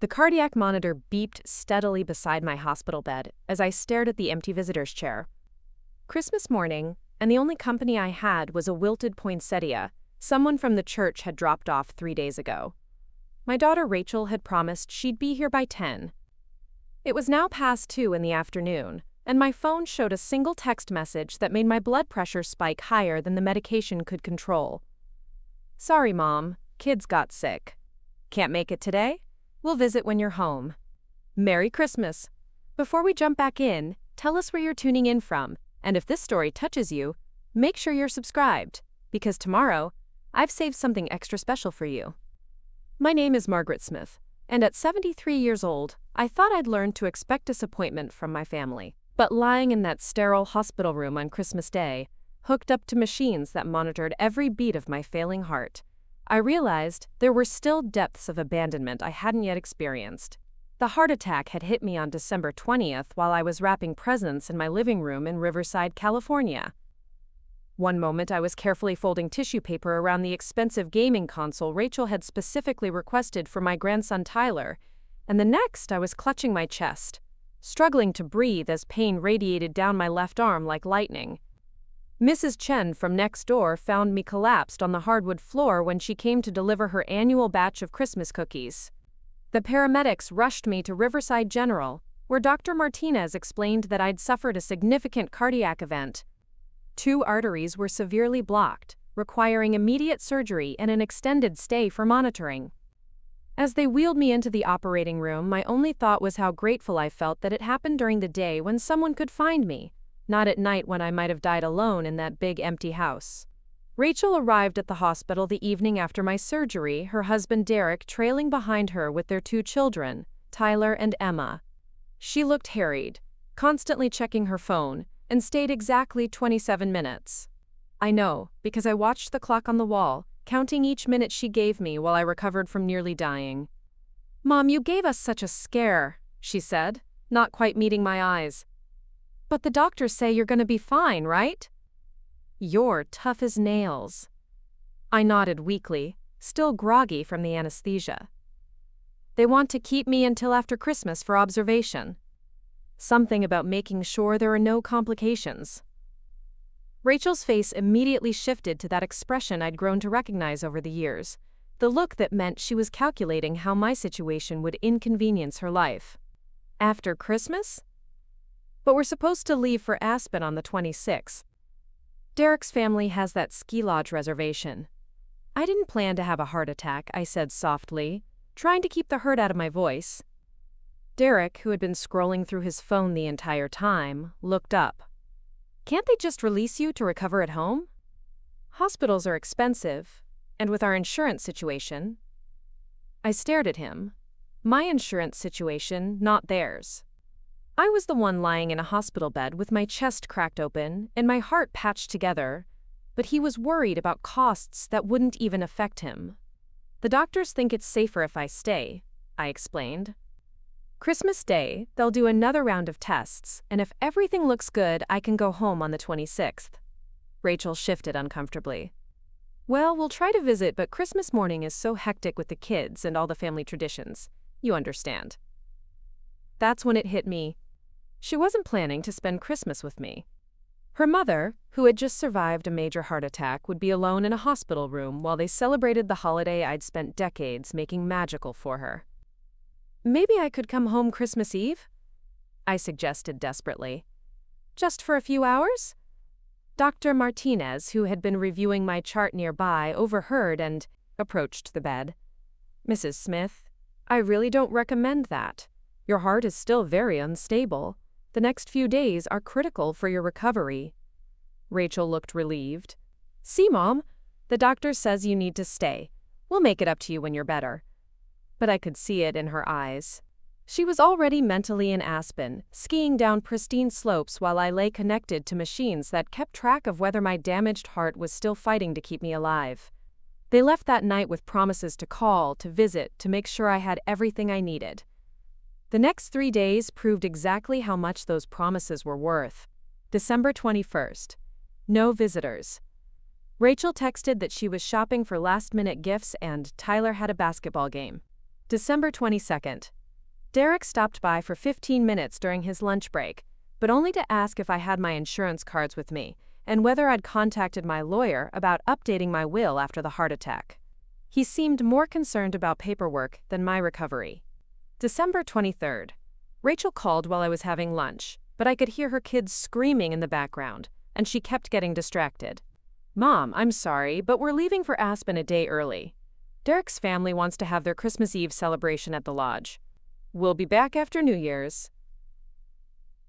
The cardiac monitor beeped steadily beside my hospital bed as I stared at the empty visitor's chair. Christmas morning, and the only company I had was a wilted poinsettia someone from the church had dropped off 3 days ago. My daughter Rachel had promised she'd be here by 10. It was now past 2 in the afternoon, and my phone showed a single text message that made my blood pressure spike higher than the medication could control. "Sorry, Mom, kids got sick. Can't make it today? We'll visit when you're home. Merry Christmas." Before we jump back in, tell us where you're tuning in from, and if this story touches you, make sure you're subscribed, because tomorrow, I've saved something extra special for you. My name is Margaret Smith, and at 73 years old, I thought I'd learned to expect disappointment from my family. But lying in that sterile hospital room on Christmas Day, hooked up to machines that monitored every beat of my failing heart, I realized there were still depths of abandonment I hadn't yet experienced. The heart attack had hit me on December 20th while I was wrapping presents in my living room in Riverside, California. One moment I was carefully folding tissue paper around the expensive gaming console Rachel had specifically requested for my grandson Tyler, and the next I was clutching my chest, struggling to breathe as pain radiated down my left arm like lightning. Mrs. Chen from next door found me collapsed on the hardwood floor when she came to deliver her annual batch of Christmas cookies. The paramedics rushed me to Riverside General, where Dr. Martinez explained that I'd suffered a significant cardiac event. 2 arteries were severely blocked, requiring immediate surgery and an extended stay for monitoring. As they wheeled me into the operating room, my only thought was how grateful I felt that it happened during the day when someone could find me, not at night when I might have died alone in that big empty house. Rachel arrived at the hospital the evening after my surgery, her husband Derek trailing behind her with their 2 children, Tyler and Emma. She looked harried, constantly checking her phone, and stayed exactly 27 minutes. I know, because I watched the clock on the wall, counting each minute she gave me while I recovered from nearly dying. "Mom, you gave us such a scare," she said, not quite meeting my eyes. "But the doctors say you're going to be fine, right?" "You're tough as nails." I nodded weakly, still groggy from the anesthesia. "They want to keep me until after Christmas for observation. Something about making sure there are no complications." Rachel's face immediately shifted to that expression I'd grown to recognize over the years, the look that meant she was calculating how my situation would inconvenience her life. "After Christmas? But we're supposed to leave for Aspen on the 26th. Derek's family has that ski lodge reservation." "I didn't plan to have a heart attack," I said softly, trying to keep the hurt out of my voice. Derek, who had been scrolling through his phone the entire time, looked up. "Can't they just release you to recover at home? Hospitals are expensive, and with our insurance situation." I stared at him. My insurance situation, not theirs. I was the one lying in a hospital bed with my chest cracked open and my heart patched together, but he was worried about costs that wouldn't even affect him. "The doctors think it's safer if I stay," I explained. "Christmas Day, they'll do another round of tests, and if everything looks good, I can go home on the 26th. Rachel shifted uncomfortably. "Well, we'll try to visit, but Christmas morning is so hectic with the kids and all the family traditions. You understand." That's when it hit me. She wasn't planning to spend Christmas with me. Her mother, who had just survived a major heart attack, would be alone in a hospital room while they celebrated the holiday I'd spent decades making magical for her. "Maybe I could come home Christmas Eve?" I suggested desperately. "Just for a few hours?" Dr. Martinez, who had been reviewing my chart nearby, overheard and approached the bed. "Mrs. Smith, I really don't recommend that. Your heart is still very unstable. The next few days are critical for your recovery." Rachel looked relieved. "See, Mom, the doctor says you need to stay. We'll make it up to you when you're better." But I could see it in her eyes. She was already mentally in Aspen, skiing down pristine slopes while I lay connected to machines that kept track of whether my damaged heart was still fighting to keep me alive. They left that night with promises to call, to visit, to make sure I had everything I needed. The next 3 days proved exactly how much those promises were worth. December 21st. No visitors. Rachel texted that she was shopping for last-minute gifts and Tyler had a basketball game. December 22nd. Derek stopped by for 15 minutes during his lunch break, but only to ask if I had my insurance cards with me and whether I'd contacted my lawyer about updating my will after the heart attack. He seemed more concerned about paperwork than my recovery. December 23rd. Rachel called while I was having lunch, but I could hear her kids screaming in the background, and she kept getting distracted. "Mom, I'm sorry, but we're leaving for Aspen a day early. Derek's family wants to have their Christmas Eve celebration at the lodge. We'll be back after New Year's."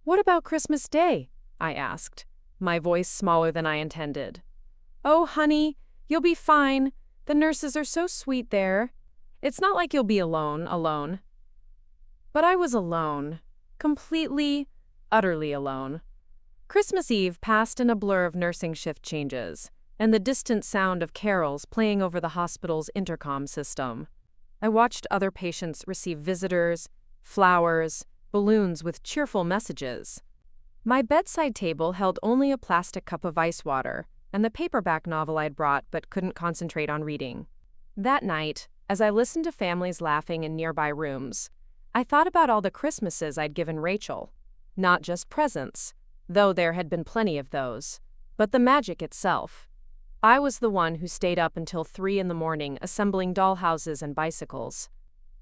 "What about Christmas Day?" I asked, my voice smaller than I intended. "Oh, honey, you'll be fine. The nurses are so sweet there. It's not like you'll be alone. But I was alone. Completely, utterly alone. Christmas Eve passed in a blur of nursing shift changes and the distant sound of carols playing over the hospital's intercom system. I watched other patients receive visitors, flowers, balloons with cheerful messages. My bedside table held only a plastic cup of ice water and the paperback novel I'd brought but couldn't concentrate on reading. That night, as I listened to families laughing in nearby rooms, I thought about all the Christmases I'd given Rachel. Not just presents, though there had been plenty of those, but the magic itself. I was the one who stayed up until 3 a.m. assembling dollhouses and bicycles.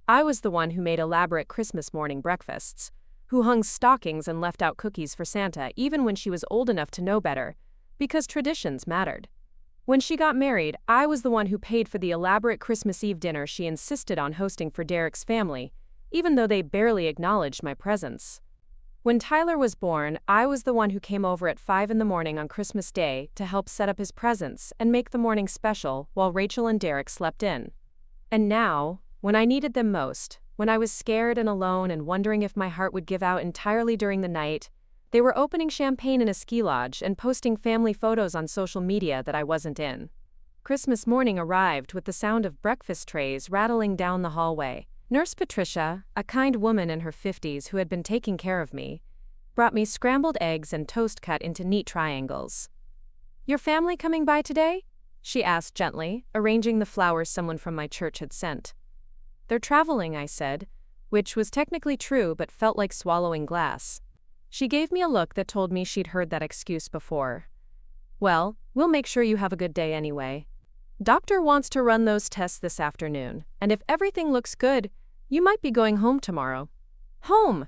I was the one who made elaborate Christmas morning breakfasts, who hung stockings and left out cookies for Santa even when she was old enough to know better, because traditions mattered. When she got married, I was the one who paid for the elaborate Christmas Eve dinner she insisted on hosting for Derek's family, even though they barely acknowledged my presence. When Tyler was born, I was the one who came over at 5 a.m. on Christmas Day to help set up his presents and make the morning special while Rachel and Derek slept in. And now, when I needed them most, when I was scared and alone and wondering if my heart would give out entirely during the night, they were opening champagne in a ski lodge and posting family photos on social media that I wasn't in. Christmas morning arrived with the sound of breakfast trays rattling down the hallway. Nurse Patricia, a kind woman in her 50s who had been taking care of me, brought me scrambled eggs and toast cut into neat triangles. "Your family coming by today?" she asked gently, arranging the flowers someone from my church had sent. "They're traveling," I said, which was technically true but felt like swallowing glass. She gave me a look that told me she'd heard that excuse before. "Well, we'll make sure you have a good day anyway. Doctor wants to run those tests this afternoon, and if everything looks good, you might be going home tomorrow." Home!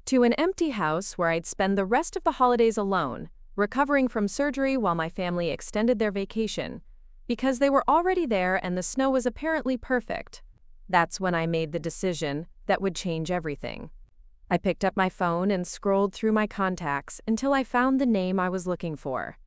To an empty house where I'd spend the rest of the holidays alone, recovering from surgery while my family extended their vacation, because they were already there and the snow was apparently perfect. That's when I made the decision that would change everything. I picked up my phone and scrolled through my contacts until I found the name I was looking for.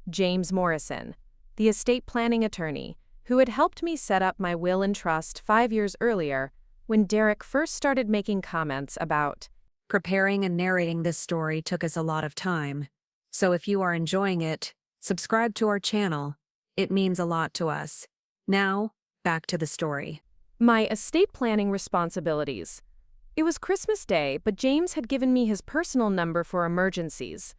James Morrison, the estate planning attorney, who had helped me set up my will and trust 5 years earlier when Derek first started making comments about preparing and narrating this story took us a lot of time. So if you are enjoying it, subscribe to our channel. It means a lot to us. Now, back to the story. my estate planning responsibilities. It was Christmas Day, but James had given me his personal number for emergencies.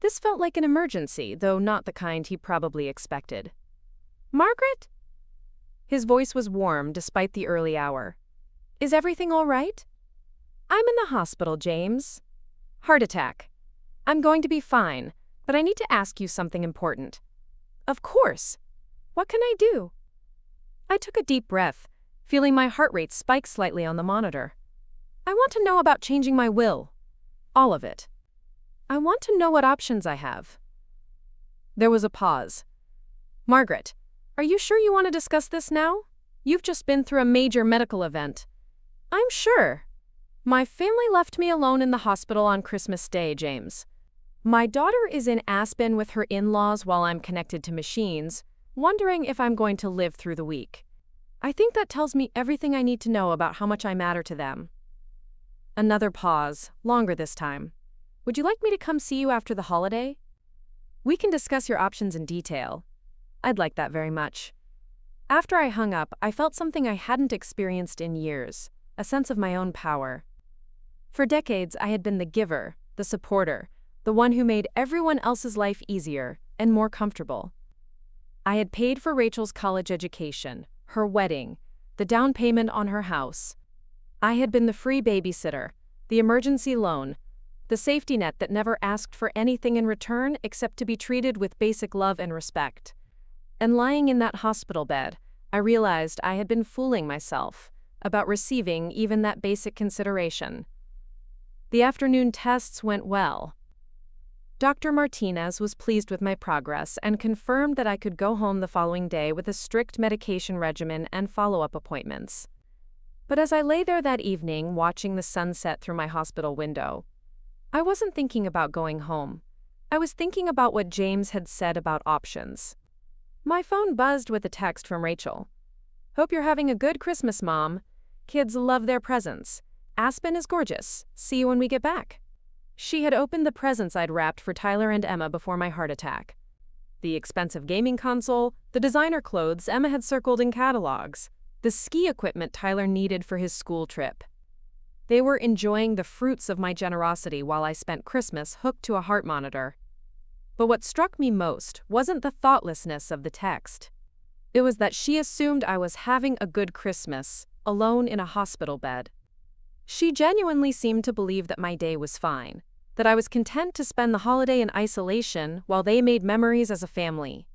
This felt like an emergency, though not the kind he probably expected. "Margaret?" His voice was warm despite the early hour. "Is everything all right?" "I'm in the hospital, James. Heart attack. I'm going to be fine, but I need to ask you something important." "Of course. What can I do?" I took a deep breath, feeling my heart rate spike slightly on the monitor. "I want to know about changing my will. All of it. I want to know what options I have." There was a pause. "Margaret, are you sure you want to discuss this now? You've just been through a major medical event." "I'm sure. My family left me alone in the hospital on Christmas Day, James. My daughter is in Aspen with her in-laws while I'm connected to machines, wondering if I'm going to live through the week. I think that tells me everything I need to know about how much I matter to them." Another pause, longer this time. "Would you like me to come see you after the holiday? We can discuss your options in detail." "I'd like that very much." After I hung up, I felt something I hadn't experienced in years, a sense of my own power. For decades, I had been the giver, the supporter, the one who made everyone else's life easier and more comfortable. I had paid for Rachel's college education, her wedding, the down payment on her house. I had been the free babysitter, the emergency loan, the safety net that never asked for anything in return except to be treated with basic love and respect. And lying in that hospital bed, I realized I had been fooling myself about receiving even that basic consideration. The afternoon tests went well. Dr. Martinez was pleased with my progress and confirmed that I could go home the following day with a strict medication regimen and follow-up appointments. But as I lay there that evening watching the sunset through my hospital window, I wasn't thinking about going home. I was thinking about what James had said about options. My phone buzzed with a text from Rachel. "Hope you're having a good Christmas, Mom. Kids love their presents. Aspen is gorgeous. See you when we get back." She had opened the presents I'd wrapped for Tyler and Emma before my heart attack. The expensive gaming console, the designer clothes Emma had circled in catalogs, the ski equipment Tyler needed for his school trip. They were enjoying the fruits of my generosity while I spent Christmas hooked to a heart monitor. But what struck me most wasn't the thoughtlessness of the text. It was that she assumed I was having a good Christmas, alone in a hospital bed. She genuinely seemed to believe that my day was fine, that I was content to spend the holiday in isolation while they made memories as a family.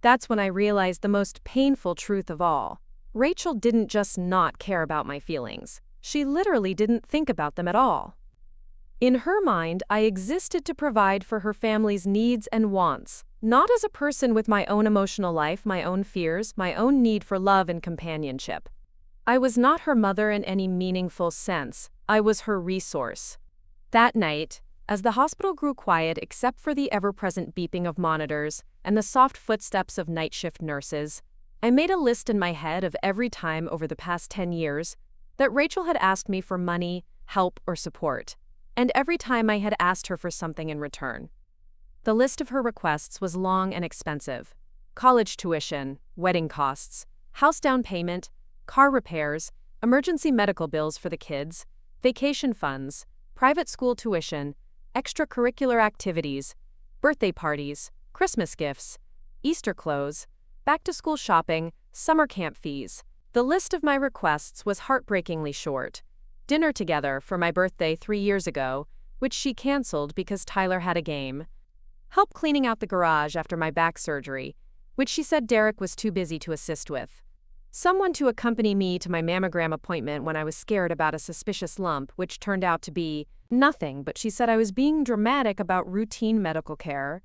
That's when I realized the most painful truth of all. Rachel didn't just not care about my feelings. She literally didn't think about them at all. In her mind, I existed to provide for her family's needs and wants, not as a person with my own emotional life, my own fears, my own need for love and companionship. I was not her mother in any meaningful sense. I was her resource. That night, as the hospital grew quiet except for the ever-present beeping of monitors and the soft footsteps of night shift nurses, I made a list in my head of every time over the past 10 years that Rachel had asked me for money, help, or support, and every time I had asked her for something in return. The list of her requests was long and expensive. College tuition, wedding costs, house down payment, car repairs, emergency medical bills for the kids, vacation funds, private school tuition, extracurricular activities, birthday parties, Christmas gifts, Easter clothes, back-to-school shopping, summer camp fees. The list of my requests was heartbreakingly short. Dinner together for my birthday 3 years ago, which she canceled because Tyler had a game. Help cleaning out the garage after my back surgery, which she said Derek was too busy to assist with. Someone to accompany me to my mammogram appointment when I was scared about a suspicious lump, which turned out to be nothing, but she said I was being dramatic about routine medical care.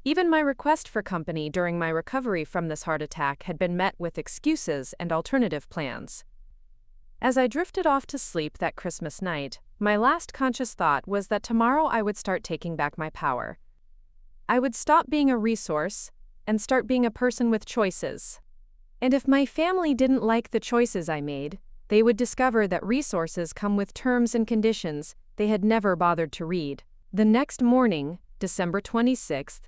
Even my request for company during my recovery from this heart attack had been met with excuses and alternative plans. As I drifted off to sleep that Christmas night, my last conscious thought was that tomorrow I would start taking back my power. I would stop being a resource and start being a person with choices. And if my family didn't like the choices I made, they would discover that resources come with terms and conditions they had never bothered to read. The next morning, December 26th,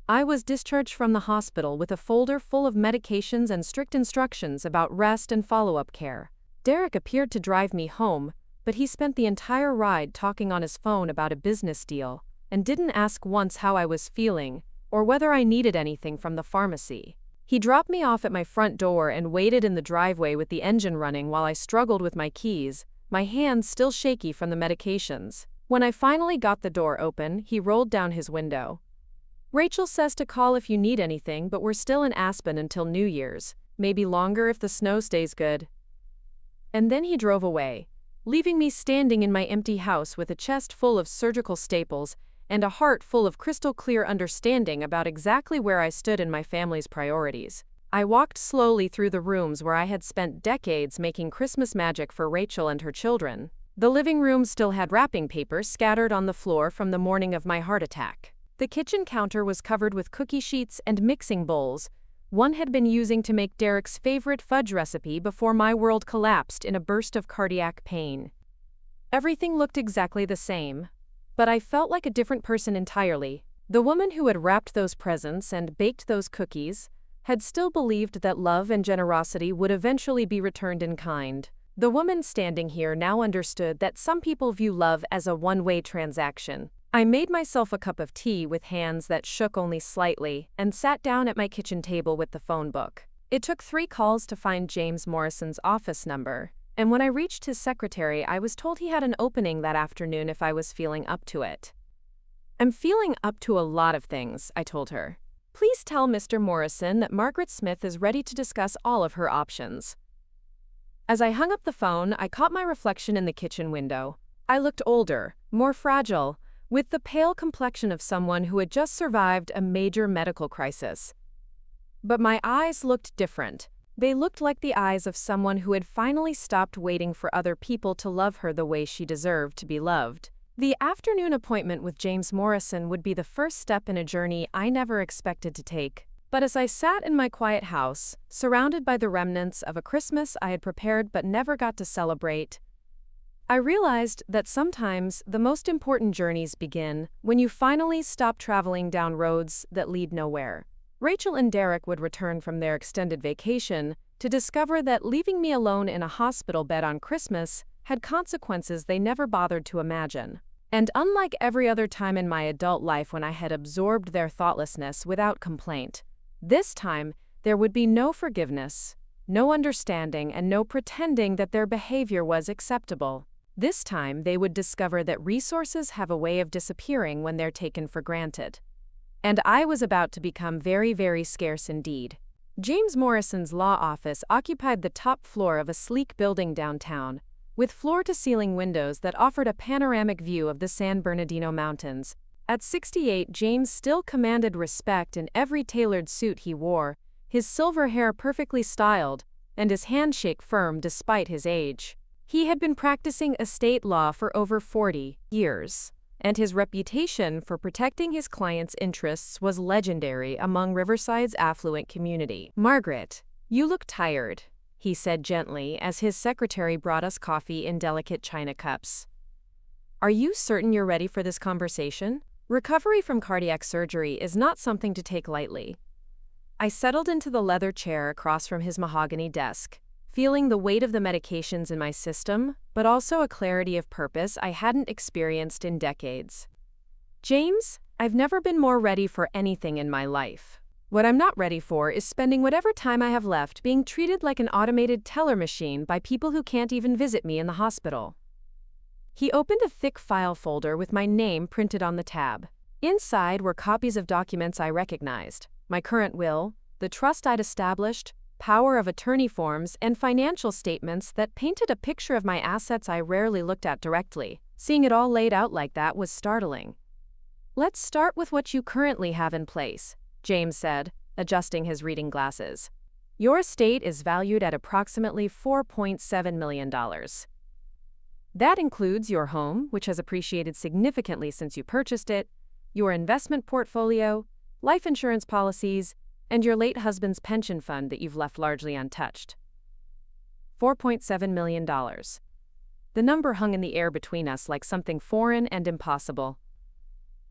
I was discharged from the hospital with a folder full of medications and strict instructions about rest and follow-up care. Derek appeared to drive me home, but he spent the entire ride talking on his phone about a business deal and didn't ask once how I was feeling or whether I needed anything from the pharmacy. He dropped me off at my front door and waited in the driveway with the engine running while I struggled with my keys, my hands still shaky from the medications. When I finally got the door open, he rolled down his window. "Rachel says to call if you need anything, but we're still in Aspen until New Year's, maybe longer if the snow stays good." And then he drove away, leaving me standing in my empty house with a chest full of surgical staples and a heart full of crystal-clear understanding about exactly where I stood in my family's priorities. I walked slowly through the rooms where I had spent decades making Christmas magic for Rachel and her children. The living room still had wrapping paper scattered on the floor from the morning of my heart attack. The kitchen counter was covered with cookie sheets and mixing bowls. One had been using to make Derek's favorite fudge recipe before my world collapsed in a burst of cardiac pain. Everything looked exactly the same, but I felt like a different person entirely. The woman who had wrapped those presents and baked those cookies had still believed that love and generosity would eventually be returned in kind. The woman standing here now understood that some people view love as a one-way transaction. I made myself a cup of tea with hands that shook only slightly and sat down at my kitchen table with the phone book. It took 3 calls to find James Morrison's office number, and when I reached his secretary, I was told he had an opening that afternoon if I was feeling up to it. "I'm feeling up to a lot of things," I told her. "Please tell Mr. Morrison that Margaret Smith is ready to discuss all of her options." As I hung up the phone, I caught my reflection in the kitchen window. I looked older, more fragile, with the pale complexion of someone who had just survived a major medical crisis. But my eyes looked different. They looked like the eyes of someone who had finally stopped waiting for other people to love her the way she deserved to be loved. The afternoon appointment with James Morrison would be the first step in a journey I never expected to take. But as I sat in my quiet house, surrounded by the remnants of a Christmas I had prepared but never got to celebrate, I realized that sometimes the most important journeys begin when you finally stop traveling down roads that lead nowhere. Rachel and Derek would return from their extended vacation to discover that leaving me alone in a hospital bed on Christmas had consequences they never bothered to imagine. And unlike every other time in my adult life when I had absorbed their thoughtlessness without complaint, this time there would be no forgiveness, no understanding, and no pretending that their behavior was acceptable. This time they would discover that resources have a way of disappearing when they're taken for granted. And I was about to become very, very scarce indeed. James Morrison's law office occupied the top floor of a sleek building downtown, with floor-to-ceiling windows that offered a panoramic view of the San Bernardino Mountains. At 68, James still commanded respect in every tailored suit he wore, his silver hair perfectly styled, and his handshake firm despite his age. He had been practicing estate law for over 40 years, and his reputation for protecting his clients' interests was legendary among Riverside's affluent community. "Margaret, you look tired," he said gently as his secretary brought us coffee in delicate china cups. "Are you certain you're ready for this conversation? Recovery from cardiac surgery is not something to take lightly." I settled into the leather chair across from his mahogany desk, feeling the weight of the medications in my system, but also a clarity of purpose I hadn't experienced in decades. "James, I've never been more ready for anything in my life. What I'm not ready for is spending whatever time I have left being treated like an automated teller machine by people who can't even visit me in the hospital." He opened a thick file folder with my name printed on the tab. Inside were copies of documents I recognized: my current will, the trust I'd established, power of attorney forms, and financial statements that painted a picture of my assets I rarely looked at directly. Seeing it all laid out like that was startling. "Let's start with what you currently have in place," James said, adjusting his reading glasses. "Your estate is valued at approximately $4.7 million. That includes your home, which has appreciated significantly since you purchased it, your investment portfolio, life insurance policies, and your late husband's pension fund that you've left largely untouched." $4.7 million. The number hung in the air between us like something foreign and impossible.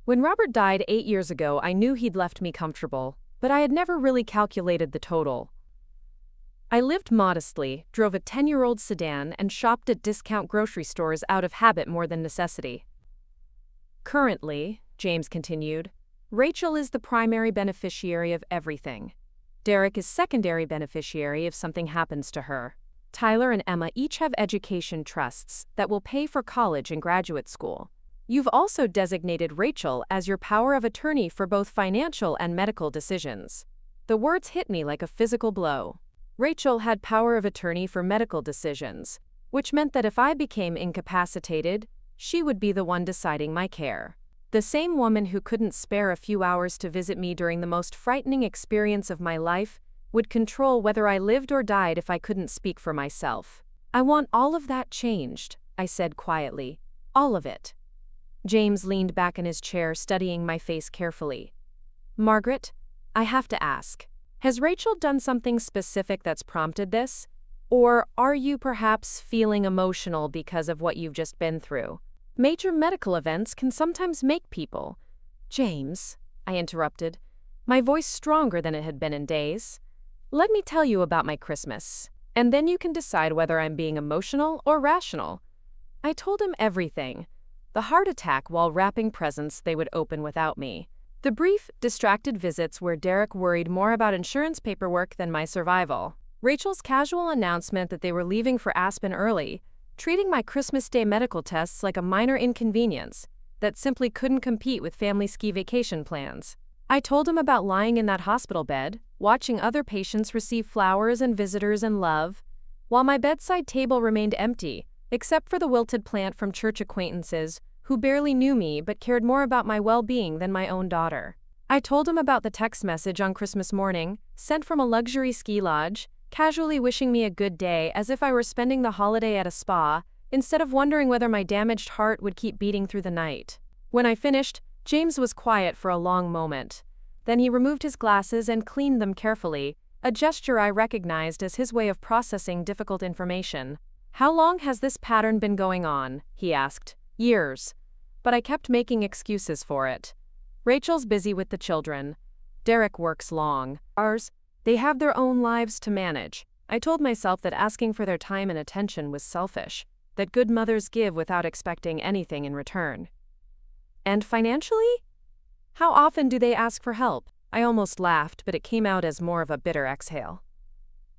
When Robert died 8 years ago, I knew he'd left me comfortable, but I had never really calculated the total. I lived modestly, drove a 10-year-old sedan, and shopped at discount grocery stores out of habit more than necessity. "Currently," James continued, "Rachel is the primary beneficiary of everything. Derek is secondary beneficiary if something happens to her. Tyler and Emma each have education trusts that will pay for college and graduate school. You've also designated Rachel as your power of attorney for both financial and medical decisions." The words hit me like a physical blow. Rachel had power of attorney for medical decisions, which meant that if I became incapacitated, she would be the one deciding my care. The same woman who couldn't spare a few hours to visit me during the most frightening experience of my life would control whether I lived or died if I couldn't speak for myself. "I want all of that changed," I said quietly. "All of it." James leaned back in his chair, studying my face carefully. "Margaret, I have to ask, has Rachel done something specific that's prompted this? Or are you perhaps feeling emotional because of what you've just been through? Major medical events can sometimes make people—" "James," I interrupted, my voice stronger than it had been in days, "let me tell you about my Christmas, and then you can decide whether I'm being emotional or rational." I told him everything. The heart attack while wrapping presents they would open without me. The brief, distracted visits where Derek worried more about insurance paperwork than my survival. Rachel's casual announcement that they were leaving for Aspen early, treating my Christmas Day medical tests like a minor inconvenience that simply couldn't compete with family ski vacation plans. I told him about lying in that hospital bed, watching other patients receive flowers and visitors and love, while my bedside table remained empty, except for the wilted plant from church acquaintances who barely knew me but cared more about my well-being than my own daughter. I told him about the text message on Christmas morning, sent from a luxury ski lodge, casually wishing me a good day as if I were spending the holiday at a spa, instead of wondering whether my damaged heart would keep beating through the night. When I finished, James was quiet for a long moment. Then he removed his glasses and cleaned them carefully, a gesture I recognized as his way of processing difficult information. "How long has this pattern been going on?" he asked. "Years." But I kept making excuses for it. Rachel's busy with the children. Derek works long hours. They have their own lives to manage. I told myself that asking for their time and attention was selfish, that good mothers give without expecting anything in return. And financially? How often do they ask for help? I almost laughed, but it came out as more of a bitter exhale.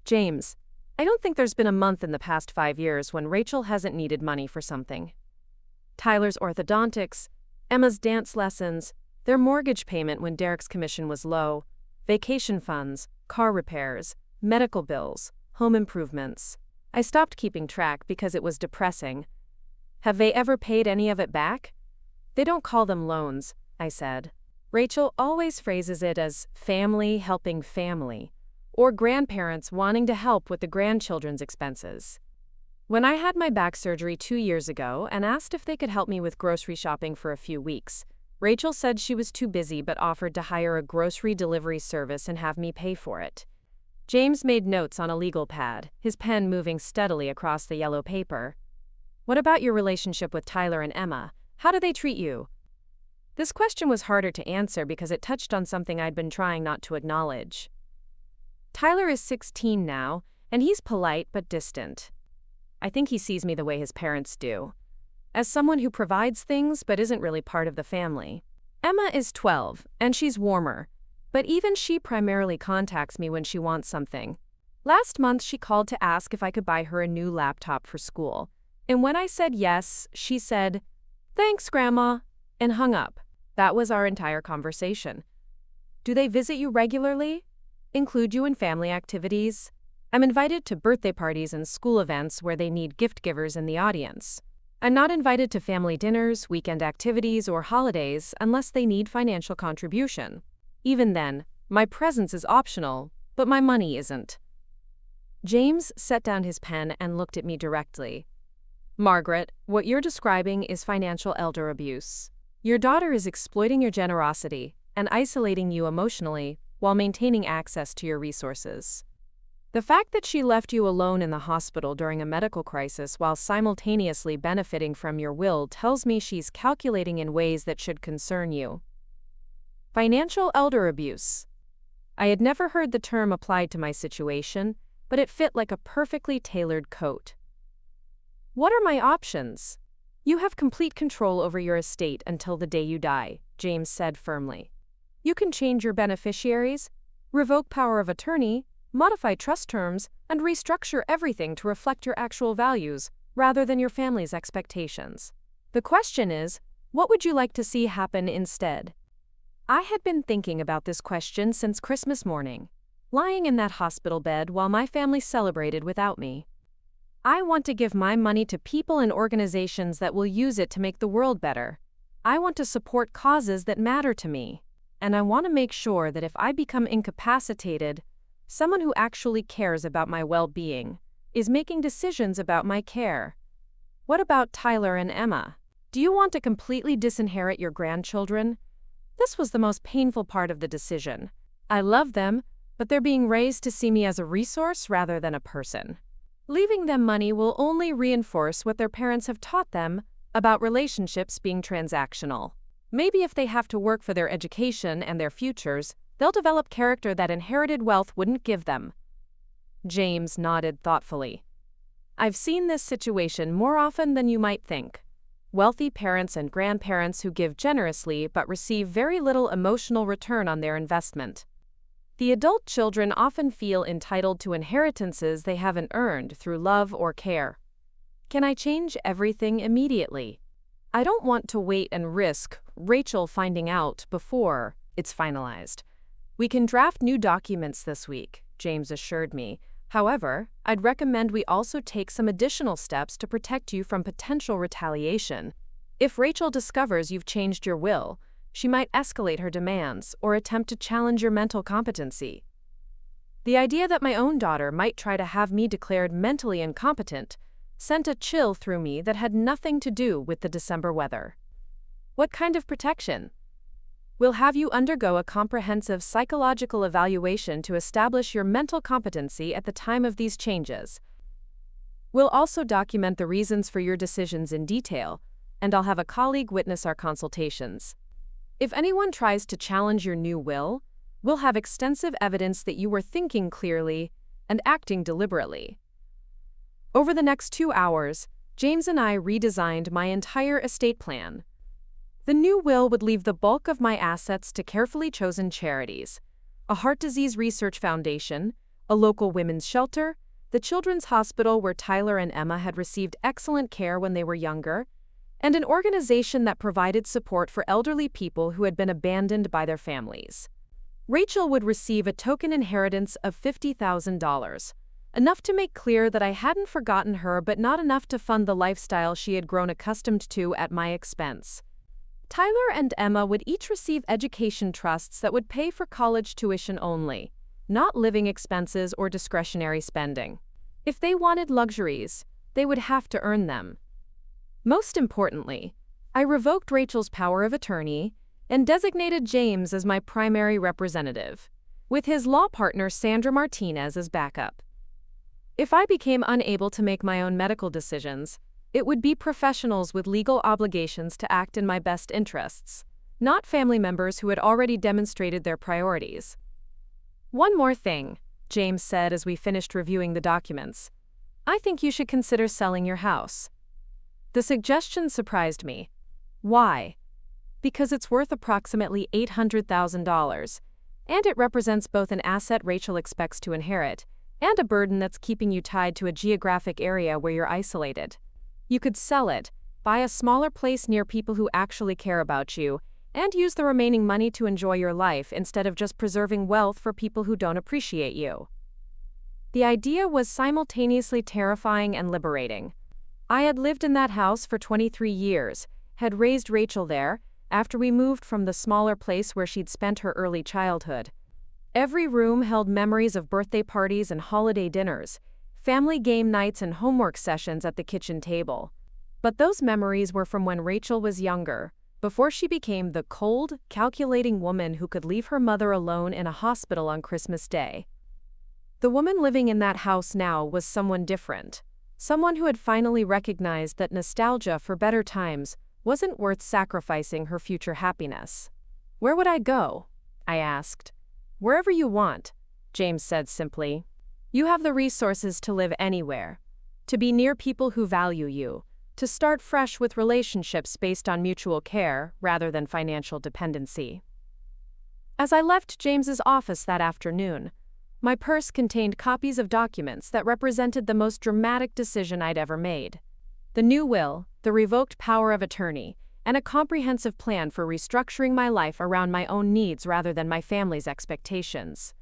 "James, I don't think there's been a month in the past 5 years when Rachel hasn't needed money for something. Tyler's orthodontics, Emma's dance lessons, their mortgage payment when Derek's commission was low, vacation funds, car repairs, medical bills, home improvements." I stopped keeping track because it was depressing. "Have they ever paid any of it back?" "They don't call them loans," I said. Rachel always phrases it as family helping family, or grandparents wanting to help with the grandchildren's expenses. When I had my back surgery 2 years ago and asked if they could help me with grocery shopping for a few weeks, Rachel said she was too busy but offered to hire a grocery delivery service and have me pay for it. James made notes on a legal pad, his pen moving steadily across the yellow paper. "What about your relationship with Tyler and Emma? How do they treat you?" This question was harder to answer because it touched on something I'd been trying not to acknowledge. Tyler is 16 now, and he's polite but distant. I think he sees me the way his parents do, as someone who provides things but isn't really part of the family. Emma is 12, and she's warmer, but even she primarily contacts me when she wants something. Last month she called to ask if I could buy her a new laptop for school, and when I said yes, she said, "Thanks, Grandma," and hung up. That was our entire conversation. Do they visit you regularly? Include you in family activities? I'm invited to birthday parties and school events where they need gift givers in the audience. I'm not invited to family dinners, weekend activities, or holidays unless they need financial contribution. Even then, my presence is optional, but my money isn't. James set down his pen and looked at me directly. "Margaret, what you're describing is financial elder abuse. Your daughter is exploiting your generosity and isolating you emotionally while maintaining access to your resources. The fact that she left you alone in the hospital during a medical crisis while simultaneously benefiting from your will tells me she's calculating in ways that should concern you." Financial elder abuse. I had never heard the term applied to my situation, but it fit like a perfectly tailored coat. "What are my options?" "You have complete control over your estate until the day you die," James said firmly. "You can change your beneficiaries, revoke power of attorney, modify trust terms, and restructure everything to reflect your actual values rather than your family's expectations. The question is, what would you like to see happen instead?" I had been thinking about this question since Christmas morning, lying in that hospital bed while my family celebrated without me. I want to give my money to people and organizations that will use it to make the world better. I want to support causes that matter to me. And I want to make sure that if I become incapacitated, someone who actually cares about my well-being is making decisions about my care. What about Tyler and Emma? Do you want to completely disinherit your grandchildren? This was the most painful part of the decision. I love them, but they're being raised to see me as a resource rather than a person. Leaving them money will only reinforce what their parents have taught them about relationships being transactional. Maybe if they have to work for their education and their futures, they'll develop character that inherited wealth wouldn't give them. James nodded thoughtfully. "I've seen this situation more often than you might think. wealthy parents and grandparents who give generously but receive very little emotional return on their investment. The adult children often feel entitled to inheritances they haven't earned through love or care. Can I change everything immediately? I don't want to wait and risk Rachel finding out before it's finalized. We can draft new documents this week, James assured me. However, I'd recommend we also take some additional steps to protect you from potential retaliation. If Rachel discovers you've changed your will, she might escalate her demands or attempt to challenge your mental competency. The idea that my own daughter might try to have me declared mentally incompetent sent a chill through me that had nothing to do with the December weather. What kind of protection? We'll have you undergo a comprehensive psychological evaluation to establish your mental competency at the time of these changes. We'll also document the reasons for your decisions in detail, and I'll have a colleague witness our consultations. If anyone tries to challenge your new will, we'll have extensive evidence that you were thinking clearly and acting deliberately. Over the next 2 hours, James and I redesigned my entire estate plan. The new will would leave the bulk of my assets to carefully chosen charities: a heart disease research foundation, a local women's shelter, the children's hospital where Tyler and Emma had received excellent care when they were younger, and an organization that provided support for elderly people who had been abandoned by their families. Rachel would receive a token inheritance of $50,000, enough to make clear that I hadn't forgotten her but not enough to fund the lifestyle she had grown accustomed to at my expense. Tyler and Emma would each receive education trusts that would pay for college tuition only, not living expenses or discretionary spending. If they wanted luxuries, they would have to earn them. Most importantly, I revoked Rachel's power of attorney and designated James as my primary representative, with his law partner Sandra Martinez as backup. If I became unable to make my own medical decisions, it would be professionals with legal obligations to act in my best interests, not family members who had already demonstrated their priorities. One more thing, James said as we finished reviewing the documents. I think you should consider selling your house. The suggestion surprised me. Why? Because it's worth approximately $800,000, and it represents both an asset Rachel expects to inherit and a burden that's keeping you tied to a geographic area where you're isolated. You could sell it, buy a smaller place near people who actually care about you, and use the remaining money to enjoy your life instead of just preserving wealth for people who don't appreciate you. The idea was simultaneously terrifying and liberating. I had lived in that house for 23 years, had raised Rachel there, after we moved from the smaller place where she'd spent her early childhood. Every room held memories of birthday parties and holiday dinners, family game nights and homework sessions at the kitchen table. But those memories were from when Rachel was younger, before she became the cold, calculating woman who could leave her mother alone in a hospital on Christmas Day. The woman living in that house now was someone different, someone who had finally recognized that nostalgia for better times wasn't worth sacrificing her future happiness. Where would I go? I asked. Wherever you want, James said simply. You have the resources to live anywhere, to be near people who value you, to start fresh with relationships based on mutual care rather than financial dependency. As I left James's office that afternoon, my purse contained copies of documents that represented the most dramatic decision I'd ever made. The new will, the revoked power of attorney, and a comprehensive plan for restructuring my life around my own needs rather than my family's expectations.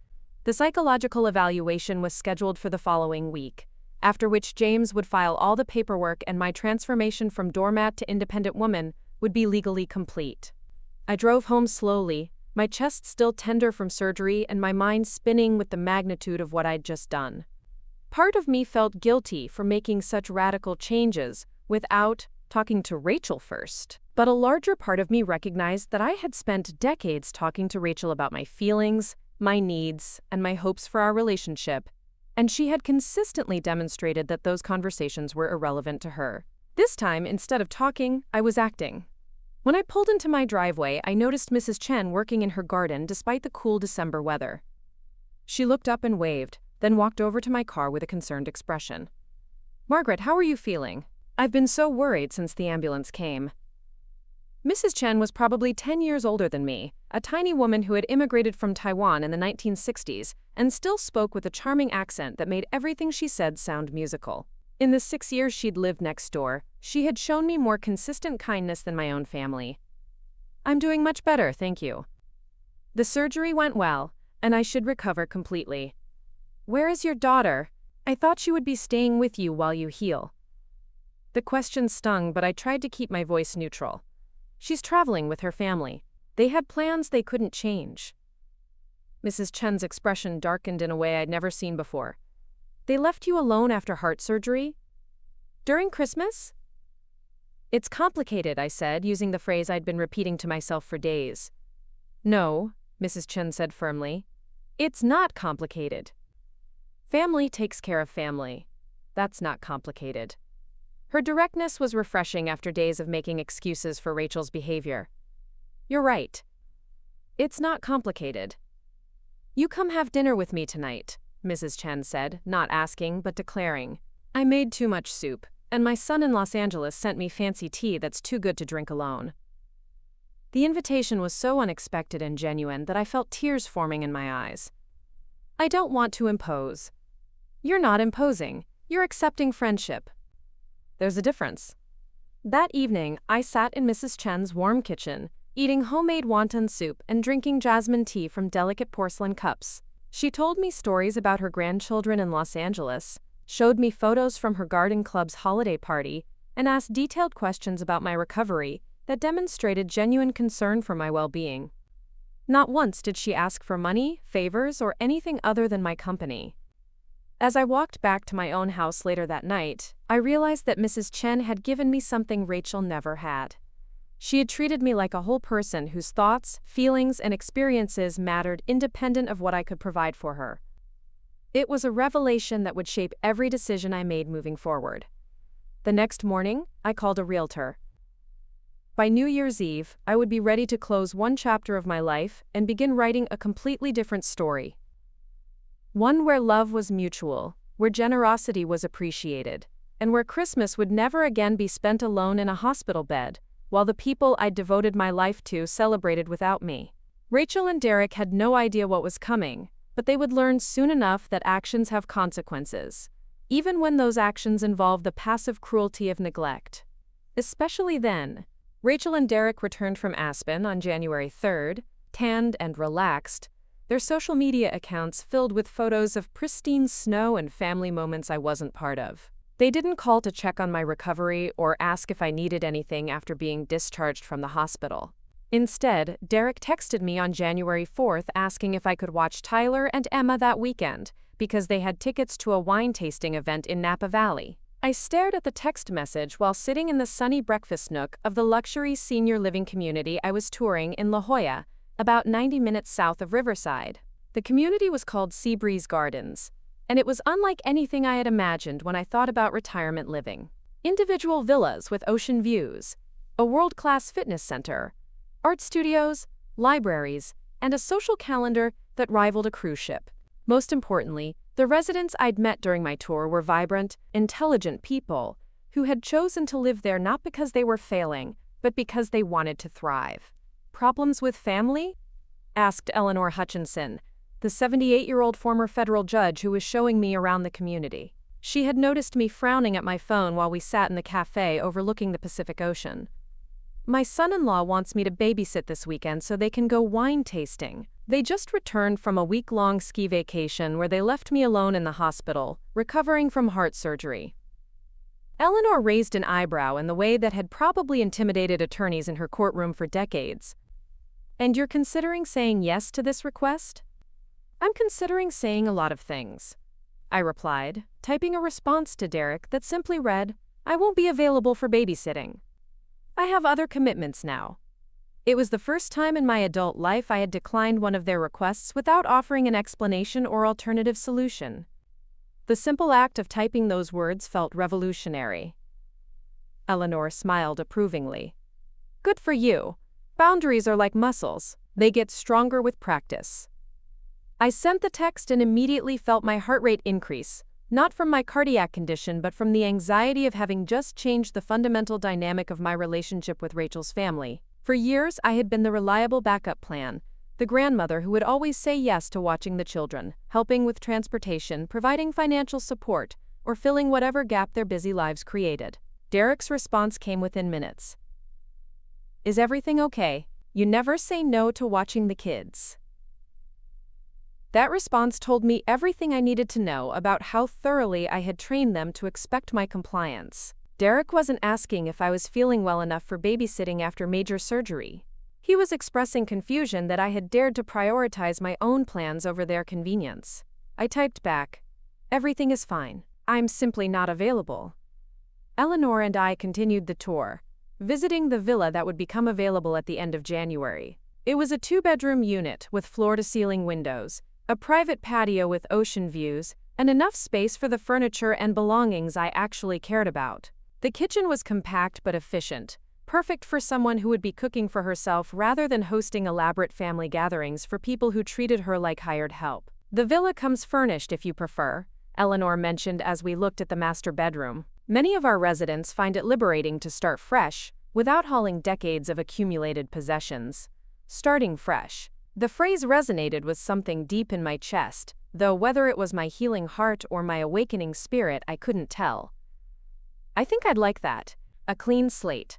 The psychological evaluation was scheduled for the following week, after which James would file all the paperwork and my transformation from doormat to independent woman would be legally complete. I drove home slowly, my chest still tender from surgery and my mind spinning with the magnitude of what I'd just done. Part of me felt guilty for making such radical changes without talking to Rachel first. But a larger part of me recognized that I had spent decades talking to Rachel about my feelings, my needs, and my hopes for our relationship, and she had consistently demonstrated that those conversations were irrelevant to her. This time, instead of talking, I was acting. When I pulled into my driveway, I noticed Mrs. Chen working in her garden despite the cool December weather. She looked up and waved, then walked over to my car with a concerned expression. Margaret, how are you feeling? I've been so worried since the ambulance came. Mrs. Chen was probably 10 years older than me, a tiny woman who had immigrated from Taiwan in the 1960s and still spoke with a charming accent that made everything she said sound musical. In the 6 years she'd lived next door, she had shown me more consistent kindness than my own family. I'm doing much better, thank you. The surgery went well, and I should recover completely. Where is your daughter? I thought she would be staying with you while you heal. The question stung, but I tried to keep my voice neutral. She's traveling with her family. They had plans they couldn't change. Mrs. Chen's expression darkened in a way I'd never seen before. They left you alone after heart surgery? During Christmas? It's complicated, I said, using the phrase I'd been repeating to myself for days. No, Mrs. Chen said firmly. It's not complicated. Family takes care of family. That's not complicated. Her directness was refreshing after days of making excuses for Rachel's behavior. You're right. It's not complicated. You come have dinner with me tonight, Mrs. Chen said, not asking but declaring. I made too much soup, and my son in Los Angeles sent me fancy tea that's too good to drink alone. The invitation was so unexpected and genuine that I felt tears forming in my eyes. I don't want to impose. You're not imposing. You're accepting friendship. There's a difference. That evening, I sat in Mrs. Chen's warm kitchen, eating homemade wonton soup and drinking jasmine tea from delicate porcelain cups. She told me stories about her grandchildren in Los Angeles, showed me photos from her garden club's holiday party, and asked detailed questions about my recovery that demonstrated genuine concern for my well-being. Not once did she ask for money, favors, or anything other than my company. As I walked back to my own house later that night, I realized that Mrs. Chen had given me something Rachel never had. She had treated me like a whole person whose thoughts, feelings, and experiences mattered independent of what I could provide for her. It was a revelation that would shape every decision I made moving forward. The next morning, I called a realtor. By New Year's Eve, I would be ready to close one chapter of my life and begin writing a completely different story. One where love was mutual, where generosity was appreciated, and where Christmas would never again be spent alone in a hospital bed, while the people I'd devoted my life to celebrated without me. Rachel and Derek had no idea what was coming, but they would learn soon enough that actions have consequences, even when those actions involve the passive cruelty of neglect. Especially then. Rachel and Derek returned from Aspen on January 3rd, tanned and relaxed, their social media accounts filled with photos of pristine snow and family moments I wasn't part of. They didn't call to check on my recovery or ask if I needed anything after being discharged from the hospital. Instead, Derek texted me on January 4th asking if I could watch Tyler and Emma that weekend, because they had tickets to a wine tasting event in Napa Valley. I stared at the text message while sitting in the sunny breakfast nook of the luxury senior living community I was touring in La Jolla, about 90 minutes south of Riverside. The community was called Seabreeze Gardens, and it was unlike anything I had imagined when I thought about retirement living. Individual villas with ocean views, a world-class fitness center, art studios, libraries, and a social calendar that rivaled a cruise ship. Most importantly, the residents I'd met during my tour were vibrant, intelligent people who had chosen to live there not because they were failing, but because they wanted to thrive. Problems with family? Asked Eleanor Hutchinson, the 78-year-old former federal judge who was showing me around the community. She had noticed me frowning at my phone while we sat in the cafe overlooking the Pacific Ocean. My son-in-law wants me to babysit this weekend so they can go wine tasting. They just returned from a week-long ski vacation where they left me alone in the hospital, recovering from heart surgery. Eleanor raised an eyebrow in the way that had probably intimidated attorneys in her courtroom for decades. And you're considering saying yes to this request? I'm considering saying a lot of things, I replied, typing a response to Derek that simply read, I won't be available for babysitting. I have other commitments now. It was the first time in my adult life I had declined one of their requests without offering an explanation or alternative solution. The simple act of typing those words felt revolutionary. Eleanor smiled approvingly. Good for you. Boundaries are like muscles. They get stronger with practice. I sent the text and immediately felt my heart rate increase, Not from my cardiac condition, but from the anxiety of having just changed the fundamental dynamic of my relationship with Rachel's family. For years, I had been the reliable backup plan, the grandmother who would always say yes to watching the children, helping with transportation, providing financial support, or filling whatever gap their busy lives created. Derek's response came within minutes. "Is everything okay? You never say no to watching the kids." That response told me everything I needed to know about how thoroughly I had trained them to expect my compliance. Derek wasn't asking if I was feeling well enough for babysitting after major surgery. He was expressing confusion that I had dared to prioritize my own plans over their convenience. I typed back, "Everything is fine. I'm simply not available." Eleanor and I continued the tour, visiting the villa that would become available at the end of January. It was a 2-bedroom unit with floor-to-ceiling windows, a private patio with ocean views, and enough space for the furniture and belongings I actually cared about. The kitchen was compact but efficient, perfect for someone who would be cooking for herself rather than hosting elaborate family gatherings for people who treated her like hired help. "The villa comes furnished if you prefer," Eleanor mentioned as we looked at the master bedroom. "Many of our residents find it liberating to start fresh, without hauling decades of accumulated possessions. Starting fresh." The phrase resonated with something deep in my chest, though whether it was my healing heart or my awakening spirit, I couldn't tell. "I think I'd like that. A clean slate."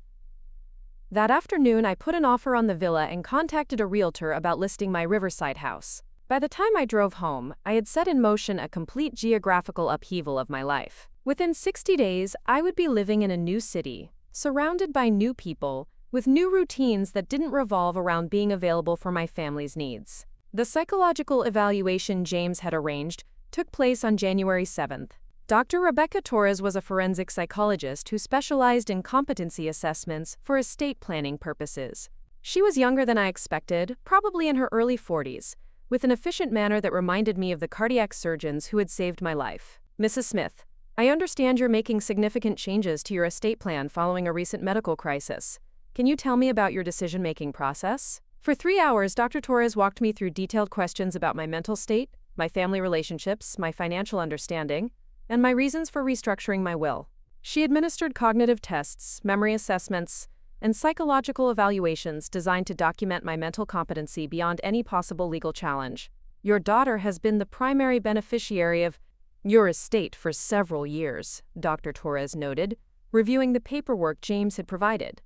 That afternoon, I put an offer on the villa and contacted a realtor about listing my Riverside house. By the time I drove home, I had set in motion a complete geographical upheaval of my life. Within 60 days, I would be living in a new city, surrounded by new people, with new routines that didn't revolve around being available for my family's needs. The psychological evaluation James had arranged took place on January 7th. Dr. Rebecca Torres was a forensic psychologist who specialized in competency assessments for estate planning purposes. She was younger than I expected, probably in her early 40s, with an efficient manner that reminded me of the cardiac surgeons who had saved my life. "Mrs. Smith, I understand you're making significant changes to your estate plan following a recent medical crisis. Can you tell me about your decision-making process?" For 3 hours, Dr. Torres walked me through detailed questions about my mental state, my family relationships, my financial understanding, and my reasons for restructuring my will. She administered cognitive tests, memory assessments, and psychological evaluations designed to document my mental competency beyond any possible legal challenge. "Your daughter has been the primary beneficiary of your estate for several years," Dr. Torres noted, reviewing the paperwork James had provided.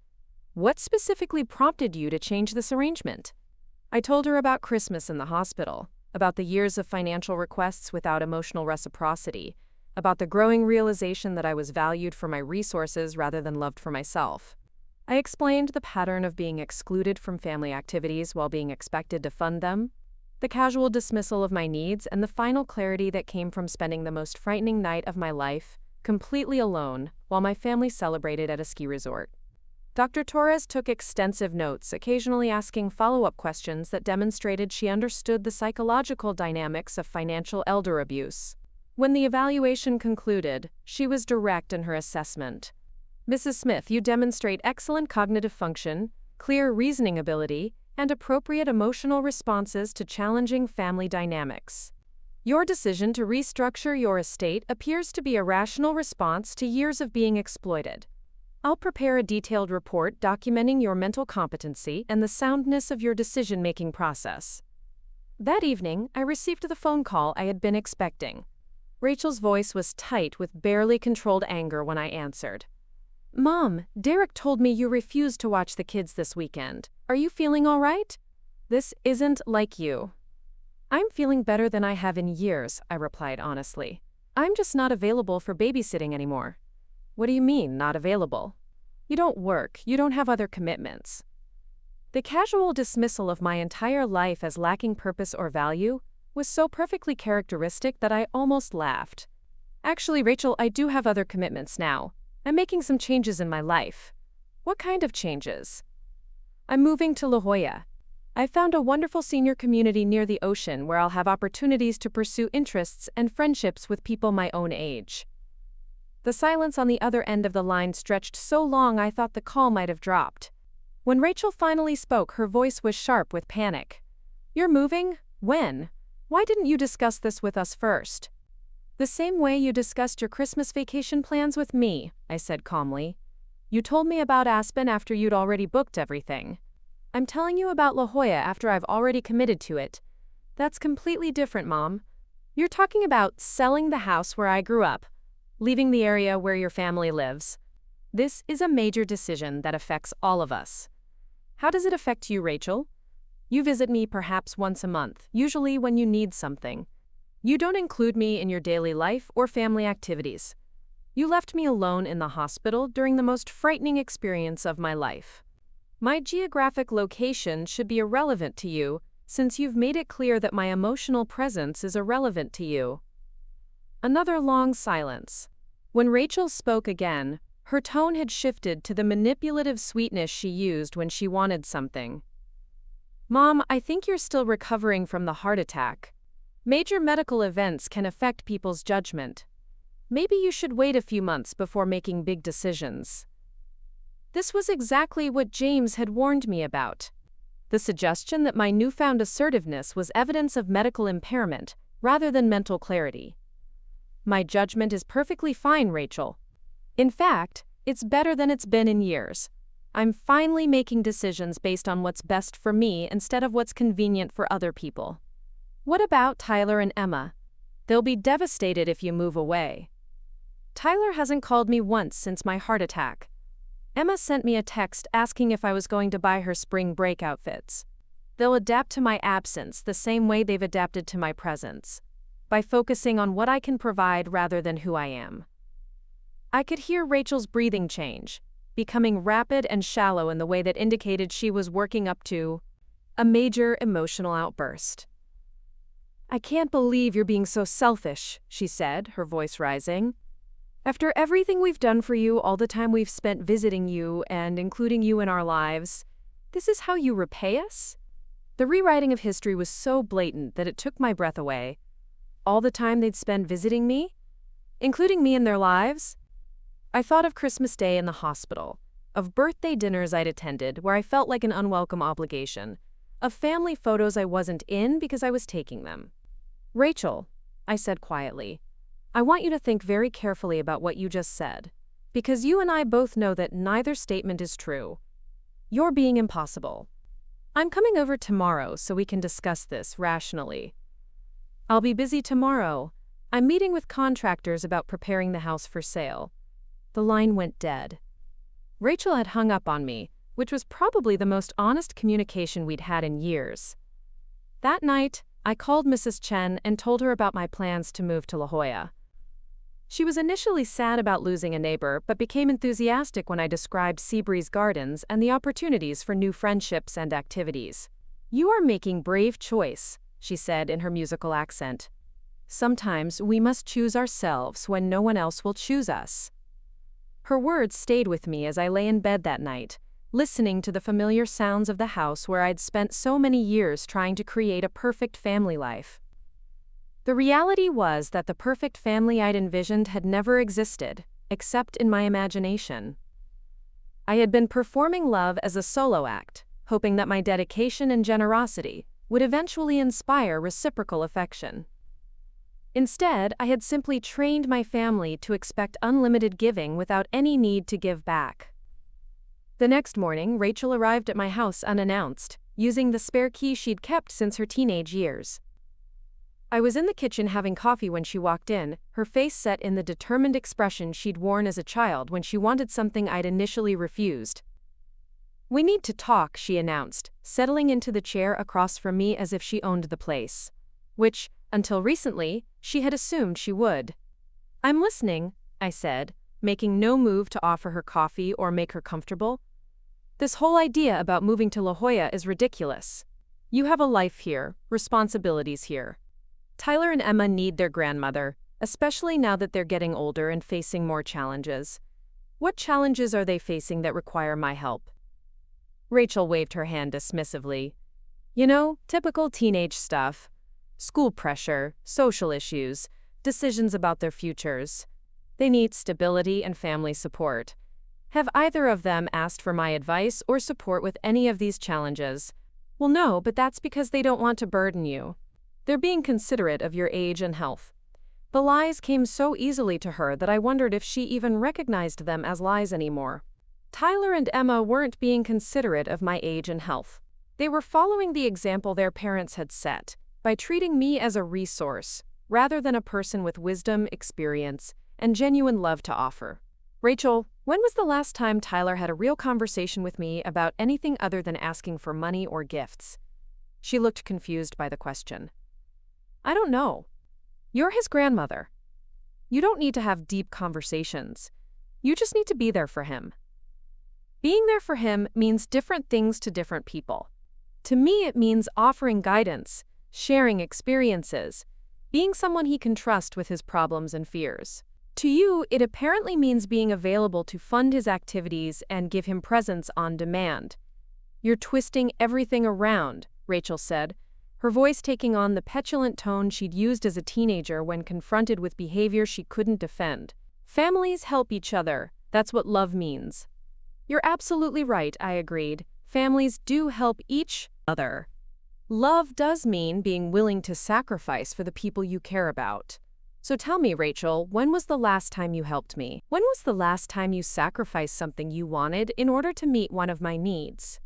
"What specifically prompted you to change this arrangement?" I told her about Christmas in the hospital, about the years of financial requests without emotional reciprocity, about the growing realization that I was valued for my resources rather than loved for myself. I explained the pattern of being excluded from family activities while being expected to fund them, the casual dismissal of my needs, and the final clarity that came from spending the most frightening night of my life completely alone while my family celebrated at a ski resort. Dr. Torres took extensive notes, occasionally asking follow-up questions that demonstrated she understood the psychological dynamics of financial elder abuse. When the evaluation concluded, she was direct in her assessment. "Mrs. Smith, you demonstrate excellent cognitive function, clear reasoning ability, and appropriate emotional responses to challenging family dynamics. Your decision to restructure your estate appears to be a rational response to years of being exploited. I'll prepare a detailed report documenting your mental competency and the soundness of your decision-making process." That evening, I received the phone call I had been expecting. Rachel's voice was tight with barely controlled anger when I answered. "Mom, Derek told me you refused to watch the kids this weekend. Are you feeling all right?" "This isn't like you." "I'm feeling better than I have in years," I replied honestly. "I'm just not available for babysitting anymore." "What do you mean, not available?" "You don't work, you don't have other commitments." The casual dismissal of my entire life as lacking purpose or value was so perfectly characteristic that I almost laughed. "Actually, Rachel, I do have other commitments now. I'm making some changes in my life." "What kind of changes?" "I'm moving to La Jolla. I found a wonderful senior community near the ocean where I'll have opportunities to pursue interests and friendships with people my own age." The silence on the other end of the line stretched so long I thought the call might have dropped. When Rachel finally spoke, her voice was sharp with panic. "You're moving? When? Why didn't you discuss this with us first?" The same way you discussed your Christmas vacation plans with me, I said calmly. You told me about Aspen after you'd already booked everything. I'm telling you about La Jolla after I've already committed to it. That's completely different, Mom. You're talking about selling the house where I grew up, leaving the area where your family lives. This is a major decision that affects all of us. How does it affect you, Rachel? You visit me perhaps once a month, usually when you need something. You don't include me in your daily life or family activities. You left me alone in the hospital during the most frightening experience of my life. My geographic location should be irrelevant to you, since you've made it clear that my emotional presence is irrelevant to you. Another long silence. When Rachel spoke again, her tone had shifted to the manipulative sweetness she used when she wanted something. Mom, I think you're still recovering from the heart attack. Major medical events can affect people's judgment. Maybe you should wait a few months before making big decisions. This was exactly what James had warned me about. The suggestion that my newfound assertiveness was evidence of medical impairment, rather than mental clarity. My judgment is perfectly fine, Rachel. In fact, it's better than it's been in years. I'm finally making decisions based on what's best for me instead of what's convenient for other people. What about Tyler and Emma? They'll be devastated if you move away. Tyler hasn't called me once since my heart attack. Emma sent me a text asking if I was going to buy her spring break outfits. They'll adapt to my absence the same way they've adapted to my presence, by focusing on what I can provide rather than who I am. I could hear Rachel's breathing change, becoming rapid and shallow in the way that indicated she was working up to a major emotional outburst. I can't believe you're being so selfish, she said, her voice rising. After everything we've done for you, all the time we've spent visiting you and including you in our lives, this is how you repay us? The rewriting of history was so blatant that it took my breath away. All the time they'd spend visiting me? Including me in their lives? I thought of Christmas Day in the hospital, of birthday dinners I'd attended where I felt like an unwelcome obligation, of family photos I wasn't in because I was taking them. Rachel, I said quietly, I want you to think very carefully about what you just said, because you and I both know that neither statement is true. You're being impossible. I'm coming over tomorrow so we can discuss this rationally. I'll be busy tomorrow. I'm meeting with contractors about preparing the house for sale. The line went dead. Rachel had hung up on me, which was probably the most honest communication we'd had in years. That night, I called Mrs. Chen and told her about my plans to move to La Jolla. She was initially sad about losing a neighbor, but became enthusiastic when I described Seabreeze Gardens and the opportunities for new friendships and activities. You are making brave choice, she said in her musical accent. Sometimes we must choose ourselves when no one else will choose us. Her words stayed with me as I lay in bed that night, listening to the familiar sounds of the house where I'd spent so many years trying to create a perfect family life. The reality was that the perfect family I'd envisioned had never existed, except in my imagination. I had been performing love as a solo act, hoping that my dedication and generosity would eventually inspire reciprocal affection. Instead, I had simply trained my family to expect unlimited giving without any need to give back. The next morning, Rachel arrived at my house unannounced, using the spare key she'd kept since her teenage years. I was in the kitchen having coffee when she walked in, her face set in the determined expression she'd worn as a child when she wanted something I'd initially refused. We need to talk, she announced, settling into the chair across from me as if she owned the place. Which, until recently, she had assumed she would. I'm listening, I said, making no move to offer her coffee or make her comfortable. This whole idea about moving to La Jolla is ridiculous. You have a life here, responsibilities here. Tyler and Emma need their grandmother, especially now that they're getting older and facing more challenges. What challenges are they facing that require my help? Rachel waved her hand dismissively. You know, typical teenage stuff. School pressure, social issues, decisions about their futures. They need stability and family support. Have either of them asked for my advice or support with any of these challenges? Well, no, but that's because they don't want to burden you. They're being considerate of your age and health. The lies came so easily to her that I wondered if she even recognized them as lies anymore. Tyler and Emma weren't being considerate of my age and health. They were following the example their parents had set, by treating me as a resource, rather than a person with wisdom, experience, and genuine love to offer. Rachel, when was the last time Tyler had a real conversation with me about anything other than asking for money or gifts? She looked confused by the question. I don't know. You're his grandmother. You don't need to have deep conversations. You just need to be there for him. Being there for him means different things to different people. To me, it means offering guidance, sharing experiences, being someone he can trust with his problems and fears. To you, it apparently means being available to fund his activities and give him presents on demand. You're twisting everything around, Rachel said, her voice taking on the petulant tone she'd used as a teenager when confronted with behavior she couldn't defend. Families help each other. That's what love means. You're absolutely right, I agreed. Families do help each other. Love does mean being willing to sacrifice for the people you care about. So tell me, Rachel, when was the last time you helped me? When was the last time you sacrificed something you wanted in order to meet one of my needs?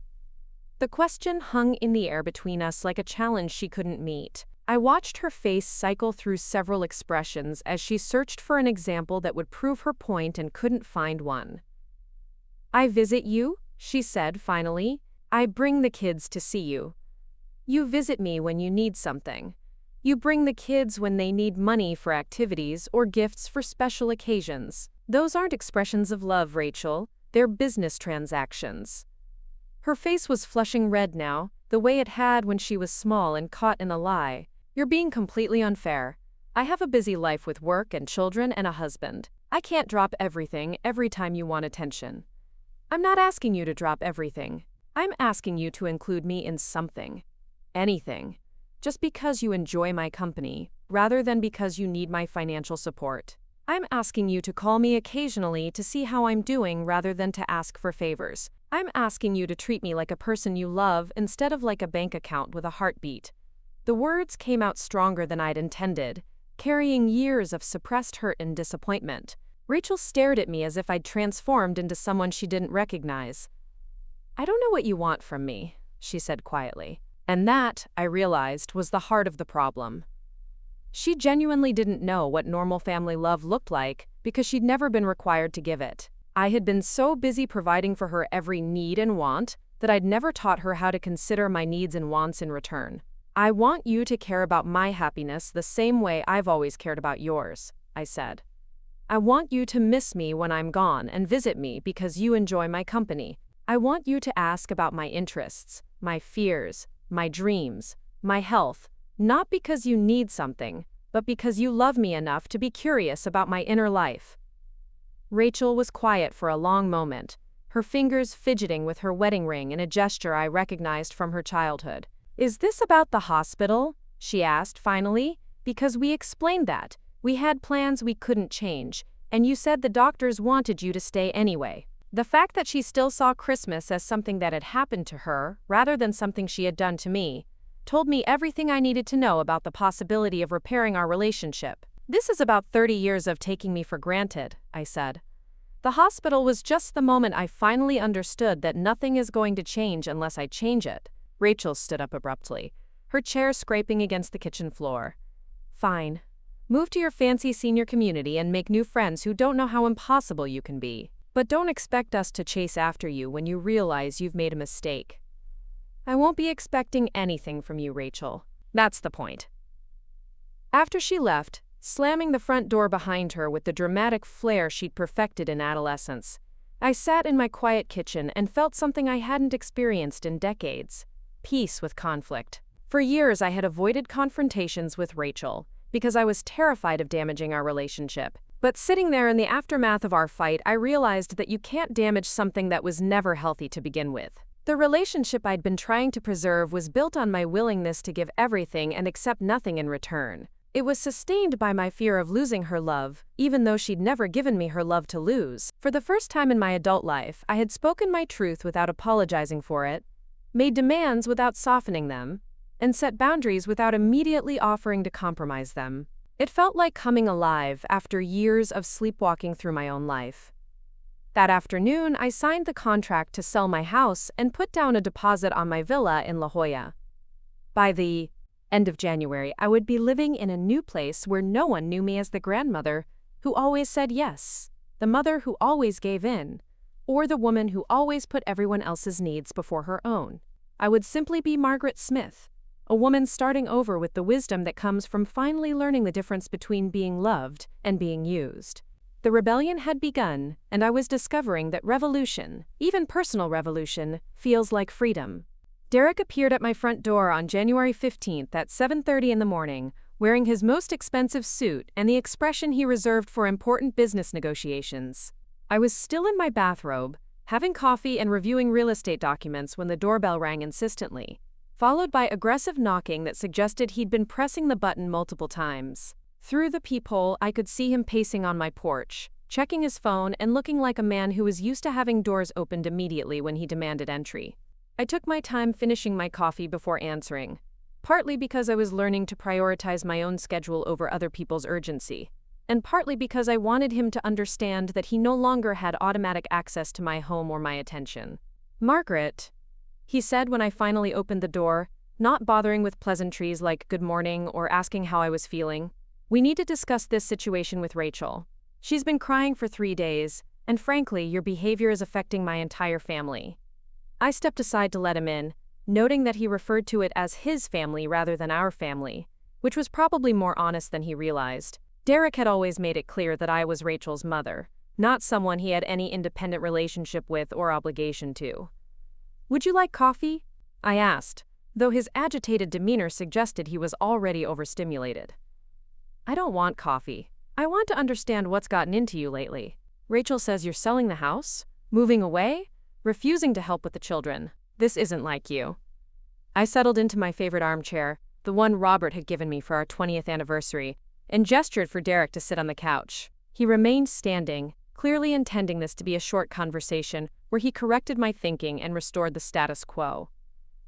The question hung in the air between us like a challenge she couldn't meet. I watched her face cycle through several expressions as she searched for an example that would prove her point and couldn't find one. I visit you, she said finally. I bring the kids to see you. You visit me when you need something. You bring the kids when they need money for activities or gifts for special occasions. Those aren't expressions of love, Rachel. They're business transactions. Her face was flushing red now, the way it had when she was small and caught in a lie. You're being completely unfair. I have a busy life with work and children and a husband. I can't drop everything every time you want attention. I'm not asking you to drop everything. I'm asking you to include me in something. Anything. Just because you enjoy my company, rather than because you need my financial support. I'm asking you to call me occasionally to see how I'm doing rather than to ask for favors. I'm asking you to treat me like a person you love instead of like a bank account with a heartbeat. The words came out stronger than I'd intended, carrying years of suppressed hurt and disappointment. Rachel stared at me as if I'd transformed into someone she didn't recognize. I don't know what you want from me, she said quietly. And that, I realized, was the heart of the problem. She genuinely didn't know what normal family love looked like because she'd never been required to give it. I had been so busy providing for her every need and want that I'd never taught her how to consider my needs and wants in return. I want you to care about my happiness the same way I've always cared about yours, I said. I want you to miss me when I'm gone and visit me because you enjoy my company. I want you to ask about my interests, my fears, my dreams, my health, not because you need something, but because you love me enough to be curious about my inner life. Rachel was quiet for a long moment, her fingers fidgeting with her wedding ring in a gesture I recognized from her childhood. Is this about the hospital? She asked finally. Because we explained that. We had plans we couldn't change, and you said the doctors wanted you to stay anyway. The fact that she still saw Christmas as something that had happened to her, rather than something she had done to me, told me everything I needed to know about the possibility of repairing our relationship. This is about 30 years of taking me for granted, I said. The hospital was just the moment I finally understood that nothing is going to change unless I change it. Rachel stood up abruptly, her chair scraping against the kitchen floor. Fine. Move to your fancy senior community and make new friends who don't know how impossible you can be. But don't expect us to chase after you when you realize you've made a mistake. I won't be expecting anything from you, Rachel. That's the point. After she left, slamming the front door behind her with the dramatic flair she'd perfected in adolescence, I sat in my quiet kitchen and felt something I hadn't experienced in decades: peace with conflict. For years I had avoided confrontations with Rachel because I was terrified of damaging our relationship. But sitting there in the aftermath of our fight, I realized that you can't damage something that was never healthy to begin with. The relationship I'd been trying to preserve was built on my willingness to give everything and accept nothing in return. It was sustained by my fear of losing her love, even though she'd never given me her love to lose. For the first time in my adult life, I had spoken my truth without apologizing for it, made demands without softening them, and set boundaries without immediately offering to compromise them. It felt like coming alive after years of sleepwalking through my own life. That afternoon, I signed the contract to sell my house and put down a deposit on my villa in La Jolla. By the end of January, I would be living in a new place where no one knew me as the grandmother who always said yes, the mother who always gave in, or the woman who always put everyone else's needs before her own. I would simply be Margaret Smith, a woman starting over with the wisdom that comes from finally learning the difference between being loved and being used. The rebellion had begun, and I was discovering that revolution, even personal revolution, feels like freedom. Derek appeared at my front door on January 15th at 7:30 in the morning, wearing his most expensive suit and the expression he reserved for important business negotiations. I was still in my bathrobe, having coffee and reviewing real estate documents when the doorbell rang insistently, followed by aggressive knocking that suggested he'd been pressing the button multiple times. Through the peephole, I could see him pacing on my porch, checking his phone and looking like a man who was used to having doors opened immediately when he demanded entry. I took my time finishing my coffee before answering, partly because I was learning to prioritize my own schedule over other people's urgency, and partly because I wanted him to understand that he no longer had automatic access to my home or my attention. "Margaret," he said when I finally opened the door, not bothering with pleasantries like good morning or asking how I was feeling. "We need to discuss this situation with Rachel. She's been crying for 3 days, and frankly, your behavior is affecting my entire family." I stepped aside to let him in, noting that he referred to it as his family rather than our family, which was probably more honest than he realized. Derek had always made it clear that I was Rachel's mother, not someone he had any independent relationship with or obligation to. "Would you like coffee?" I asked, though his agitated demeanor suggested he was already overstimulated. "I don't want coffee. I want to understand what's gotten into you lately. Rachel says you're selling the house? Moving away? Refusing to help with the children. This isn't like you." I settled into my favorite armchair, the one Robert had given me for our 20th anniversary, and gestured for Derek to sit on the couch. He remained standing, clearly intending this to be a short conversation where he corrected my thinking and restored the status quo.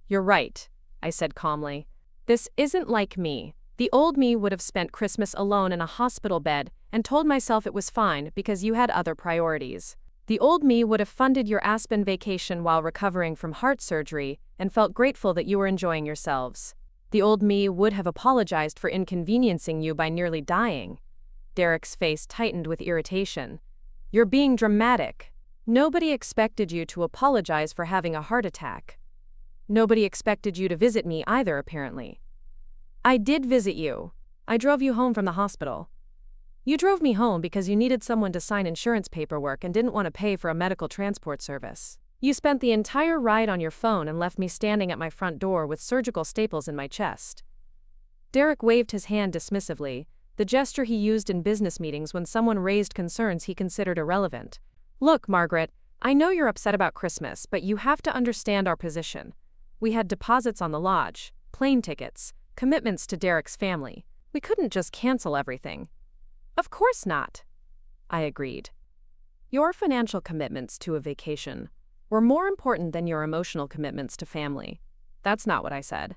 "You're right," I said calmly. "This isn't like me. The old me would have spent Christmas alone in a hospital bed and told myself it was fine because you had other priorities. The old me would have funded your Aspen vacation while recovering from heart surgery and felt grateful that you were enjoying yourselves. The old me would have apologized for inconveniencing you by nearly dying." Derek's face tightened with irritation. "You're being dramatic. Nobody expected you to apologize for having a heart attack. Nobody expected you to visit me either, apparently." "I did visit you. I drove you home from the hospital. You drove me home because you needed someone to sign insurance paperwork and didn't want to pay for a medical transport service. You spent the entire ride on your phone and left me standing at my front door with surgical staples in my chest." Derek waved his hand dismissively, the gesture he used in business meetings when someone raised concerns he considered irrelevant. "Look, Margaret, I know you're upset about Christmas, but you have to understand our position. We had deposits on the lodge, plane tickets, commitments to Derek's family. We couldn't just cancel everything." "Of course not," I agreed. "Your financial commitments to a vacation were more important than your emotional commitments to family." "That's not what I said."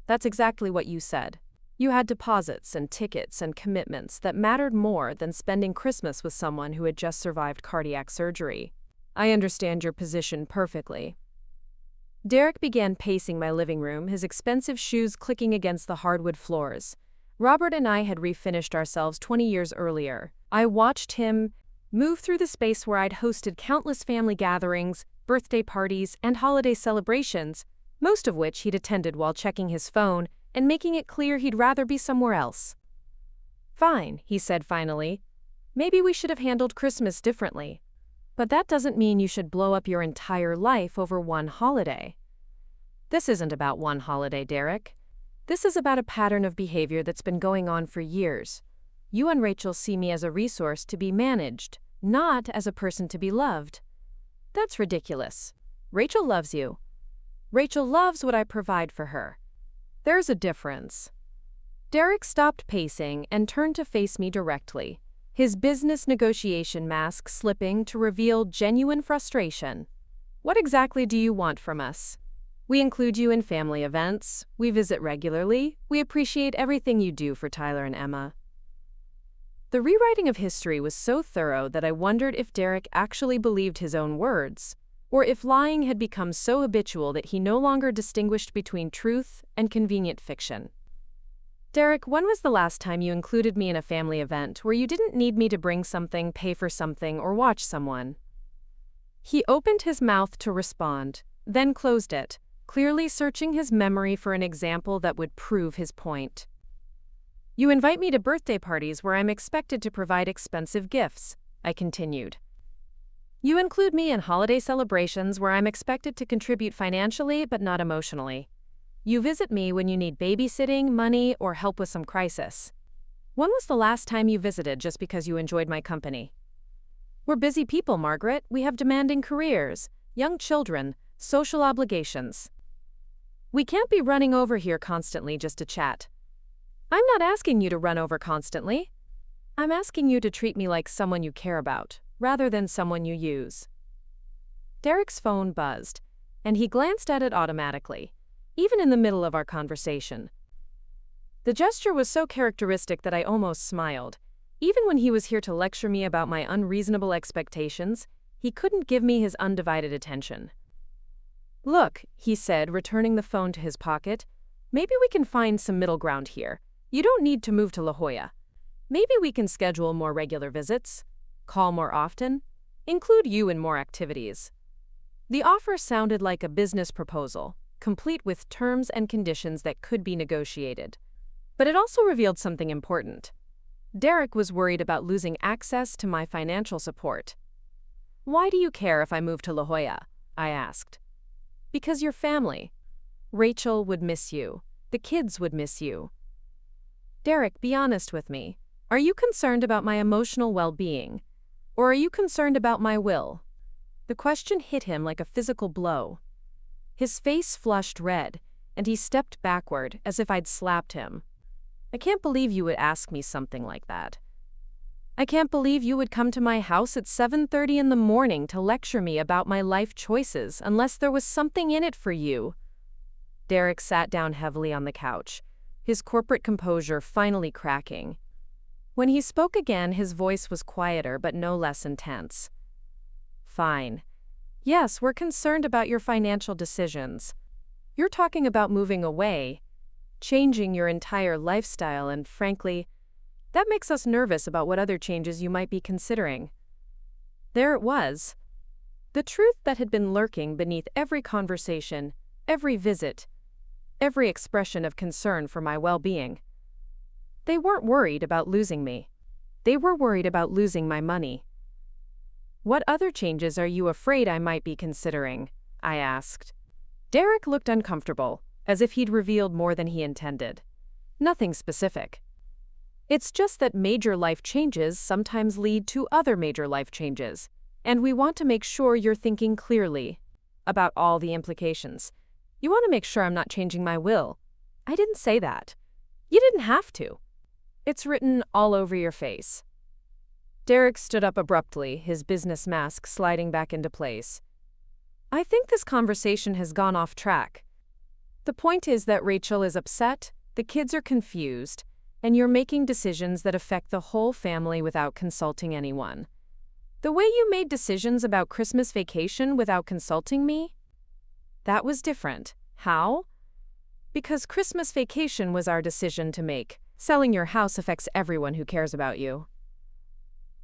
"That's exactly what you said. You had deposits and tickets and commitments that mattered more than spending Christmas with someone who had just survived cardiac surgery. I understand your position perfectly." Derek began pacing my living room, his expensive shoes clicking against the hardwood floors. Robert and I had refinished ourselves 20 years earlier. I watched him move through the space where I'd hosted countless family gatherings, birthday parties, and holiday celebrations, most of which he'd attended while checking his phone and making it clear he'd rather be somewhere else. "Fine," he said finally. "Maybe we should have handled Christmas differently. But that doesn't mean you should blow up your entire life over one holiday." "This isn't about one holiday, Derek. This is about a pattern of behavior that's been going on for years. You and Rachel see me as a resource to be managed, not as a person to be loved." "That's ridiculous. Rachel loves you. Rachel loves what I provide for her. There's a difference." Derek stopped pacing and turned to face me directly, his business negotiation mask slipping to reveal genuine frustration. "What exactly do you want from us? We include you in family events, we visit regularly, we appreciate everything you do for Tyler and Emma. The rewriting of history was so thorough that I wondered if Derek actually believed his own words, or if lying had become so habitual that he no longer distinguished between truth and convenient fiction. Derek, when was the last time you included me in a family event where you didn't need me to bring something, pay for something, or watch someone? He opened his mouth to respond, then closed it, clearly searching his memory for an example that would prove his point. You invite me to birthday parties where I'm expected to provide expensive gifts, I continued. You include me in holiday celebrations where I'm expected to contribute financially but not emotionally. You visit me when you need babysitting, money, or help with some crisis. When was the last time you visited just because you enjoyed my company? We're busy people, Margaret. We have demanding careers, young children, social obligations. We can't be running over here constantly just to chat. I'm not asking you to run over constantly. I'm asking you to treat me like someone you care about, rather than someone you use. Derek's phone buzzed, and he glanced at it automatically, even in the middle of our conversation. The gesture was so characteristic that I almost smiled. Even when he was here to lecture me about my unreasonable expectations, he couldn't give me his undivided attention. Look, he said, returning the phone to his pocket, maybe we can find some middle ground here. You don't need to move to La Jolla. Maybe we can schedule more regular visits, call more often, include you in more activities. The offer sounded like a business proposal, complete with terms and conditions that could be negotiated. But it also revealed something important. Derek was worried about losing access to my financial support. Why do you care if I move to La Jolla? I asked. Because your family. Rachel would miss you. The kids would miss you. Derek, be honest with me. Are you concerned about my emotional well-being? Or are you concerned about my will? The question hit him like a physical blow. His face flushed red, and he stepped backward as if I'd slapped him. I can't believe you would ask me something like that. I can't believe you would come to my house at 7:30 in the morning to lecture me about my life choices unless there was something in it for you. Derek sat down heavily on the couch, his corporate composure finally cracking. When he spoke again, his voice was quieter but no less intense. Fine. Yes, we're concerned about your financial decisions. You're talking about moving away, changing your entire lifestyle, and frankly, that makes us nervous about what other changes you might be considering. There it was. The truth that had been lurking beneath every conversation, every visit, every expression of concern for my well-being. They weren't worried about losing me. They were worried about losing my money. What other changes are you afraid I might be considering? I asked. Derek looked uncomfortable, as if he'd revealed more than he intended. Nothing specific. It's just that major life changes sometimes lead to other major life changes, and we want to make sure you're thinking clearly about all the implications. You want to make sure I'm not changing my will. I didn't say that. You didn't have to. It's written all over your face. Derek stood up abruptly, his business mask sliding back into place. I think this conversation has gone off track. The point is that Rachel is upset, the kids are confused, and you're making decisions that affect the whole family without consulting anyone. The way you made decisions about Christmas vacation without consulting me? That was different. How? Because Christmas vacation was our decision to make. Selling your house affects everyone who cares about you.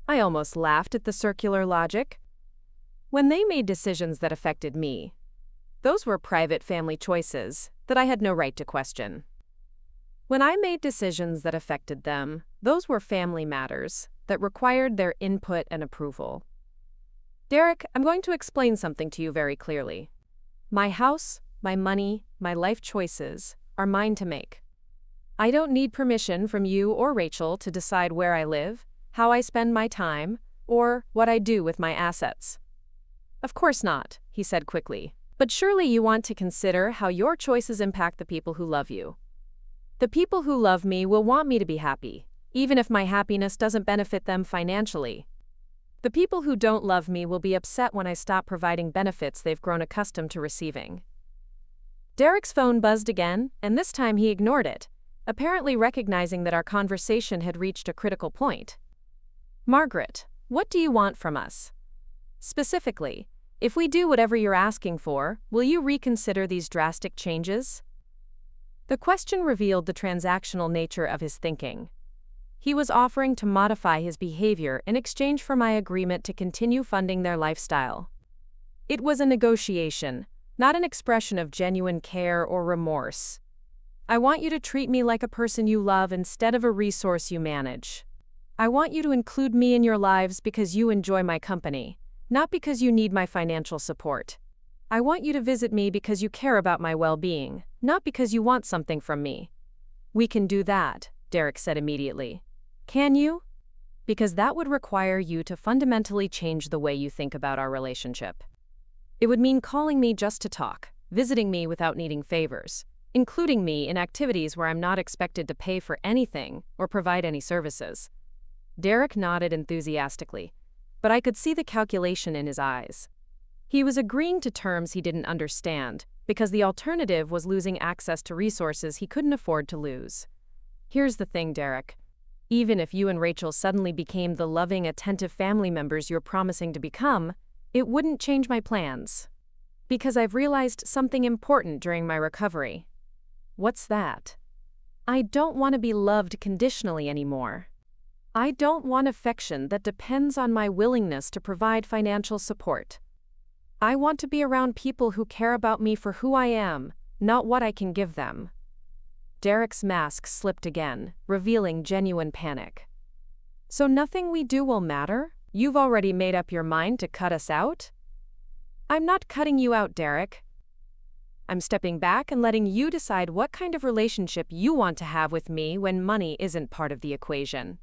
I almost laughed at the circular logic. When they made decisions that affected me, those were private family choices that I had no right to question. When I made decisions that affected them, those were family matters that required their input and approval. Derek, I'm going to explain something to you very clearly. My house, my money, my life choices are mine to make. I don't need permission from you or Rachel to decide where I live, how I spend my time, or what I do with my assets. Of course not, he said quickly. But surely you want to consider how your choices impact the people who love you. The people who love me will want me to be happy, even if my happiness doesn't benefit them financially. The people who don't love me will be upset when I stop providing benefits they've grown accustomed to receiving. Derek's phone buzzed again, and this time he ignored it, apparently recognizing that our conversation had reached a critical point. Margaret, what do you want from us? Specifically, if we do whatever you're asking for, will you reconsider these drastic changes? The question revealed the transactional nature of his thinking. He was offering to modify his behavior in exchange for my agreement to continue funding their lifestyle. It was a negotiation, not an expression of genuine care or remorse. I want you to treat me like a person you love instead of a resource you manage. I want you to include me in your lives because you enjoy my company, not because you need my financial support. I want you to visit me because you care about my well-being, not because you want something from me. We can do that, Derek said immediately. Can you? Because that would require you to fundamentally change the way you think about our relationship. It would mean calling me just to talk, visiting me without needing favors, including me in activities where I'm not expected to pay for anything or provide any services. Derek nodded enthusiastically, but I could see the calculation in his eyes. He was agreeing to terms he didn't understand, because the alternative was losing access to resources he couldn't afford to lose. Here's the thing, Derek. Even if you and Rachel suddenly became the loving, attentive family members you're promising to become, it wouldn't change my plans. Because I've realized something important during my recovery. What's that? I don't want to be loved conditionally anymore. I don't want affection that depends on my willingness to provide financial support. I want to be around people who care about me for who I am, not what I can give them. Derek's mask slipped again, revealing genuine panic. So nothing we do will matter? You've already made up your mind to cut us out? I'm not cutting you out, Derek. I'm stepping back and letting you decide what kind of relationship you want to have with me when money isn't part of the equation.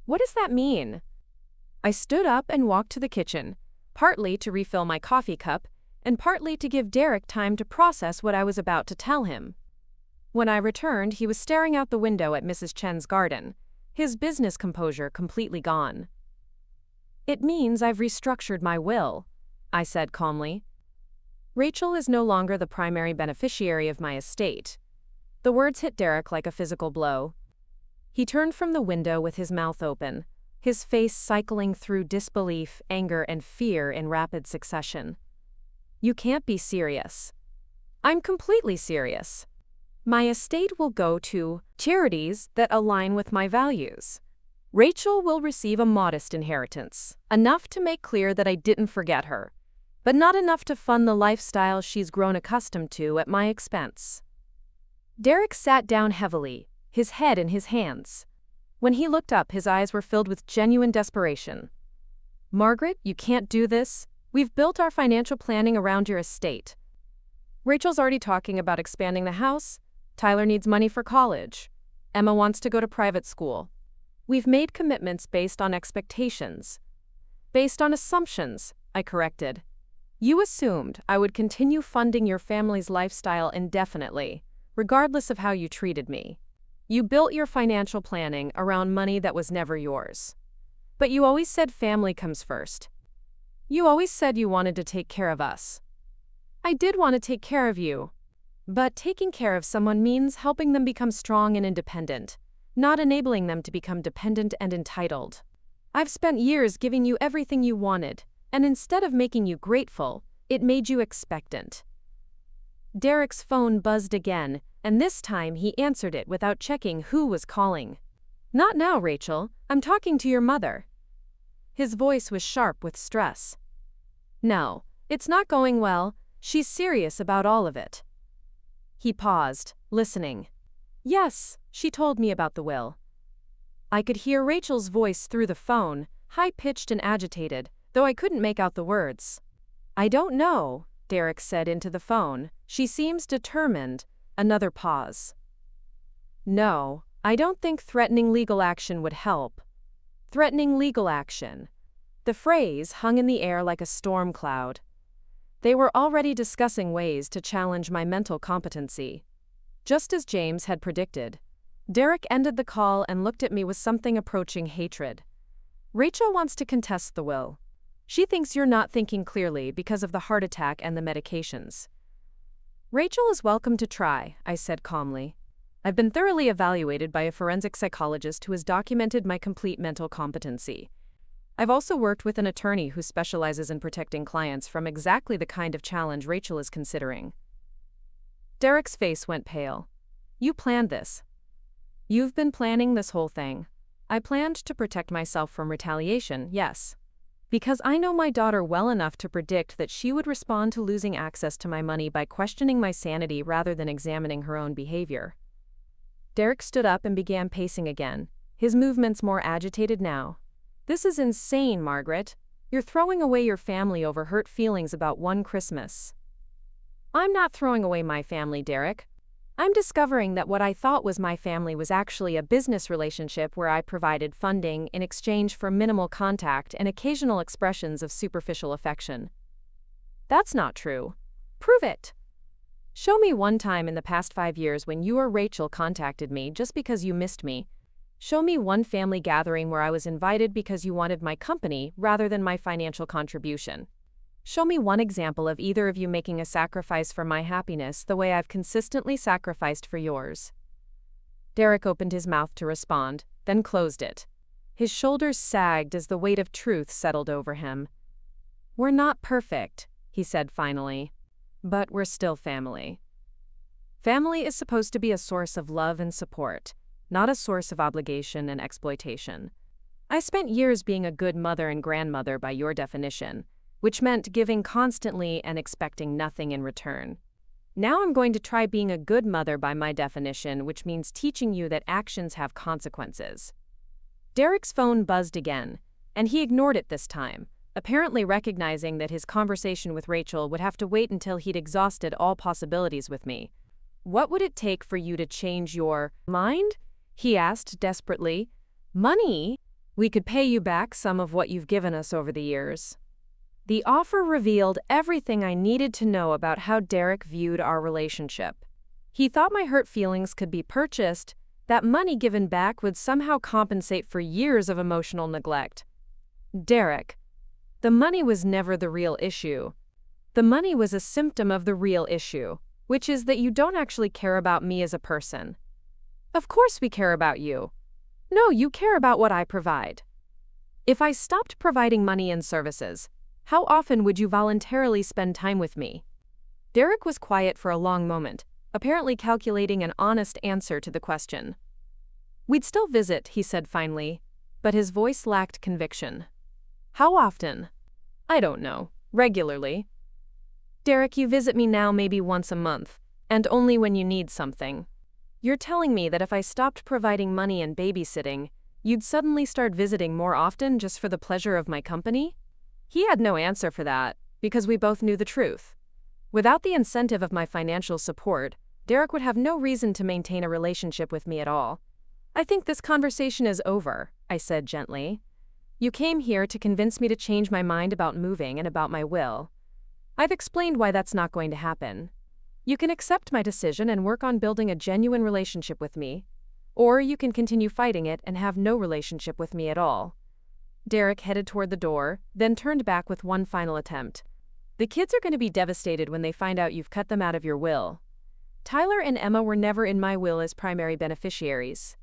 What does that mean? I stood up and walked to the kitchen, partly to refill my coffee cup, and partly to give Derek time to process what I was about to tell him. When I returned, he was staring out the window at Mrs. Chen's garden, his business composure completely gone. It means I've restructured my will, I said calmly. Rachel is no longer the primary beneficiary of my estate. The words hit Derek like a physical blow. He turned from the window with his mouth open, his face cycling through disbelief, anger, and fear in rapid succession. You can't be serious. I'm completely serious. My estate will go to charities that align with my values. Rachel will receive a modest inheritance, enough to make clear that I didn't forget her, but not enough to fund the lifestyle she's grown accustomed to at my expense. Derek sat down heavily, his head in his hands. When he looked up, his eyes were filled with genuine desperation. Margaret, you can't do this. We've built our financial planning around your estate. Rachel's already talking about expanding the house. Tyler needs money for college. Emma wants to go to private school. We've made commitments based on expectations. Based on assumptions, I corrected. You assumed I would continue funding your family's lifestyle indefinitely, regardless of how you treated me. You built your financial planning around money that was never yours. But you always said family comes first. You always said you wanted to take care of us. I did want to take care of you. But taking care of someone means helping them become strong and independent, not enabling them to become dependent and entitled. I've spent years giving you everything you wanted, and instead of making you grateful, it made you expectant. Derek's phone buzzed again, and this time he answered it without checking who was calling. Not now, Rachel. I'm talking to your mother. His voice was sharp with stress. No, it's not going well. She's serious about all of it. He paused, listening. Yes, she told me about the will. I could hear Rachel's voice through the phone, high-pitched and agitated, though I couldn't make out the words. I don't know, Derek said into the phone. She seems determined. Another pause. No, I don't think threatening legal action would help. Threatening legal action. The phrase hung in the air like a storm cloud. They were already discussing ways to challenge my mental competency. Just as James had predicted, Derek ended the call and looked at me with something approaching hatred. Rachel wants to contest the will. She thinks you're not thinking clearly because of the heart attack and the medications. Rachel is welcome to try, I said calmly. I've been thoroughly evaluated by a forensic psychologist who has documented my complete mental competency. I've also worked with an attorney who specializes in protecting clients from exactly the kind of challenge Rachel is considering. Derek's face went pale. You planned this. You've been planning this whole thing. I planned to protect myself from retaliation, yes. Because I know my daughter well enough to predict that she would respond to losing access to my money by questioning my sanity rather than examining her own behavior. Derek stood up and began pacing again, his movements more agitated now. This is insane, Margaret. You're throwing away your family over hurt feelings about one Christmas. I'm not throwing away my family, Derek. I'm discovering that what I thought was my family was actually a business relationship where I provided funding in exchange for minimal contact and occasional expressions of superficial affection. That's not true. Prove it. Show me one time in the past 5 years when you or Rachel contacted me just because you missed me. Show me one family gathering where I was invited because you wanted my company rather than my financial contribution. Show me one example of either of you making a sacrifice for my happiness the way I've consistently sacrificed for yours. Derek opened his mouth to respond, then closed it. His shoulders sagged as the weight of truth settled over him. We're not perfect, he said finally, but we're still family. Family is supposed to be a source of love and support, not a source of obligation and exploitation. I spent years being a good mother and grandmother by your definition, which meant giving constantly and expecting nothing in return. Now I'm going to try being a good mother by my definition, which means teaching you that actions have consequences. Derek's phone buzzed again, and he ignored it this time, apparently recognizing that his conversation with Rachel would have to wait until he'd exhausted all possibilities with me. What would it take for you to change your mind? He asked desperately. Money? We could pay you back some of what you've given us over the years. The offer revealed everything I needed to know about how Derek viewed our relationship. He thought my hurt feelings could be purchased, that money given back would somehow compensate for years of emotional neglect. Derek, the money was never the real issue. The money was a symptom of the real issue, which is that you don't actually care about me as a person. Of course we care about you. No, you care about what I provide. If I stopped providing money and services, how often would you voluntarily spend time with me? Derek was quiet for a long moment, apparently calculating an honest answer to the question. We'd still visit, he said finally, but his voice lacked conviction. How often? I don't know. Regularly. Derek, you visit me now maybe once a month, and only when you need something. You're telling me that if I stopped providing money and babysitting, you'd suddenly start visiting more often just for the pleasure of my company? He had no answer for that, because we both knew the truth. Without the incentive of my financial support, Derek would have no reason to maintain a relationship with me at all. I think this conversation is over, I said gently. You came here to convince me to change my mind about moving and about my will. I've explained why that's not going to happen. You can accept my decision and work on building a genuine relationship with me, or you can continue fighting it and have no relationship with me at all. Derek headed toward the door, then turned back with one final attempt. The kids are going to be devastated when they find out you've cut them out of your will. Tyler and Emma were never in my will as primary beneficiaries.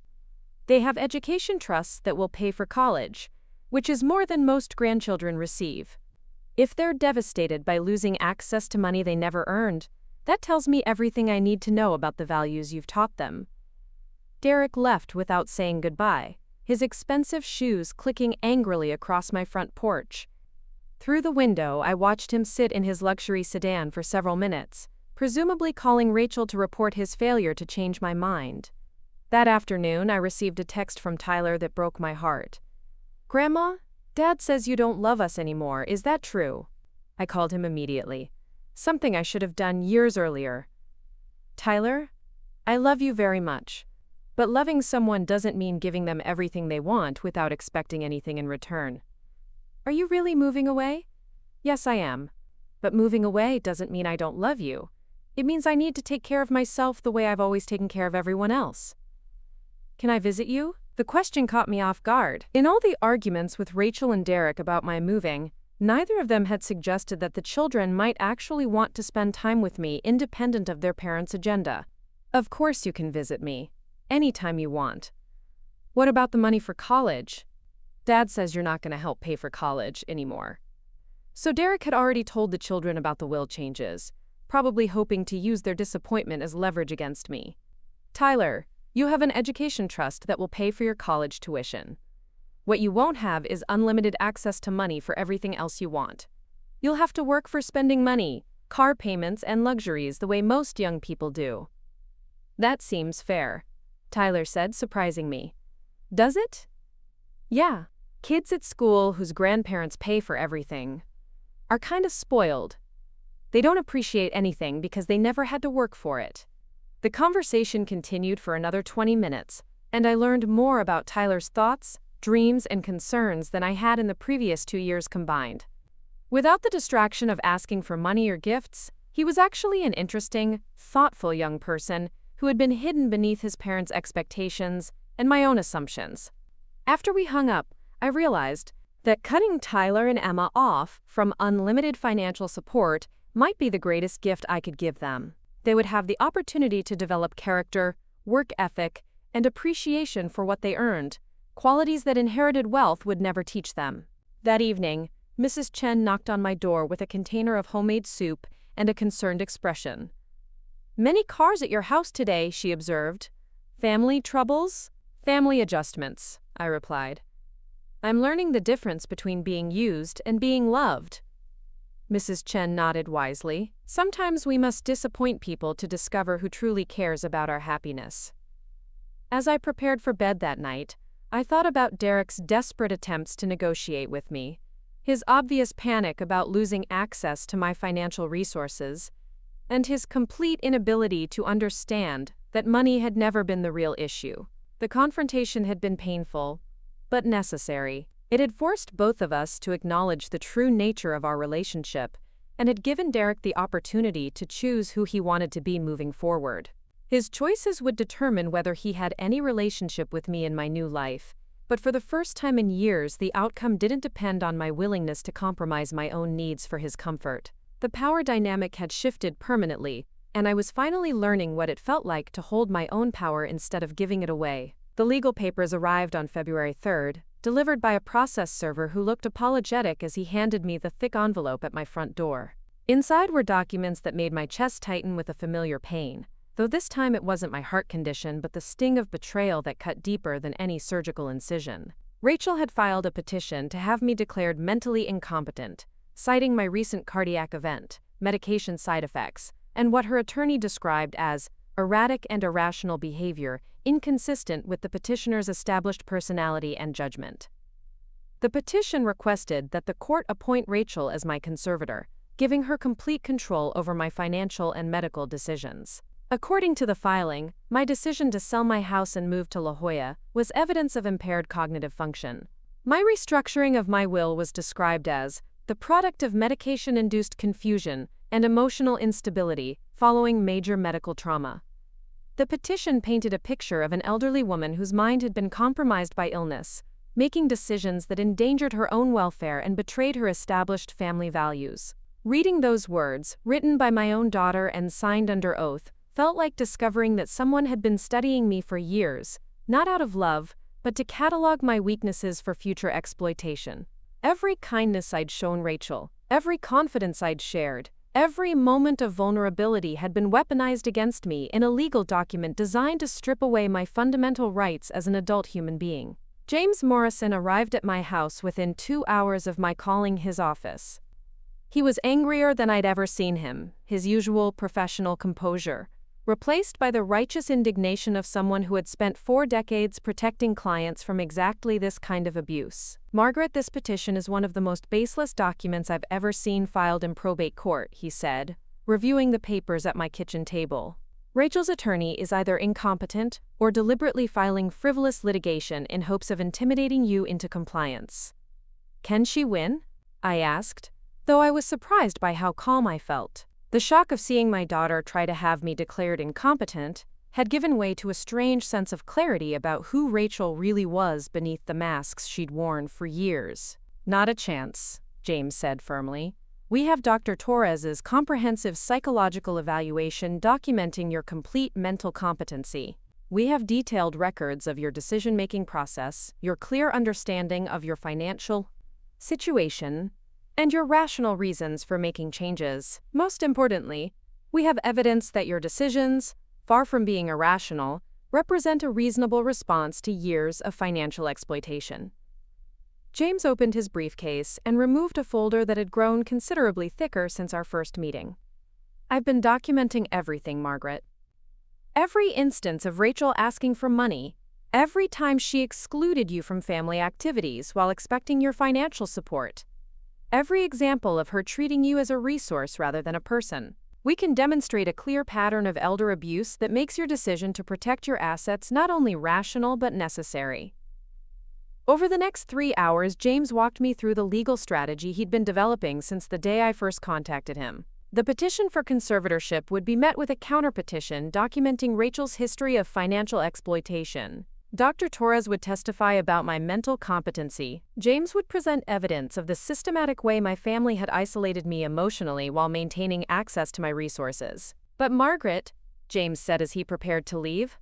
They have education trusts that will pay for college, which is more than most grandchildren receive. If they're devastated by losing access to money they never earned, that tells me everything I need to know about the values you've taught them. Derek left without saying goodbye, his expensive shoes clicking angrily across my front porch. Through the window, I watched him sit in his luxury sedan for several minutes, presumably calling Rachel to report his failure to change my mind. That afternoon, I received a text from Tyler that broke my heart. Grandma, Dad says you don't love us anymore, is that true? I called him immediately. Something I should have done years earlier. Tyler, I love you very much. But loving someone doesn't mean giving them everything they want without expecting anything in return. Are you really moving away? Yes, I am. But moving away doesn't mean I don't love you. It means I need to take care of myself the way I've always taken care of everyone else. Can I visit you? The question caught me off guard. In all the arguments with Rachel and Derek about my moving, neither of them had suggested that the children might actually want to spend time with me independent of their parents' agenda. Of course you can visit me. Anytime you want. What about the money for college? Dad says you're not going to help pay for college anymore. So Derek had already told the children about the will changes, probably hoping to use their disappointment as leverage against me. Tyler, you have an education trust that will pay for your college tuition. What you won't have is unlimited access to money for everything else you want. You'll have to work for spending money, car payments, and luxuries the way most young people do. That seems fair, Tyler said, surprising me. Does it? Yeah. Kids at school whose grandparents pay for everything are kind of spoiled. They don't appreciate anything because they never had to work for it. The conversation continued for another 20 minutes, and I learned more about Tyler's thoughts, dreams, and concerns than I had in the previous 2 years combined. Without the distraction of asking for money or gifts, he was actually an interesting, thoughtful young person who had been hidden beneath his parents' expectations and my own assumptions. After we hung up, I realized that cutting Tyler and Emma off from unlimited financial support might be the greatest gift I could give them. They would have the opportunity to develop character, work ethic, and appreciation for what they earned, qualities that inherited wealth would never teach them. That evening, Mrs. Chen knocked on my door with a container of homemade soup and a concerned expression. "Many cars at your house today," she observed. "Family troubles?" "Family adjustments," I replied. "I'm learning the difference between being used and being loved." Mrs. Chen nodded wisely. "Sometimes we must disappoint people to discover who truly cares about our happiness." As I prepared for bed that night, I thought about Derek's desperate attempts to negotiate with me, his obvious panic about losing access to my financial resources, and his complete inability to understand that money had never been the real issue. The confrontation had been painful, but necessary. It had forced both of us to acknowledge the true nature of our relationship and had given Derek the opportunity to choose who he wanted to be moving forward. His choices would determine whether he had any relationship with me in my new life, but for the first time in years, the outcome didn't depend on my willingness to compromise my own needs for his comfort. The power dynamic had shifted permanently, and I was finally learning what it felt like to hold my own power instead of giving it away. The legal papers arrived on February 3rd, delivered by a process server who looked apologetic as he handed me the thick envelope at my front door. Inside were documents that made my chest tighten with a familiar pain, though this time it wasn't my heart condition but the sting of betrayal that cut deeper than any surgical incision. Rachel had filed a petition to have me declared mentally incompetent, citing my recent cardiac event, medication side effects, and what her attorney described as erratic and irrational behavior inconsistent with the petitioner's established personality and judgment. The petition requested that the court appoint Rachel as my conservator, giving her complete control over my financial and medical decisions. According to the filing, my decision to sell my house and move to La Jolla was evidence of impaired cognitive function. My restructuring of my will was described as the product of medication-induced confusion and emotional instability following major medical trauma. The petition painted a picture of an elderly woman whose mind had been compromised by illness, making decisions that endangered her own welfare and betrayed her established family values. Reading those words, written by my own daughter and signed under oath, felt like discovering that someone had been studying me for years, not out of love, but to catalog my weaknesses for future exploitation. Every kindness I'd shown Rachel, every confidence I'd shared, every moment of vulnerability had been weaponized against me in a legal document designed to strip away my fundamental rights as an adult human being. James Morrison arrived at my house within 2 hours of my calling his office. He was angrier than I'd ever seen him, his usual professional composure, replaced by the righteous indignation of someone who had spent 4 decades protecting clients from exactly this kind of abuse. "Margaret, this petition is one of the most baseless documents I've ever seen filed in probate court," he said, reviewing the papers at my kitchen table. "Rachel's attorney is either incompetent or deliberately filing frivolous litigation in hopes of intimidating you into compliance." "Can she win?" I asked, though I was surprised by how calm I felt. The shock of seeing my daughter try to have me declared incompetent had given way to a strange sense of clarity about who Rachel really was beneath the masks she'd worn for years. "Not a chance," James said firmly. We have Dr. Torres's comprehensive psychological evaluation documenting your complete mental competency. We have detailed records of your decision-making process, your clear understanding of your financial situation, and your rational reasons for making changes. Most importantly, we have evidence that your decisions, far from being irrational, represent a reasonable response to years of financial exploitation. James opened his briefcase and removed a folder that had grown considerably thicker since our first meeting. I've been documenting everything, Margaret. Every instance of Rachel asking for money, every time she excluded you from family activities while expecting your financial support, every example of her treating you as a resource rather than a person. We can demonstrate a clear pattern of elder abuse that makes your decision to protect your assets not only rational but necessary. Over the next 3 hours, James walked me through the legal strategy he'd been developing since the day I first contacted him. The petition for conservatorship would be met with a counterpetition documenting Rachel's history of financial exploitation. Dr. Torres would testify about my mental competency. James would present evidence of the systematic way my family had isolated me emotionally while maintaining access to my resources. But Margaret, James said as he prepared to leave,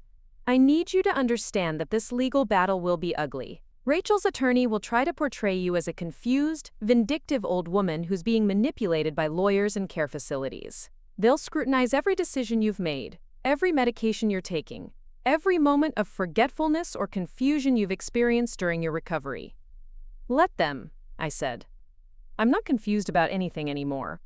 I need you to understand that this legal battle will be ugly. Rachel's attorney will try to portray you as a confused, vindictive old woman who's being manipulated by lawyers and care facilities. They'll scrutinize every decision you've made, every medication you're taking, every moment of forgetfulness or confusion you've experienced during your recovery. Let them, I said. I'm not confused about anything anymore.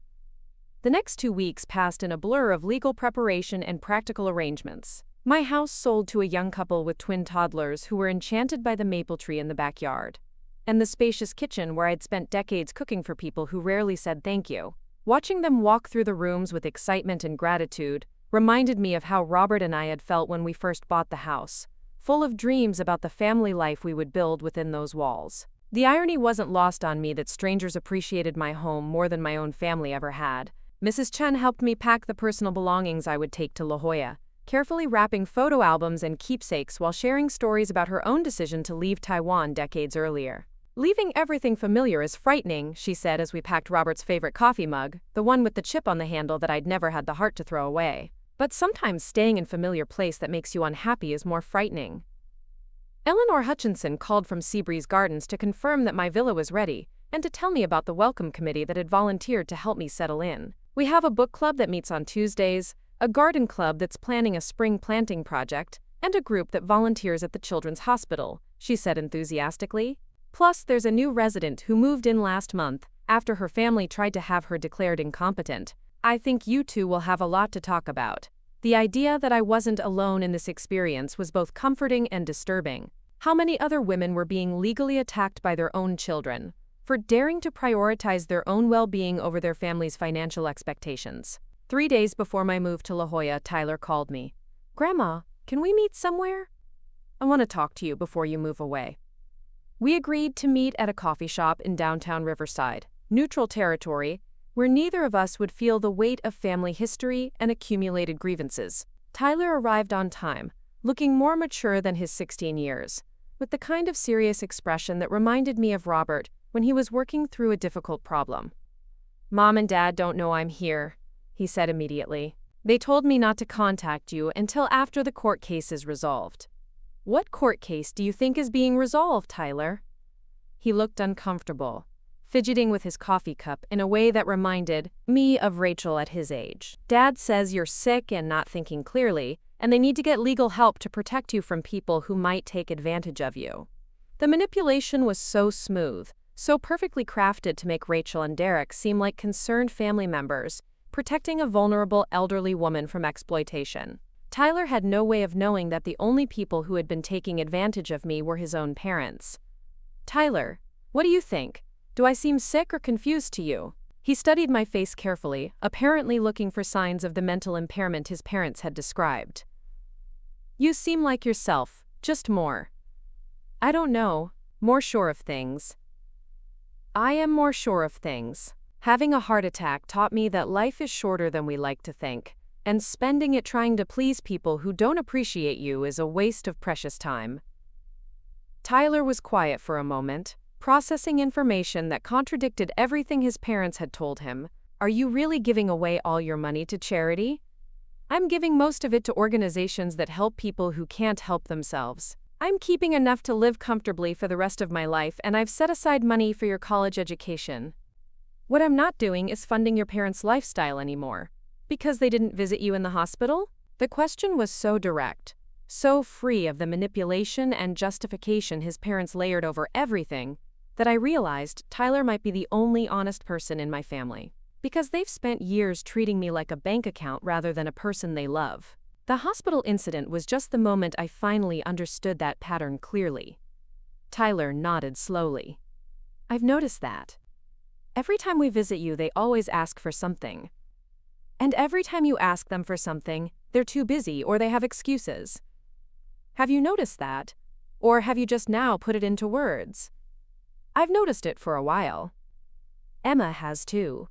The next 2 weeks passed in a blur of legal preparation and practical arrangements. My house sold to a young couple with twin toddlers who were enchanted by the maple tree in the backyard, and the spacious kitchen where I'd spent decades cooking for people who rarely said thank you. Watching them walk through the rooms with excitement and gratitude reminded me of how Robert and I had felt when we first bought the house, full of dreams about the family life we would build within those walls. The irony wasn't lost on me that strangers appreciated my home more than my own family ever had. Mrs. Chen helped me pack the personal belongings I would take to La Jolla, carefully wrapping photo albums and keepsakes while sharing stories about her own decision to leave Taiwan decades earlier. Leaving everything familiar is frightening, she said as we packed Robert's favorite coffee mug, the one with the chip on the handle that I'd never had the heart to throw away. But sometimes staying in a familiar place that makes you unhappy is more frightening. Eleanor Hutchinson called from Seabreeze Gardens to confirm that my villa was ready, and to tell me about the welcome committee that had volunteered to help me settle in. We have a book club that meets on Tuesdays, a garden club that's planning a spring planting project, and a group that volunteers at the Children's Hospital, she said enthusiastically. Plus, there's a new resident who moved in last month after her family tried to have her declared incompetent. I think you two will have a lot to talk about. The idea that I wasn't alone in this experience was both comforting and disturbing. How many other women were being legally attacked by their own children for daring to prioritize their own well-being over their family's financial expectations? 3 days before my move to La Jolla, Tyler called me. Grandma, can we meet somewhere? I want to talk to you before you move away. We agreed to meet at a coffee shop in downtown Riverside, neutral territory, where neither of us would feel the weight of family history and accumulated grievances. Tyler arrived on time, looking more mature than his 16 years, with the kind of serious expression that reminded me of Robert when he was working through a difficult problem. Mom and Dad don't know I'm here, he said immediately. They told me not to contact you until after the court case is resolved. What court case do you think is being resolved, Tyler? He looked uncomfortable, fidgeting with his coffee cup in a way that reminded me of Rachel at his age. Dad says you're sick and not thinking clearly, and they need to get legal help to protect you from people who might take advantage of you. The manipulation was so smooth, so perfectly crafted to make Rachel and Derek seem like concerned family members, protecting a vulnerable elderly woman from exploitation. Tyler had no way of knowing that the only people who had been taking advantage of me were his own parents. Tyler, what do you think? Do I seem sick or confused to you? He studied my face carefully, apparently looking for signs of the mental impairment his parents had described. You seem like yourself, just more. I don't know, more sure of things. I am more sure of things. Having a heart attack taught me that life is shorter than we like to think, and spending it trying to please people who don't appreciate you is a waste of precious time. Tyler was quiet for a moment, processing information that contradicted everything his parents had told him. Are you really giving away all your money to charity? I'm giving most of it to organizations that help people who can't help themselves. I'm keeping enough to live comfortably for the rest of my life, and I've set aside money for your college education. What I'm not doing is funding your parents' lifestyle anymore. Because they didn't visit you in the hospital? The question was so direct, so free of the manipulation and justification his parents layered over everything, that I realized Tyler might be the only honest person in my family. Because they've spent years treating me like a bank account rather than a person they love. The hospital incident was just the moment I finally understood that pattern clearly. Tyler nodded slowly. I've noticed that. Every time we visit you, they always ask for something. And every time you ask them for something, they're too busy or they have excuses. Have you noticed that? Or have you just now put it into words? I've noticed it for a while. Emma has too.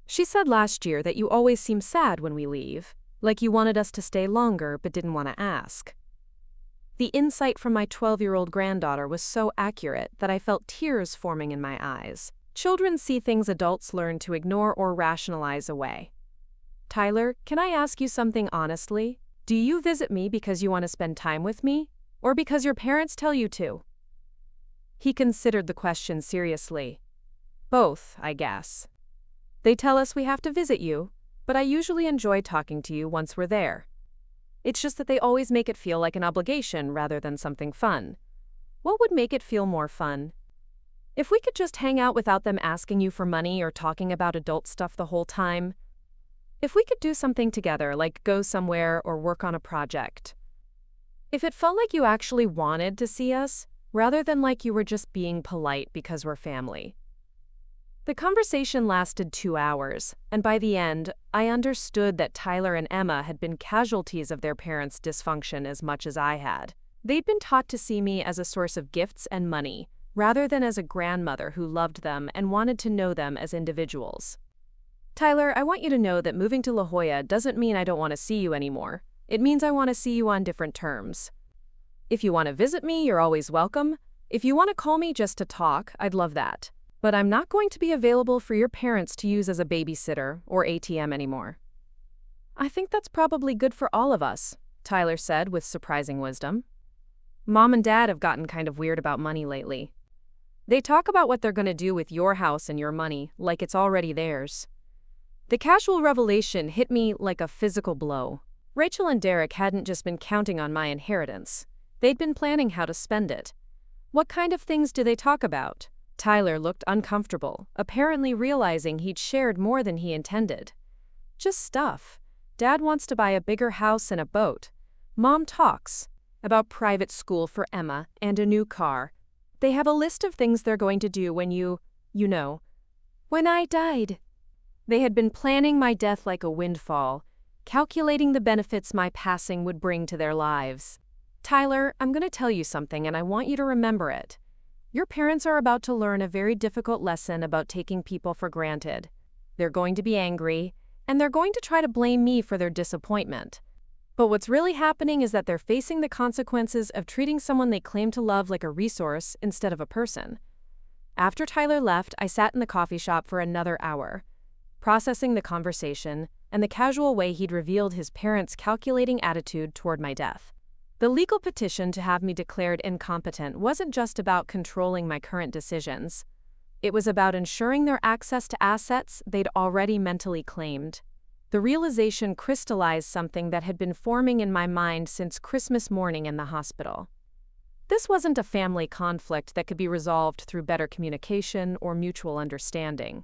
She said last year that you always seem sad when we leave, like you wanted us to stay longer but didn't want to ask. The insight from my 12-year-old granddaughter was so accurate that I felt tears forming in my eyes. Children see things adults learn to ignore or rationalize away. Tyler, can I ask you something honestly? Do you visit me because you want to spend time with me, or because your parents tell you to? He considered the question seriously. Both, I guess. They tell us we have to visit you, but I usually enjoy talking to you once we're there. It's just that they always make it feel like an obligation rather than something fun. What would make it feel more fun? If we could just hang out without them asking you for money or talking about adult stuff the whole time. If we could do something together, like go somewhere or work on a project. If it felt like you actually wanted to see us, rather than like you were just being polite because we're family. The conversation lasted 2 hours, and by the end, I understood that Tyler and Emma had been casualties of their parents' dysfunction as much as I had. They'd been taught to see me as a source of gifts and money, rather than as a grandmother who loved them and wanted to know them as individuals. Tyler, I want you to know that moving to La Jolla doesn't mean I don't want to see you anymore. It means I want to see you on different terms. If you want to visit me, you're always welcome. If you want to call me just to talk, I'd love that. But I'm not going to be available for your parents to use as a babysitter or ATM anymore. I think that's probably good for all of us, Tyler said with surprising wisdom. Mom and Dad have gotten kind of weird about money lately. They talk about what they're going to do with your house and your money, like it's already theirs. The casual revelation hit me like a physical blow. Rachel and Derek hadn't just been counting on my inheritance. They'd been planning how to spend it. What kind of things do they talk about? Tyler looked uncomfortable, apparently realizing he'd shared more than he intended. Just stuff. Dad wants to buy a bigger house and a boat. Mom talks about private school for Emma and a new car. They have a list of things they're going to do when when I died. They had been planning my death like a windfall, calculating the benefits my passing would bring to their lives. Tyler, I'm going to tell you something and I want you to remember it. Your parents are about to learn a very difficult lesson about taking people for granted. They're going to be angry, and they're going to try to blame me for their disappointment. But what's really happening is that they're facing the consequences of treating someone they claim to love like a resource instead of a person. After Tyler left, I sat in the coffee shop for another hour, processing the conversation and the casual way he'd revealed his parents' calculating attitude toward my death. The legal petition to have me declared incompetent wasn't just about controlling my current decisions. It was about ensuring their access to assets they'd already mentally claimed. The realization crystallized something that had been forming in my mind since Christmas morning in the hospital. This wasn't a family conflict that could be resolved through better communication or mutual understanding.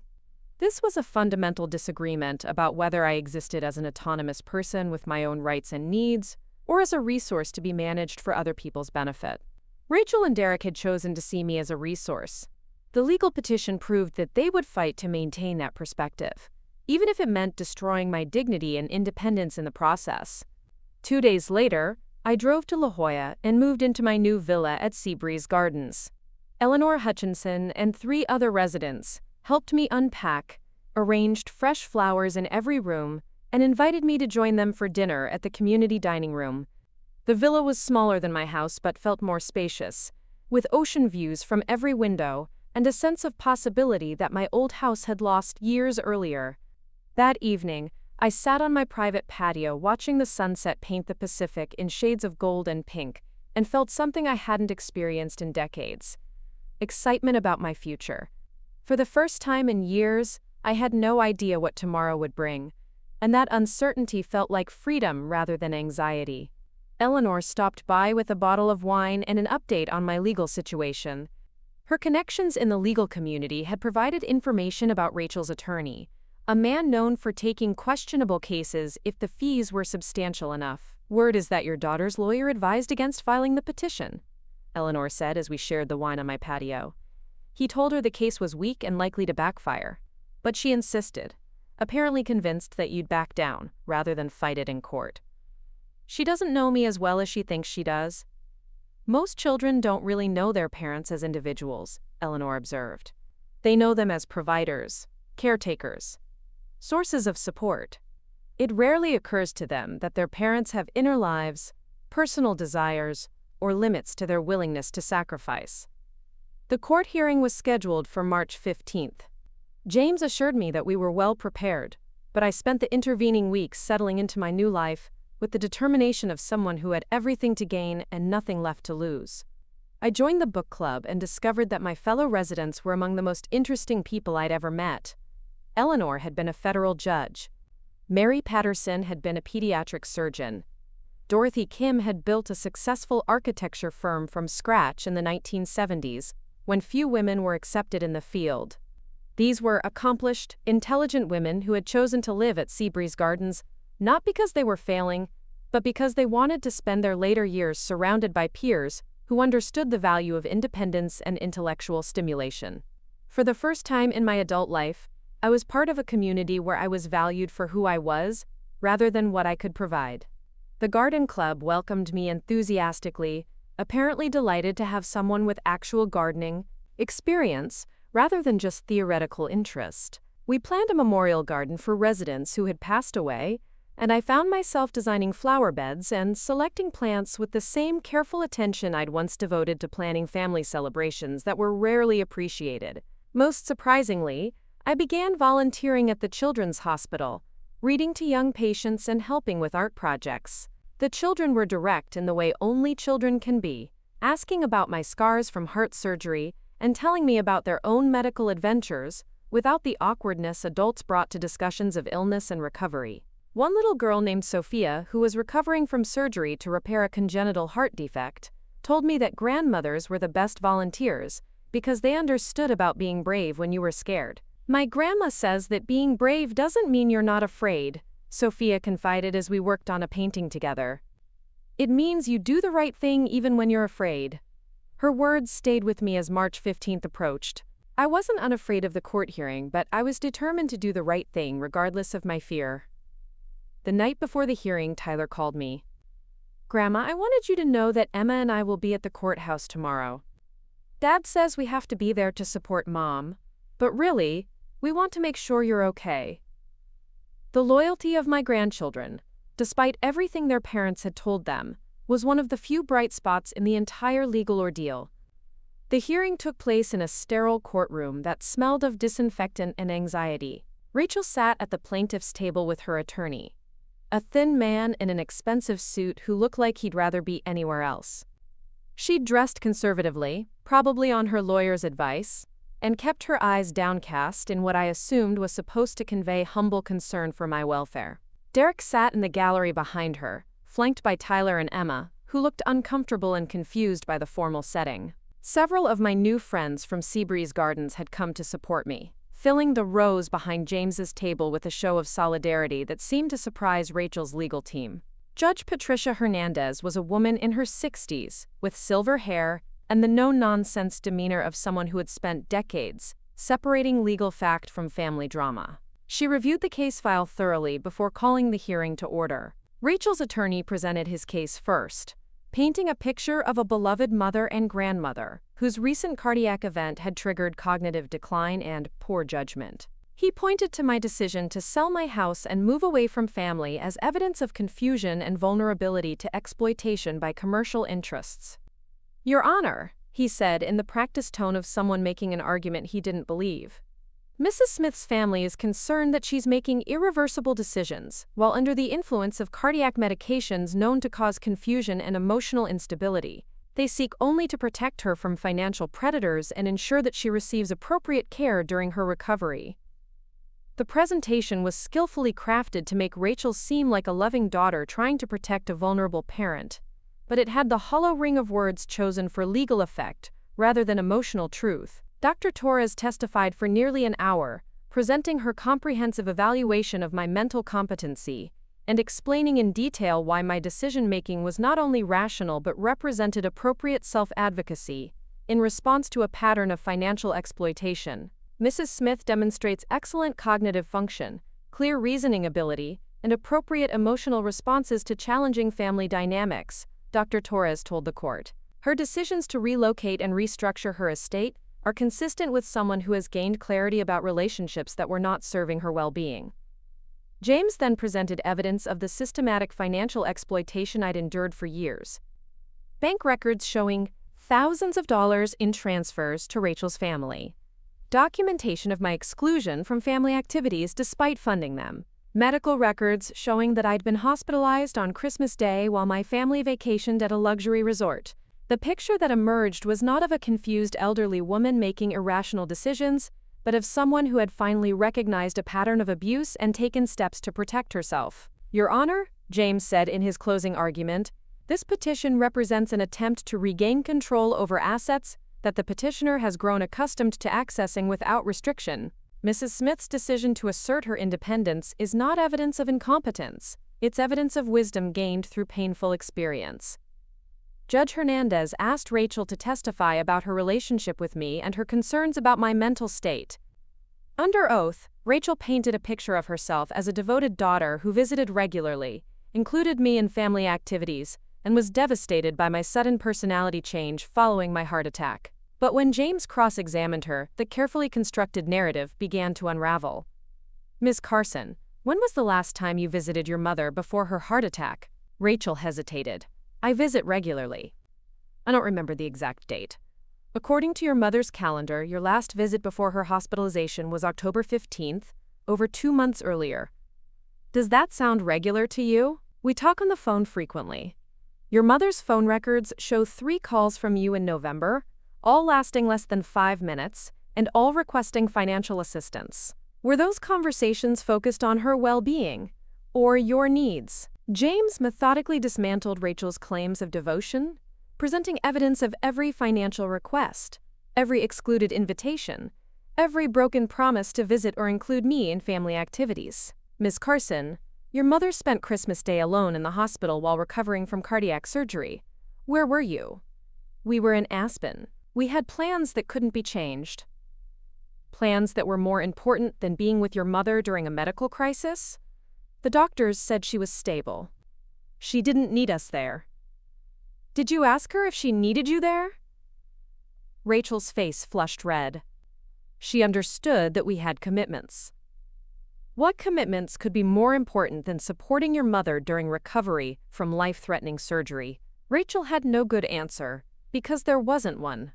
This was a fundamental disagreement about whether I existed as an autonomous person with my own rights and needs, or as a resource to be managed for other people's benefit. Rachel and Derek had chosen to see me as a resource. The legal petition proved that they would fight to maintain that perspective, even if it meant destroying my dignity and independence in the process. 2 days later, I drove to La Jolla and moved into my new villa at Seabreeze Gardens. Eleanor Hutchinson and 3 other residents helped me unpack, arranged fresh flowers in every room, and invited me to join them for dinner at the community dining room. The villa was smaller than my house but felt more spacious, with ocean views from every window and a sense of possibility that my old house had lost years earlier. That evening, I sat on my private patio watching the sunset paint the Pacific in shades of gold and pink, and felt something I hadn't experienced in decades: excitement about my future. For the first time in years, I had no idea what tomorrow would bring, and that uncertainty felt like freedom rather than anxiety. Eleanor stopped by with a bottle of wine and an update on my legal situation. Her connections in the legal community had provided information about Rachel's attorney, a man known for taking questionable cases if the fees were substantial enough. "Word is that your daughter's lawyer advised against filing the petition," Eleanor said as we shared the wine on my patio. "He told her the case was weak and likely to backfire. But she insisted, apparently convinced that you'd back down, rather than fight it in court. She doesn't know me as well as she thinks she does." "Most children don't really know their parents as individuals," Eleanor observed. "They know them as providers, caretakers, sources of support. It rarely occurs to them that their parents have inner lives, personal desires, or limits to their willingness to sacrifice." The court hearing was scheduled for March 15th. James assured me that we were well prepared, but I spent the intervening weeks settling into my new life with the determination of someone who had everything to gain and nothing left to lose. I joined the book club and discovered that my fellow residents were among the most interesting people I'd ever met. Eleanor had been a federal judge. Mary Patterson had been a pediatric surgeon. Dorothy Kim had built a successful architecture firm from scratch in the 1970s, when few women were accepted in the field. These were accomplished, intelligent women who had chosen to live at Seabreeze Gardens, not because they were failing, but because they wanted to spend their later years surrounded by peers who understood the value of independence and intellectual stimulation. For the first time in my adult life, I was part of a community where I was valued for who I was, rather than what I could provide. The garden club welcomed me enthusiastically, apparently delighted to have someone with actual gardening experience, rather than just theoretical interest. We planned a memorial garden for residents who had passed away, and I found myself designing flower beds and selecting plants with the same careful attention I'd once devoted to planning family celebrations that were rarely appreciated. Most surprisingly, I began volunteering at the Children's Hospital, reading to young patients and helping with art projects. The children were direct in the way only children can be, asking about my scars from heart surgery and telling me about their own medical adventures, without the awkwardness adults brought to discussions of illness and recovery. One little girl named Sophia, who was recovering from surgery to repair a congenital heart defect, told me that grandmothers were the best volunteers because they understood about being brave when you were scared. "My grandma says that being brave doesn't mean you're not afraid," Sophia confided as we worked on a painting together. "It means you do the right thing even when you're afraid." Her words stayed with me as March 15th approached. I wasn't unafraid of the court hearing, but I was determined to do the right thing regardless of my fear. The night before the hearing, Tyler called me. "Grandma, I wanted you to know that Emma and I will be at the courthouse tomorrow. Dad says we have to be there to support Mom, but really, we want to make sure you're okay." The loyalty of my grandchildren, despite everything their parents had told them, was one of the few bright spots in the entire legal ordeal. The hearing took place in a sterile courtroom that smelled of disinfectant and anxiety. Rachel sat at the plaintiff's table with her attorney, a thin man in an expensive suit who looked like he'd rather be anywhere else. She'd dressed conservatively, probably on her lawyer's advice, and kept her eyes downcast in what I assumed was supposed to convey humble concern for my welfare. Derek sat in the gallery behind her, flanked by Tyler and Emma, who looked uncomfortable and confused by the formal setting. Several of my new friends from Seabreeze Gardens had come to support me, filling the rows behind James's table with a show of solidarity that seemed to surprise Rachel's legal team. Judge Patricia Hernandez was a woman in her 60s, with silver hair and the no-nonsense demeanor of someone who had spent decades separating legal fact from family drama. She reviewed the case file thoroughly before calling the hearing to order. Rachel's attorney presented his case first, painting a picture of a beloved mother and grandmother whose recent cardiac event had triggered cognitive decline and poor judgment. He pointed to my decision to sell my house and move away from family as evidence of confusion and vulnerability to exploitation by commercial interests. "Your Honor," he said in the practiced tone of someone making an argument he didn't believe. Mrs. Smith's family is concerned that she's making irreversible decisions while under the influence of cardiac medications known to cause confusion and emotional instability. They seek only to protect her from financial predators and ensure that she receives appropriate care during her recovery. The presentation was skillfully crafted to make Rachel seem like a loving daughter trying to protect a vulnerable parent, but it had the hollow ring of words chosen for legal effect rather than emotional truth. Dr. Torres testified for nearly an hour, presenting her comprehensive evaluation of my mental competency and explaining in detail why my decision-making was not only rational but represented appropriate self-advocacy in response to a pattern of financial exploitation. Mrs. Smith demonstrates excellent cognitive function, clear reasoning ability, and appropriate emotional responses to challenging family dynamics, Dr. Torres told the court. Her decisions to relocate and restructure her estate are consistent with someone who has gained clarity about relationships that were not serving her well-being. James then presented evidence of the systematic financial exploitation I'd endured for years. Bank records showing thousands of dollars in transfers to Rachel's family. Documentation of my exclusion from family activities despite funding them. Medical records showing that I'd been hospitalized on Christmas Day while my family vacationed at a luxury resort. The picture that emerged was not of a confused elderly woman making irrational decisions, but of someone who had finally recognized a pattern of abuse and taken steps to protect herself. Your Honor, James said in his closing argument, this petition represents an attempt to regain control over assets that the petitioner has grown accustomed to accessing without restriction. Mrs. Smith's decision to assert her independence is not evidence of incompetence, it's evidence of wisdom gained through painful experience. Judge Hernandez asked Rachel to testify about her relationship with me and her concerns about my mental state. Under oath, Rachel painted a picture of herself as a devoted daughter who visited regularly, included me in family activities, and was devastated by my sudden personality change following my heart attack. But when James cross-examined her, the carefully constructed narrative began to unravel. Ms. Carson, when was the last time you visited your mother before her heart attack? Rachel hesitated. I visit regularly. I don't remember the exact date. According to your mother's calendar, your last visit before her hospitalization was October 15th, over 2 months earlier. Does that sound regular to you? We talk on the phone frequently. Your mother's phone records show 3 calls from you in November, all lasting less than 5 minutes, and all requesting financial assistance. Were those conversations focused on her well-being or your needs? James methodically dismantled Rachel's claims of devotion, presenting evidence of every financial request, every excluded invitation, every broken promise to visit or include me in family activities. Ms. Carson, your mother spent Christmas Day alone in the hospital while recovering from cardiac surgery. Where were you? We were in Aspen. We had plans that couldn't be changed. Plans that were more important than being with your mother during a medical crisis? The doctors said she was stable. She didn't need us there. Did you ask her if she needed you there? Rachel's face flushed red. She understood that we had commitments. What commitments could be more important than supporting your mother during recovery from life-threatening surgery? Rachel had no good answer, because there wasn't one.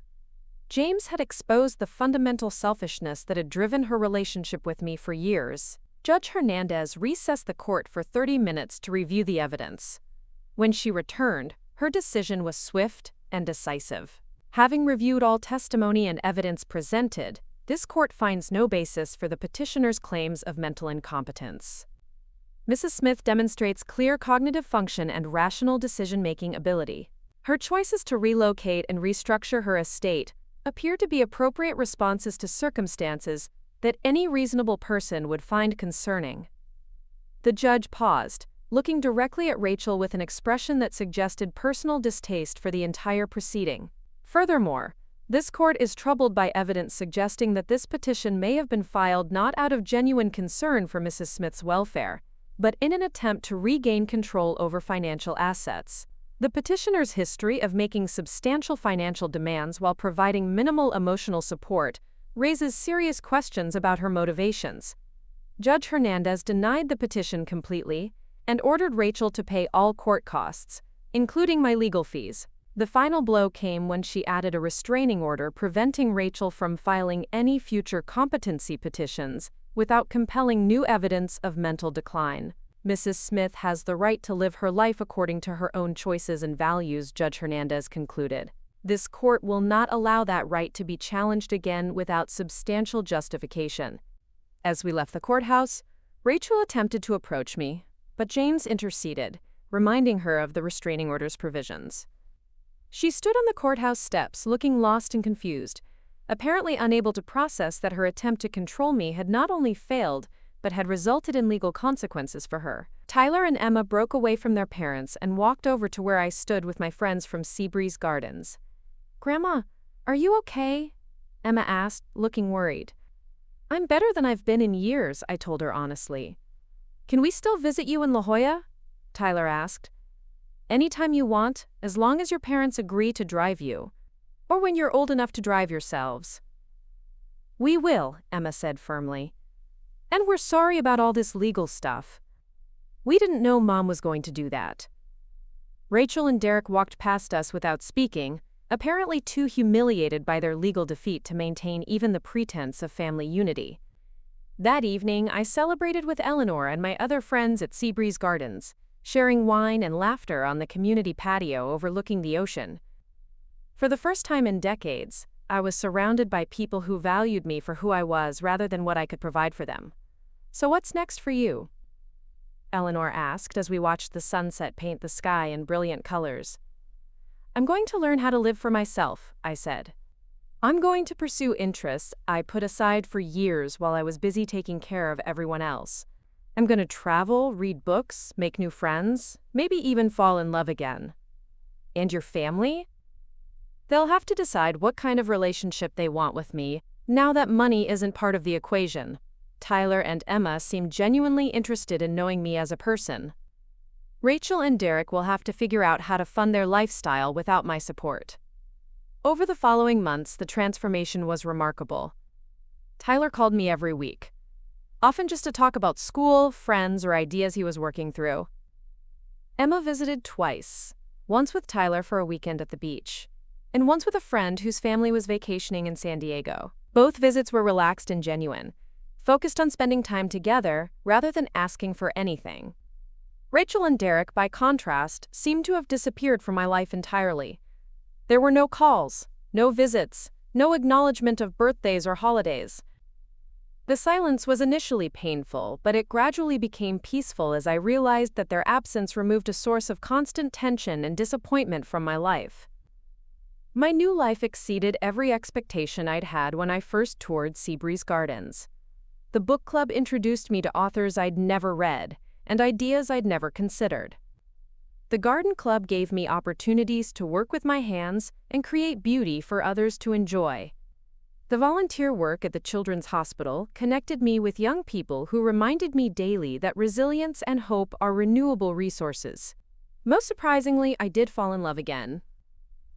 James had exposed the fundamental selfishness that had driven her relationship with me for years. Judge Hernandez recessed the court for 30 minutes to review the evidence. When she returned, her decision was swift and decisive. Having reviewed all testimony and evidence presented, this court finds no basis for the petitioner's claims of mental incompetence. Mrs. Smith demonstrates clear cognitive function and rational decision-making ability. Her choices to relocate and restructure her estate appear to be appropriate responses to circumstances that any reasonable person would find concerning. The judge paused, looking directly at Rachel with an expression that suggested personal distaste for the entire proceeding. Furthermore, this court is troubled by evidence suggesting that this petition may have been filed not out of genuine concern for Mrs. Smith's welfare, but in an attempt to regain control over financial assets. The petitioner's history of making substantial financial demands while providing minimal emotional support raises serious questions about her motivations. Judge Hernandez denied the petition completely and ordered Rachel to pay all court costs, including my legal fees. The final blow came when she added a restraining order preventing Rachel from filing any future competency petitions without compelling new evidence of mental decline. Mrs. Smith has the right to live her life according to her own choices and values, Judge Hernandez concluded. This court will not allow that right to be challenged again without substantial justification. As we left the courthouse, Rachel attempted to approach me, but James interceded, reminding her of the restraining order's provisions. She stood on the courthouse steps, looking lost and confused, apparently unable to process that her attempt to control me had not only failed, but had resulted in legal consequences for her. Tyler and Emma broke away from their parents and walked over to where I stood with my friends from Seabreeze Gardens. "Grandma, are you okay?" Emma asked, looking worried. "I'm better than I've been in years," I told her honestly. "Can we still visit you in La Jolla?" Tyler asked. "Anytime you want, as long as your parents agree to drive you. Or when you're old enough to drive yourselves." "We will," Emma said firmly. "And we're sorry about all this legal stuff. We didn't know Mom was going to do that." Rachel and Derek walked past us without speaking, apparently too humiliated by their legal defeat to maintain even the pretense of family unity. That evening, I celebrated with Eleanor and my other friends at Seabreeze Gardens, sharing wine and laughter on the community patio overlooking the ocean. For the first time in decades, I was surrounded by people who valued me for who I was rather than what I could provide for them. "So what's next for you?" Eleanor asked as we watched the sunset paint the sky in brilliant colors. "I'm going to learn how to live for myself," I said. "I'm going to pursue interests I put aside for years while I was busy taking care of everyone else. I'm going to travel, read books, make new friends, maybe even fall in love again." "And your family?" "They'll have to decide what kind of relationship they want with me, now that money isn't part of the equation." Tyler and Emma seemed genuinely interested in knowing me as a person. Rachel and Derek will have to figure out how to fund their lifestyle without my support. Over the following months, the transformation was remarkable. Tyler called me every week, often just to talk about school, friends, or ideas he was working through. Emma visited twice, once with Tyler for a weekend at the beach, and once with a friend whose family was vacationing in San Diego. Both visits were relaxed and genuine, focused on spending time together rather than asking for anything. Rachel and Derek, by contrast, seemed to have disappeared from my life entirely. There were no calls, no visits, no acknowledgement of birthdays or holidays. The silence was initially painful, but it gradually became peaceful as I realized that their absence removed a source of constant tension and disappointment from my life. My new life exceeded every expectation I'd had when I first toured Seabreeze Gardens. The book club introduced me to authors I'd never read and ideas I'd never considered. The garden club gave me opportunities to work with my hands and create beauty for others to enjoy. The volunteer work at the Children's Hospital connected me with young people who reminded me daily that resilience and hope are renewable resources. Most surprisingly, I did fall in love again.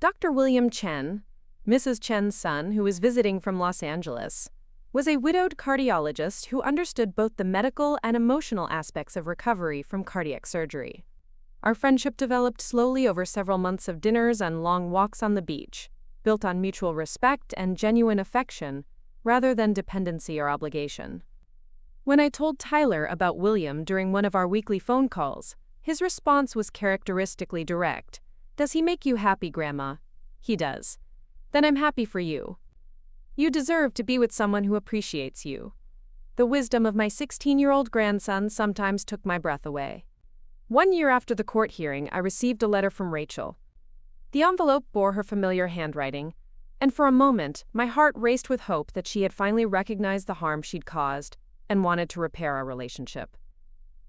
Dr. William Chen, Mrs. Chen's son who was visiting from Los Angeles, was a widowed cardiologist who understood both the medical and emotional aspects of recovery from cardiac surgery. Our friendship developed slowly over several months of dinners and long walks on the beach, built on mutual respect and genuine affection, rather than dependency or obligation. When I told Tyler about William during one of our weekly phone calls, his response was characteristically direct. "Does he make you happy, Grandma?" "He does." "Then I'm happy for you. You deserve to be with someone who appreciates you." The wisdom of my 16-year-old grandson sometimes took my breath away. 1 year after the court hearing, I received a letter from Rachel. The envelope bore her familiar handwriting, and for a moment, my heart raced with hope that she had finally recognized the harm she'd caused and wanted to repair our relationship.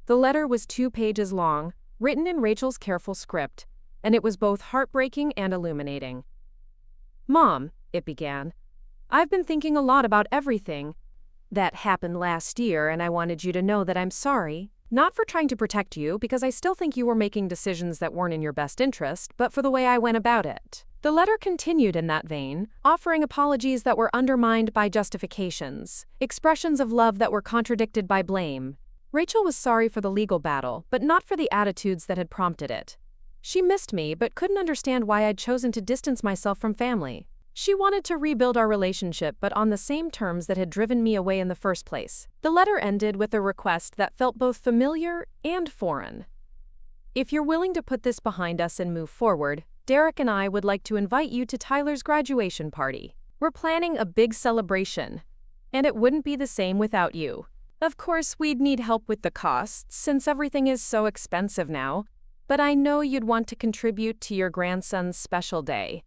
The letter was 2 pages long, written in Rachel's careful script, and it was both heartbreaking and illuminating. "Mom," it began, "I've been thinking a lot about everything that happened last year, and I wanted you to know that I'm sorry, not for trying to protect you, because I still think you were making decisions that weren't in your best interest, but for the way I went about it." The letter continued in that vein, offering apologies that were undermined by justifications, expressions of love that were contradicted by blame. Rachel was sorry for the legal battle, but not for the attitudes that had prompted it. She missed me but couldn't understand why I'd chosen to distance myself from family. She wanted to rebuild our relationship but on the same terms that had driven me away in the first place. The letter ended with a request that felt both familiar and foreign. If you're willing to put this behind us and move forward, Derek and I would like to invite you to Tyler's graduation party. We're planning a big celebration, and it wouldn't be the same without you. Of course, we'd need help with the costs since everything is so expensive now, but I know you'd want to contribute to your grandson's special day.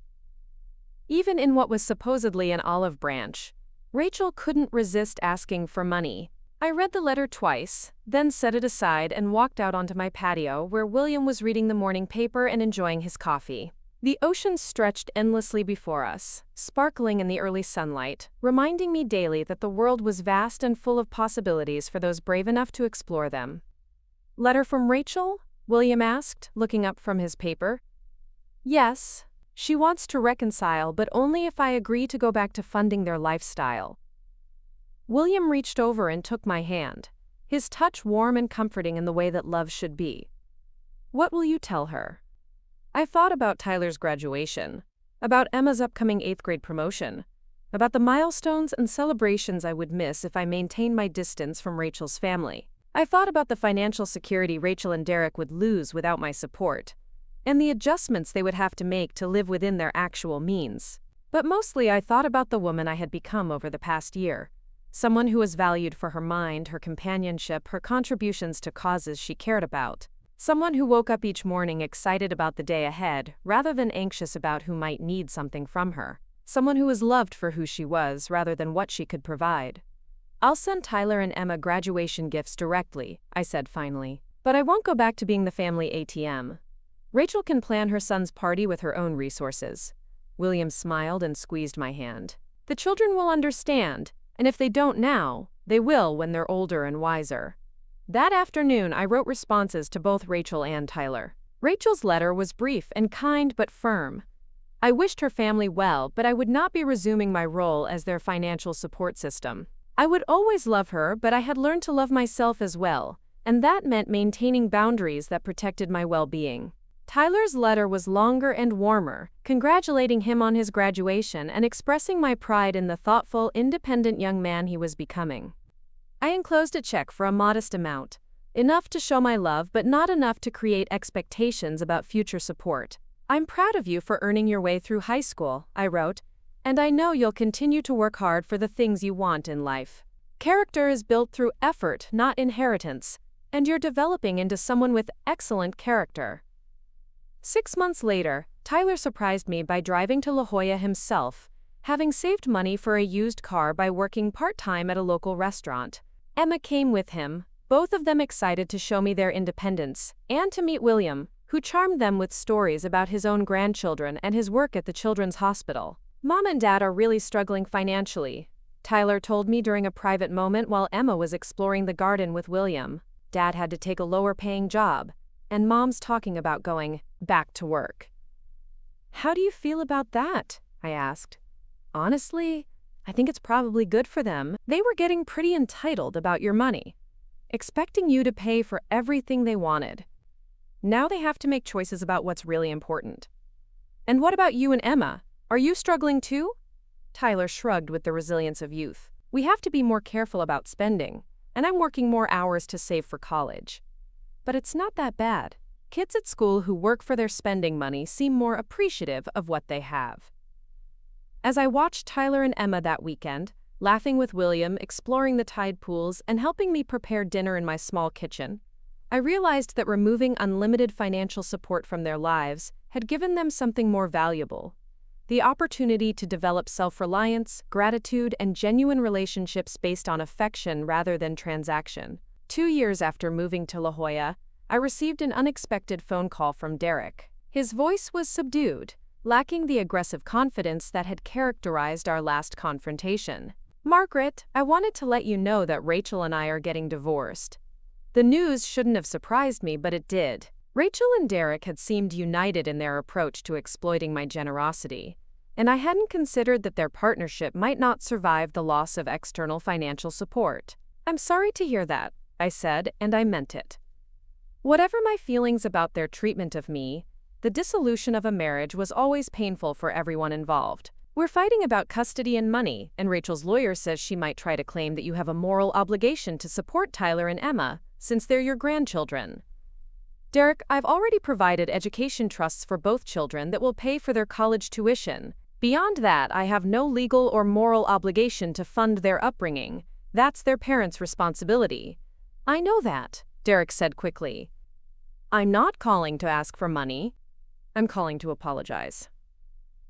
Even in what was supposedly an olive branch, Rachel couldn't resist asking for money. I read the letter twice, then set it aside and walked out onto my patio where William was reading the morning paper and enjoying his coffee. The ocean stretched endlessly before us, sparkling in the early sunlight, reminding me daily that the world was vast and full of possibilities for those brave enough to explore them. "Letter from Rachel?" William asked, looking up from his paper. "Yes. She wants to reconcile, but only if I agree to go back to funding their lifestyle." William reached over and took my hand, his touch warm and comforting in the way that love should be. "What will you tell her?" I thought about Tyler's graduation, about Emma's upcoming 8th grade promotion, about the milestones and celebrations I would miss if I maintained my distance from Rachel's family. I thought about the financial security Rachel and Derek would lose without my support, and the adjustments they would have to make to live within their actual means. But mostly I thought about the woman I had become over the past year. Someone who was valued for her mind, her companionship, her contributions to causes she cared about. Someone who woke up each morning excited about the day ahead, rather than anxious about who might need something from her. Someone who was loved for who she was, rather than what she could provide. "I'll send Tyler and Emma graduation gifts directly," I said finally. "But I won't go back to being the family ATM. Rachel can plan her son's party with her own resources." William smiled and squeezed my hand. "The children will understand. And if they don't now, they will when they're older and wiser." That afternoon, I wrote responses to both Rachel and Tyler. Rachel's letter was brief and kind but firm. I wished her family well, but I would not be resuming my role as their financial support system. I would always love her, but I had learned to love myself as well, and that meant maintaining boundaries that protected my well-being. Tyler's letter was longer and warmer, congratulating him on his graduation and expressing my pride in the thoughtful, independent young man he was becoming. I enclosed a check for a modest amount, enough to show my love but not enough to create expectations about future support. "I'm proud of you for earning your way through high school," I wrote, "and I know you'll continue to work hard for the things you want in life. Character is built through effort, not inheritance, and you're developing into someone with excellent character." 6 months later, Tyler surprised me by driving to La Jolla himself, having saved money for a used car by working part-time at a local restaurant. Emma came with him, both of them excited to show me their independence, and to meet William, who charmed them with stories about his own grandchildren and his work at the Children's Hospital. "Mom and Dad are really struggling financially," Tyler told me during a private moment while Emma was exploring the garden with William. "Dad had to take a lower-paying job, and Mom's talking about going back to work." "How do you feel about that?" I asked. "Honestly, I think it's probably good for them. They were getting pretty entitled about your money, expecting you to pay for everything they wanted. Now they have to make choices about what's really important." "And what about you and Emma? Are you struggling too?" Tyler shrugged with the resilience of youth. "We have to be more careful about spending, and I'm working more hours to save for college. But it's not that bad. Kids at school who work for their spending money seem more appreciative of what they have." As I watched Tyler and Emma that weekend, laughing with William, exploring the tide pools, and helping me prepare dinner in my small kitchen, I realized that removing unlimited financial support from their lives had given them something more valuable: the opportunity to develop self-reliance, gratitude, and genuine relationships based on affection rather than transaction. 2 years after moving to La Jolla, I received an unexpected phone call from Derek. His voice was subdued, lacking the aggressive confidence that had characterized our last confrontation. "Margaret, I wanted to let you know that Rachel and I are getting divorced." The news shouldn't have surprised me, but it did. Rachel and Derek had seemed united in their approach to exploiting my generosity, and I hadn't considered that their partnership might not survive the loss of external financial support. "I'm sorry to hear that," I said, and I meant it. Whatever my feelings about their treatment of me, The dissolution of a marriage was always painful for everyone involved. We're fighting about custody and money, and Rachel's lawyer says she might try to claim that you have a moral obligation to support Tyler and Emma, since they're your grandchildren. Derek, I've already provided education trusts for both children that will pay for their college tuition. Beyond that, I have no legal or moral obligation to fund their upbringing. That's their parents' responsibility. I know that, Derek said quickly. I'm not calling to ask for money. I'm calling to apologize.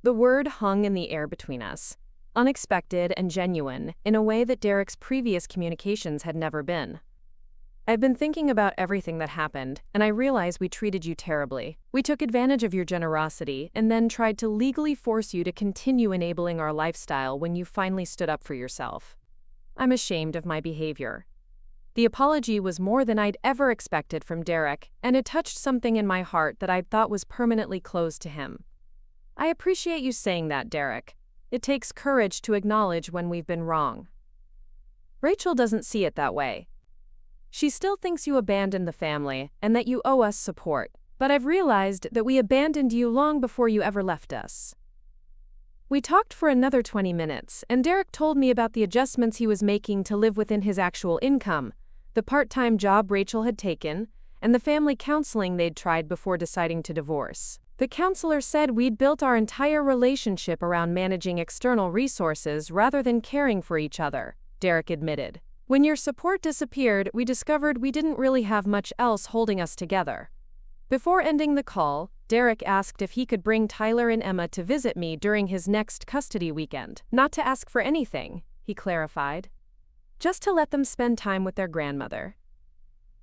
The word hung in the air between us, unexpected and genuine, in a way that Derek's previous communications had never been. I've been thinking about everything that happened, and I realize we treated you terribly. We took advantage of your generosity and then tried to legally force you to continue enabling our lifestyle when you finally stood up for yourself. I'm ashamed of my behavior. The apology was more than I'd ever expected from Derek, and it touched something in my heart that I'd thought was permanently closed to him. I appreciate you saying that, Derek. It takes courage to acknowledge when we've been wrong. Rachel doesn't see it that way. She still thinks you abandoned the family and that you owe us support, but I've realized that we abandoned you long before you ever left us. We talked for another 20 minutes, and Derek told me about the adjustments he was making to live within his actual income, the part-time job Rachel had taken, and the family counseling they'd tried before deciding to divorce. The counselor said we'd built our entire relationship around managing external resources rather than caring for each other, Derek admitted. When your support disappeared, we discovered we didn't really have much else holding us together. Before ending the call, Derek asked if he could bring Tyler and Emma to visit me during his next custody weekend. Not to ask for anything, he clarified. Just to let them spend time with their grandmother.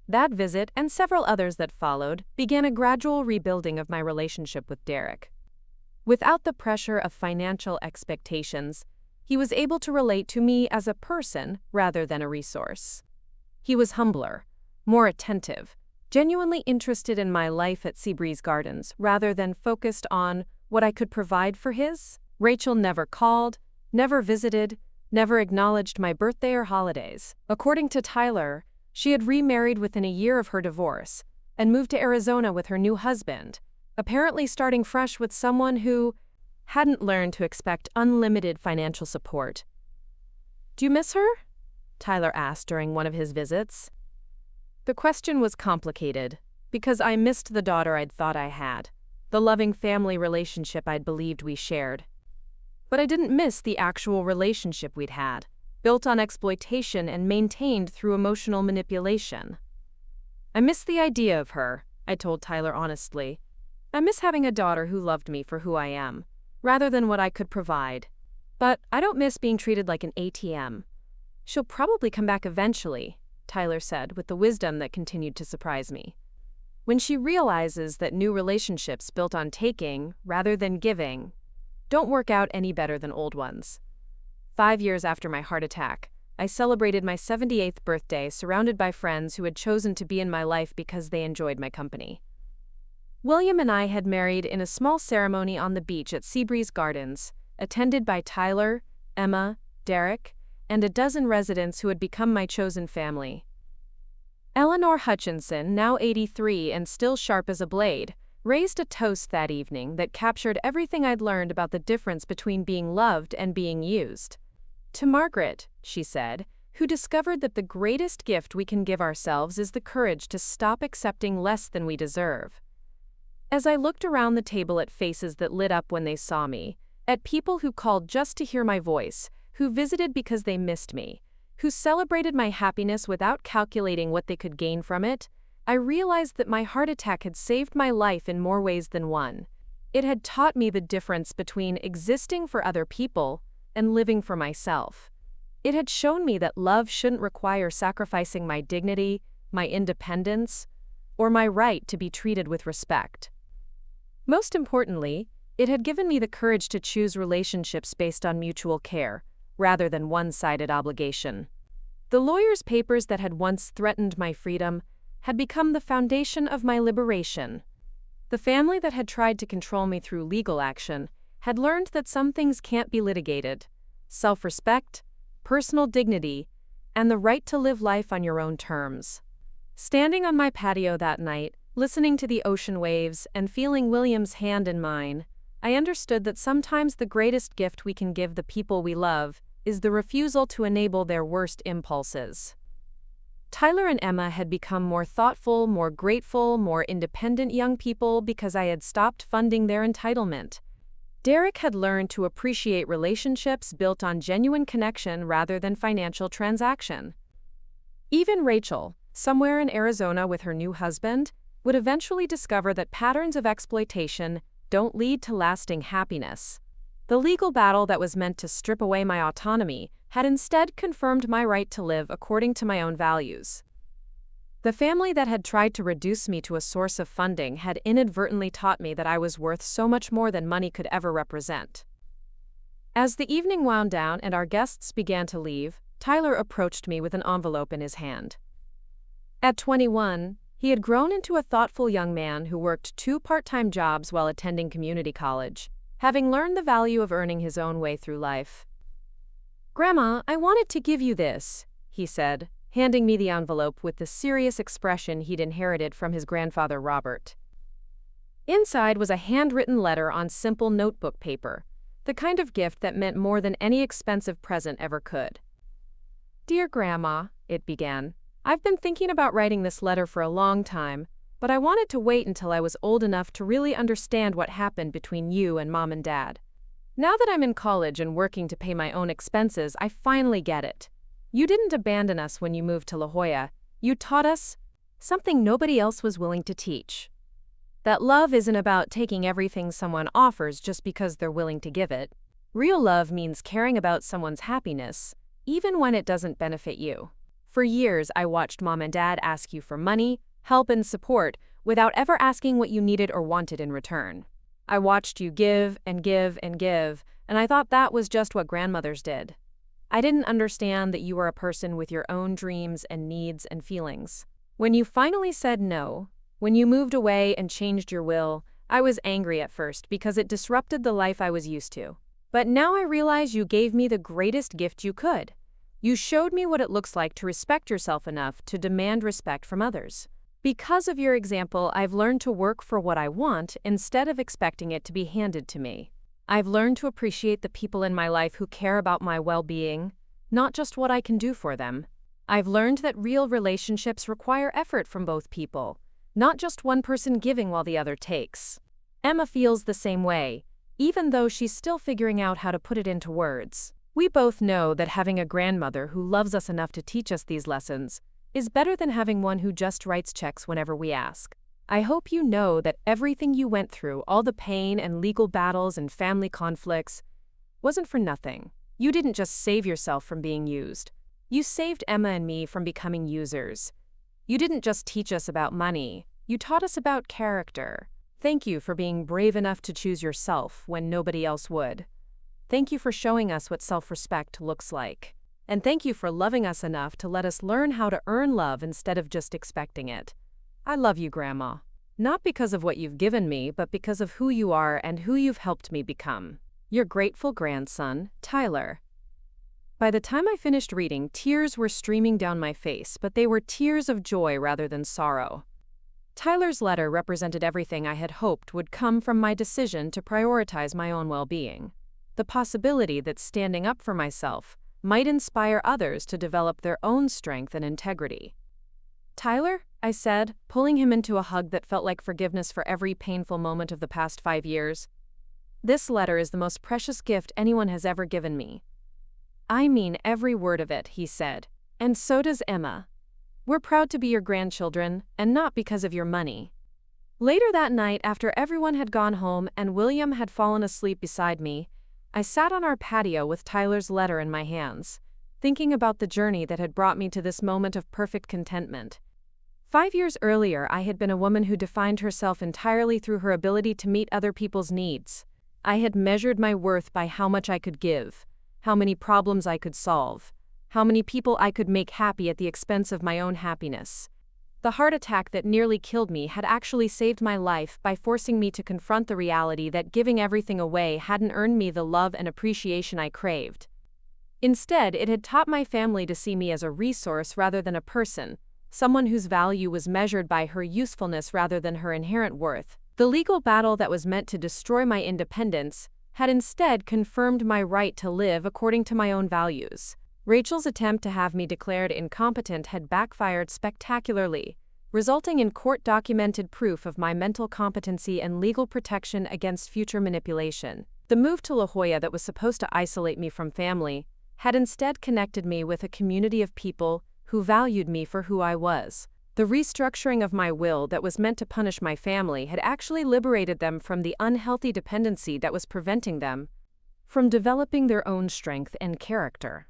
That visit, and several others that followed, began a gradual rebuilding of my relationship with Derek. Without the pressure of financial expectations, he was able to relate to me as a person rather than a resource. He was humbler, more attentive, genuinely interested in my life at Seabreeze Gardens rather than focused on what I could provide for his. Rachel never called, never visited, never acknowledged my birthday or holidays. According to Tyler, she had remarried within a year of her divorce and moved to Arizona with her new husband, apparently starting fresh with someone who hadn't learned to expect unlimited financial support. Do you miss her? Tyler asked during one of his visits. The question was complicated, because I missed the daughter I'd thought I had, the loving family relationship I'd believed we shared. But I didn't miss the actual relationship we'd had, built on exploitation and maintained through emotional manipulation. I miss the idea of her, I told Tyler honestly. I miss having a daughter who loved me for who I am, rather than what I could provide. But I don't miss being treated like an ATM. She'll probably come back eventually, Tyler said with the wisdom that continued to surprise me. When she realizes that new relationships built on taking, rather than giving, don't work out any better than old ones. 5 years after my heart attack, I celebrated my 78th birthday surrounded by friends who had chosen to be in my life because they enjoyed my company. William and I had married in a small ceremony on the beach at Seabreeze Gardens, attended by Tyler, Emma, Derek, and a dozen residents who had become my chosen family. Eleanor Hutchinson, now 83 and still sharp as a blade, raised a toast that evening that captured everything I'd learned about the difference between being loved and being used. To Margaret, she said, who discovered that the greatest gift we can give ourselves is the courage to stop accepting less than we deserve. As I looked around the table at faces that lit up when they saw me, at people who called just to hear my voice, who visited because they missed me, who celebrated my happiness without calculating what they could gain from it, I realized that my heart attack had saved my life in more ways than one. It had taught me the difference between existing for other people and living for myself. It had shown me that love shouldn't require sacrificing my dignity, my independence, or my right to be treated with respect. Most importantly, it had given me the courage to choose relationships based on mutual care, rather than one-sided obligation. The lawyer's papers that had once threatened my freedom had become the foundation of my liberation. The family that had tried to control me through legal action had learned that some things can't be litigated: self-respect, personal dignity, and the right to live life on your own terms. Standing on my patio that night, Listening to the ocean waves and feeling William's hand in mine, I understood that sometimes the greatest gift we can give the people we love is the refusal to enable their worst impulses. Tyler and Emma had become more thoughtful, more grateful, more independent young people because I had stopped funding their entitlement. Derek had learned to appreciate relationships built on genuine connection rather than financial transaction. Even Rachel, somewhere in Arizona with her new husband, would eventually discover that patterns of exploitation don't lead to lasting happiness. The legal battle that was meant to strip away my autonomy had instead confirmed my right to live according to my own values. The family that had tried to reduce me to a source of funding had inadvertently taught me that I was worth so much more than money could ever represent. As the evening wound down and our guests began to leave, Tyler approached me with an envelope in his hand. At 21, he had grown into a thoughtful young man who worked 2 part-time jobs while attending community college, having learned the value of earning his own way through life. "Grandma, I wanted to give you this," he said, handing me the envelope with the serious expression he'd inherited from his grandfather Robert. Inside was a handwritten letter on simple notebook paper, the kind of gift that meant more than any expensive present ever could. "Dear Grandma," it began, "I've been thinking about writing this letter for a long time, but I wanted to wait until I was old enough to really understand what happened between you and Mom and Dad. Now that I'm in college and working to pay my own expenses, I finally get it. You didn't abandon us when you moved to La Jolla. You taught us something nobody else was willing to teach. That love isn't about taking everything someone offers just because they're willing to give it. Real love means caring about someone's happiness, even when it doesn't benefit you. For years, I watched Mom and Dad ask you for money, help, and support without ever asking what you needed or wanted in return. I watched you give and give and give, and I thought that was just what grandmothers did. I didn't understand that you were a person with your own dreams and needs and feelings. When you finally said no, when you moved away and changed your will, I was angry at first because it disrupted the life I was used to. But now I realize you gave me the greatest gift you could. You showed me what it looks like to respect yourself enough to demand respect from others. Because of your example, I've learned to work for what I want instead of expecting it to be handed to me. I've learned to appreciate the people in my life who care about my well-being, not just what I can do for them. I've learned that real relationships require effort from both people, not just one person giving while the other takes. Emma feels the same way, even though she's still figuring out how to put it into words. We both know that having a grandmother who loves us enough to teach us these lessons is better than having one who just writes checks whenever we ask. I hope you know that everything you went through, all the pain and legal battles and family conflicts, wasn't for nothing. You didn't just save yourself from being used. You saved Emma and me from becoming users. You didn't just teach us about money. You taught us about character. Thank you for being brave enough to choose yourself when nobody else would. Thank you for showing us what self-respect looks like. And thank you for loving us enough to let us learn how to earn love instead of just expecting it. I love you, Grandma. Not because of what you've given me, but because of who you are and who you've helped me become. Your grateful grandson, Tyler." By the time I finished reading, tears were streaming down my face, but they were tears of joy rather than sorrow. Tyler's letter represented everything I had hoped would come from my decision to prioritize my own well-being. The possibility that standing up for myself might inspire others to develop their own strength and integrity. "Tyler," I said, pulling him into a hug that felt like forgiveness for every painful moment of the past 5 years. "This letter is the most precious gift anyone has ever given me." "I mean every word of it," he said. "And so does Emma. We're proud to be your grandchildren, and not because of your money." Later that night, after everyone had gone home and William had fallen asleep beside me, I sat on our patio with Tyler's letter in my hands, thinking about the journey that had brought me to this moment of perfect contentment. 5 years earlier, I had been a woman who defined herself entirely through her ability to meet other people's needs. I had measured my worth by how much I could give, how many problems I could solve, how many people I could make happy at the expense of my own happiness. The heart attack that nearly killed me had actually saved my life by forcing me to confront the reality that giving everything away hadn't earned me the love and appreciation I craved. Instead, it had taught my family to see me as a resource rather than a person, someone whose value was measured by her usefulness rather than her inherent worth. The legal battle that was meant to destroy my independence had instead confirmed my right to live according to my own values. Rachel's attempt to have me declared incompetent had backfired spectacularly, resulting in court-documented proof of my mental competency and legal protection against future manipulation. The move to La Jolla that was supposed to isolate me from family had instead connected me with a community of people who valued me for who I was. The restructuring of my will that was meant to punish my family had actually liberated them from the unhealthy dependency that was preventing them from developing their own strength and character.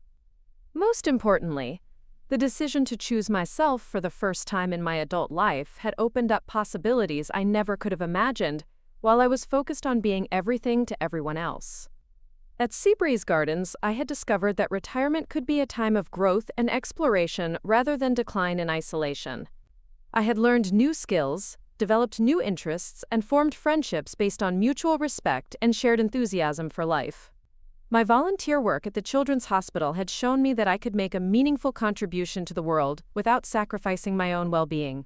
Most importantly, the decision to choose myself for the first time in my adult life had opened up possibilities I never could have imagined while I was focused on being everything to everyone else. At Seabreeze Gardens, I had discovered that retirement could be a time of growth and exploration rather than decline and isolation. I had learned new skills, developed new interests, and formed friendships based on mutual respect and shared enthusiasm for life. My volunteer work at the Children's Hospital had shown me that I could make a meaningful contribution to the world without sacrificing my own well-being.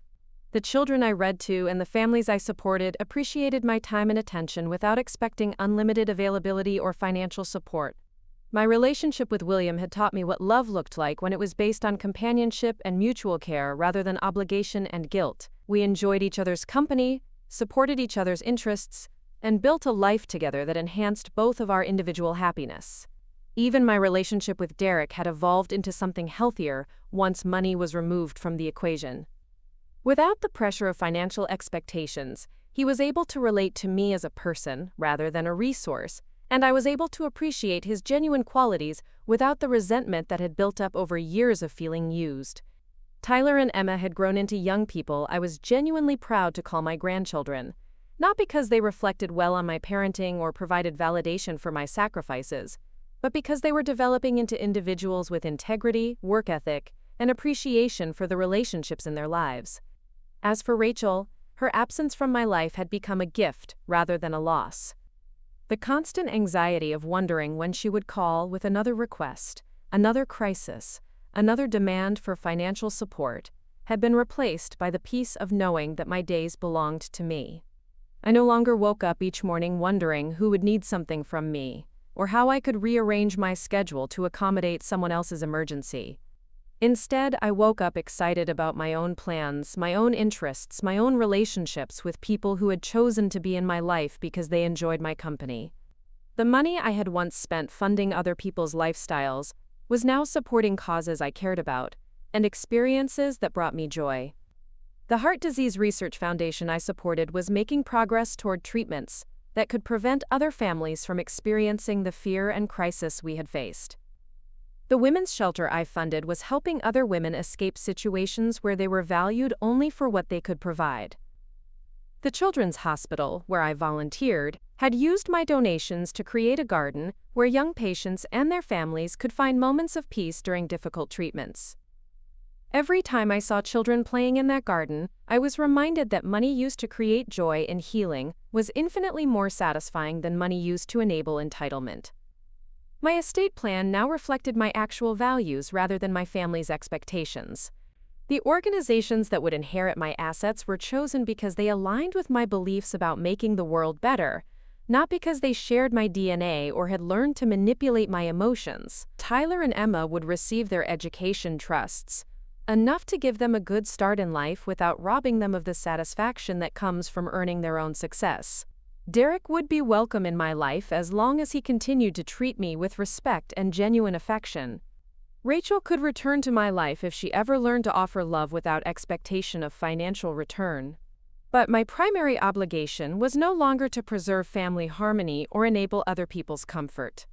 The children I read to and the families I supported appreciated my time and attention without expecting unlimited availability or financial support. My relationship with William had taught me what love looked like when it was based on companionship and mutual care rather than obligation and guilt. We enjoyed each other's company, supported each other's interests, and built a life together that enhanced both of our individual happiness. Even my relationship with Derek had evolved into something healthier once money was removed from the equation. Without the pressure of financial expectations, he was able to relate to me as a person rather than a resource, and I was able to appreciate his genuine qualities without the resentment that had built up over years of feeling used. Tyler and Emma had grown into young people I was genuinely proud to call my grandchildren, not because they reflected well on my parenting or provided validation for my sacrifices, but because they were developing into individuals with integrity, work ethic, and appreciation for the relationships in their lives. As for Rachel, her absence from my life had become a gift rather than a loss. The constant anxiety of wondering when she would call with another request, another crisis, another demand for financial support, had been replaced by the peace of knowing that my days belonged to me. I no longer woke up each morning wondering who would need something from me, or how I could rearrange my schedule to accommodate someone else's emergency. Instead, I woke up excited about my own plans, my own interests, my own relationships with people who had chosen to be in my life because they enjoyed my company. The money I had once spent funding other people's lifestyles was now supporting causes I cared about and experiences that brought me joy. The Heart Disease Research Foundation I supported was making progress toward treatments that could prevent other families from experiencing the fear and crisis we had faced. The women's shelter I funded was helping other women escape situations where they were valued only for what they could provide. The Children's Hospital, where I volunteered, had used my donations to create a garden where young patients and their families could find moments of peace during difficult treatments. Every time I saw children playing in that garden, I was reminded that money used to create joy and healing was infinitely more satisfying than money used to enable entitlement. My estate plan now reflected my actual values rather than my family's expectations. The organizations that would inherit my assets were chosen because they aligned with my beliefs about making the world better, not because they shared my DNA or had learned to manipulate my emotions. Tyler and Emma would receive their education trusts, enough to give them a good start in life without robbing them of the satisfaction that comes from earning their own success. Derek would be welcome in my life as long as he continued to treat me with respect and genuine affection. Rachel could return to my life if she ever learned to offer love without expectation of financial return. But my primary obligation was no longer to preserve family harmony or enable other people's comfort.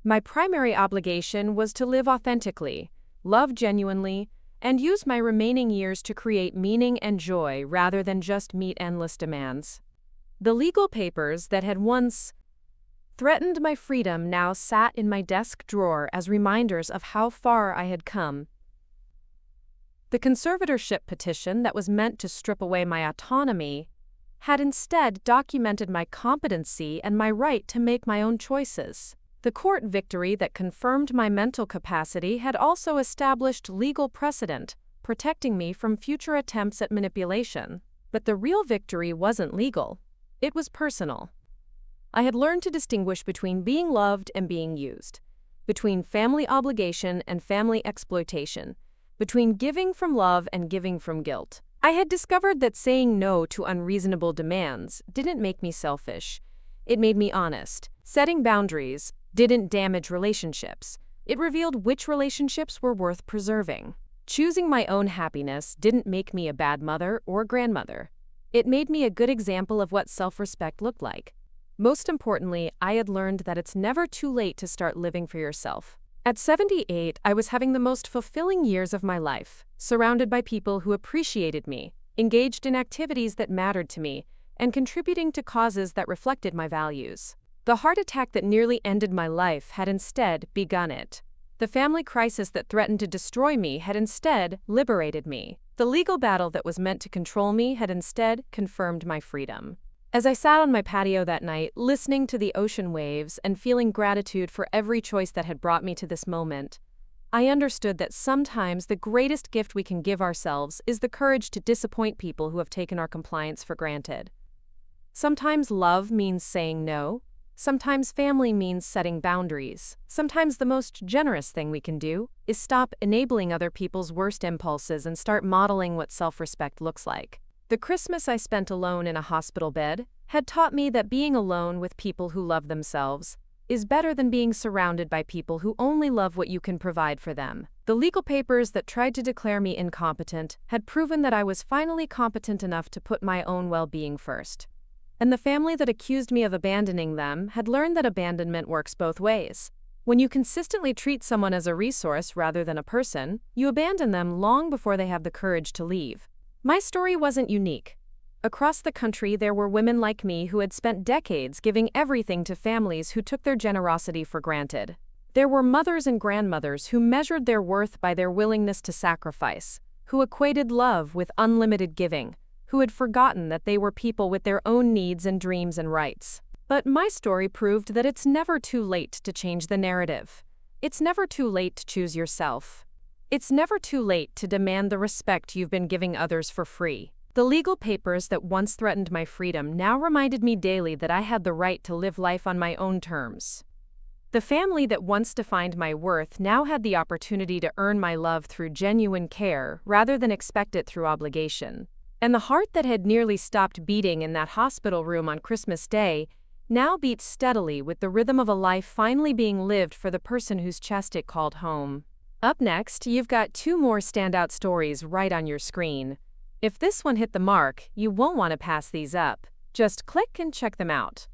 My primary obligation was to live authentically, love genuinely, and use my remaining years to create meaning and joy rather than just meet endless demands. The legal papers that had once threatened my freedom now sat in my desk drawer as reminders of how far I had come. The conservatorship petition that was meant to strip away my autonomy had instead documented my competency and my right to make my own choices. The court victory that confirmed my mental capacity had also established legal precedent, protecting me from future attempts at manipulation. But the real victory wasn't legal. It was personal. I had learned to distinguish between being loved and being used, between family obligation and family exploitation, between giving from love and giving from guilt. I had discovered that saying no to unreasonable demands didn't make me selfish. It made me honest. Setting boundaries didn't damage relationships. It revealed which relationships were worth preserving. Choosing my own happiness didn't make me a bad mother or grandmother. It made me a good example of what self-respect looked like. Most importantly, I had learned that it's never too late to start living for yourself. At 78, I was having the most fulfilling years of my life, surrounded by people who appreciated me, engaged in activities that mattered to me, and contributing to causes that reflected my values. The heart attack that nearly ended my life had instead begun it. The family crisis that threatened to destroy me had instead liberated me. The legal battle that was meant to control me had instead confirmed my freedom. As I sat on my patio that night, listening to the ocean waves and feeling gratitude for every choice that had brought me to this moment, I understood that sometimes the greatest gift we can give ourselves is the courage to disappoint people who have taken our compliance for granted. Sometimes love means saying no. Sometimes family means setting boundaries. Sometimes the most generous thing we can do is stop enabling other people's worst impulses and start modeling what self-respect looks like. The Christmas I spent alone in a hospital bed had taught me that being alone with people who love themselves is better than being surrounded by people who only love what you can provide for them. The legal papers that tried to declare me incompetent had proven that I was finally competent enough to put my own well-being first. And the family that accused me of abandoning them had learned that abandonment works both ways. When you consistently treat someone as a resource rather than a person, you abandon them long before they have the courage to leave. My story wasn't unique. Across the country, there were women like me who had spent decades giving everything to families who took their generosity for granted. There were mothers and grandmothers who measured their worth by their willingness to sacrifice, who equated love with unlimited giving, who had forgotten that they were people with their own needs and dreams and rights. But my story proved that it's never too late to change the narrative. It's never too late to choose yourself. It's never too late to demand the respect you've been giving others for free. The legal papers that once threatened my freedom now reminded me daily that I had the right to live life on my own terms. The family that once defined my worth now had the opportunity to earn my love through genuine care rather than expect it through obligation. And the heart that had nearly stopped beating in that hospital room on Christmas Day now beats steadily with the rhythm of a life finally being lived for the person whose chest it called home. Up next, you've got 2 more standout stories right on your screen. If this one hit the mark, you won't want to pass these up. Just click and check them out.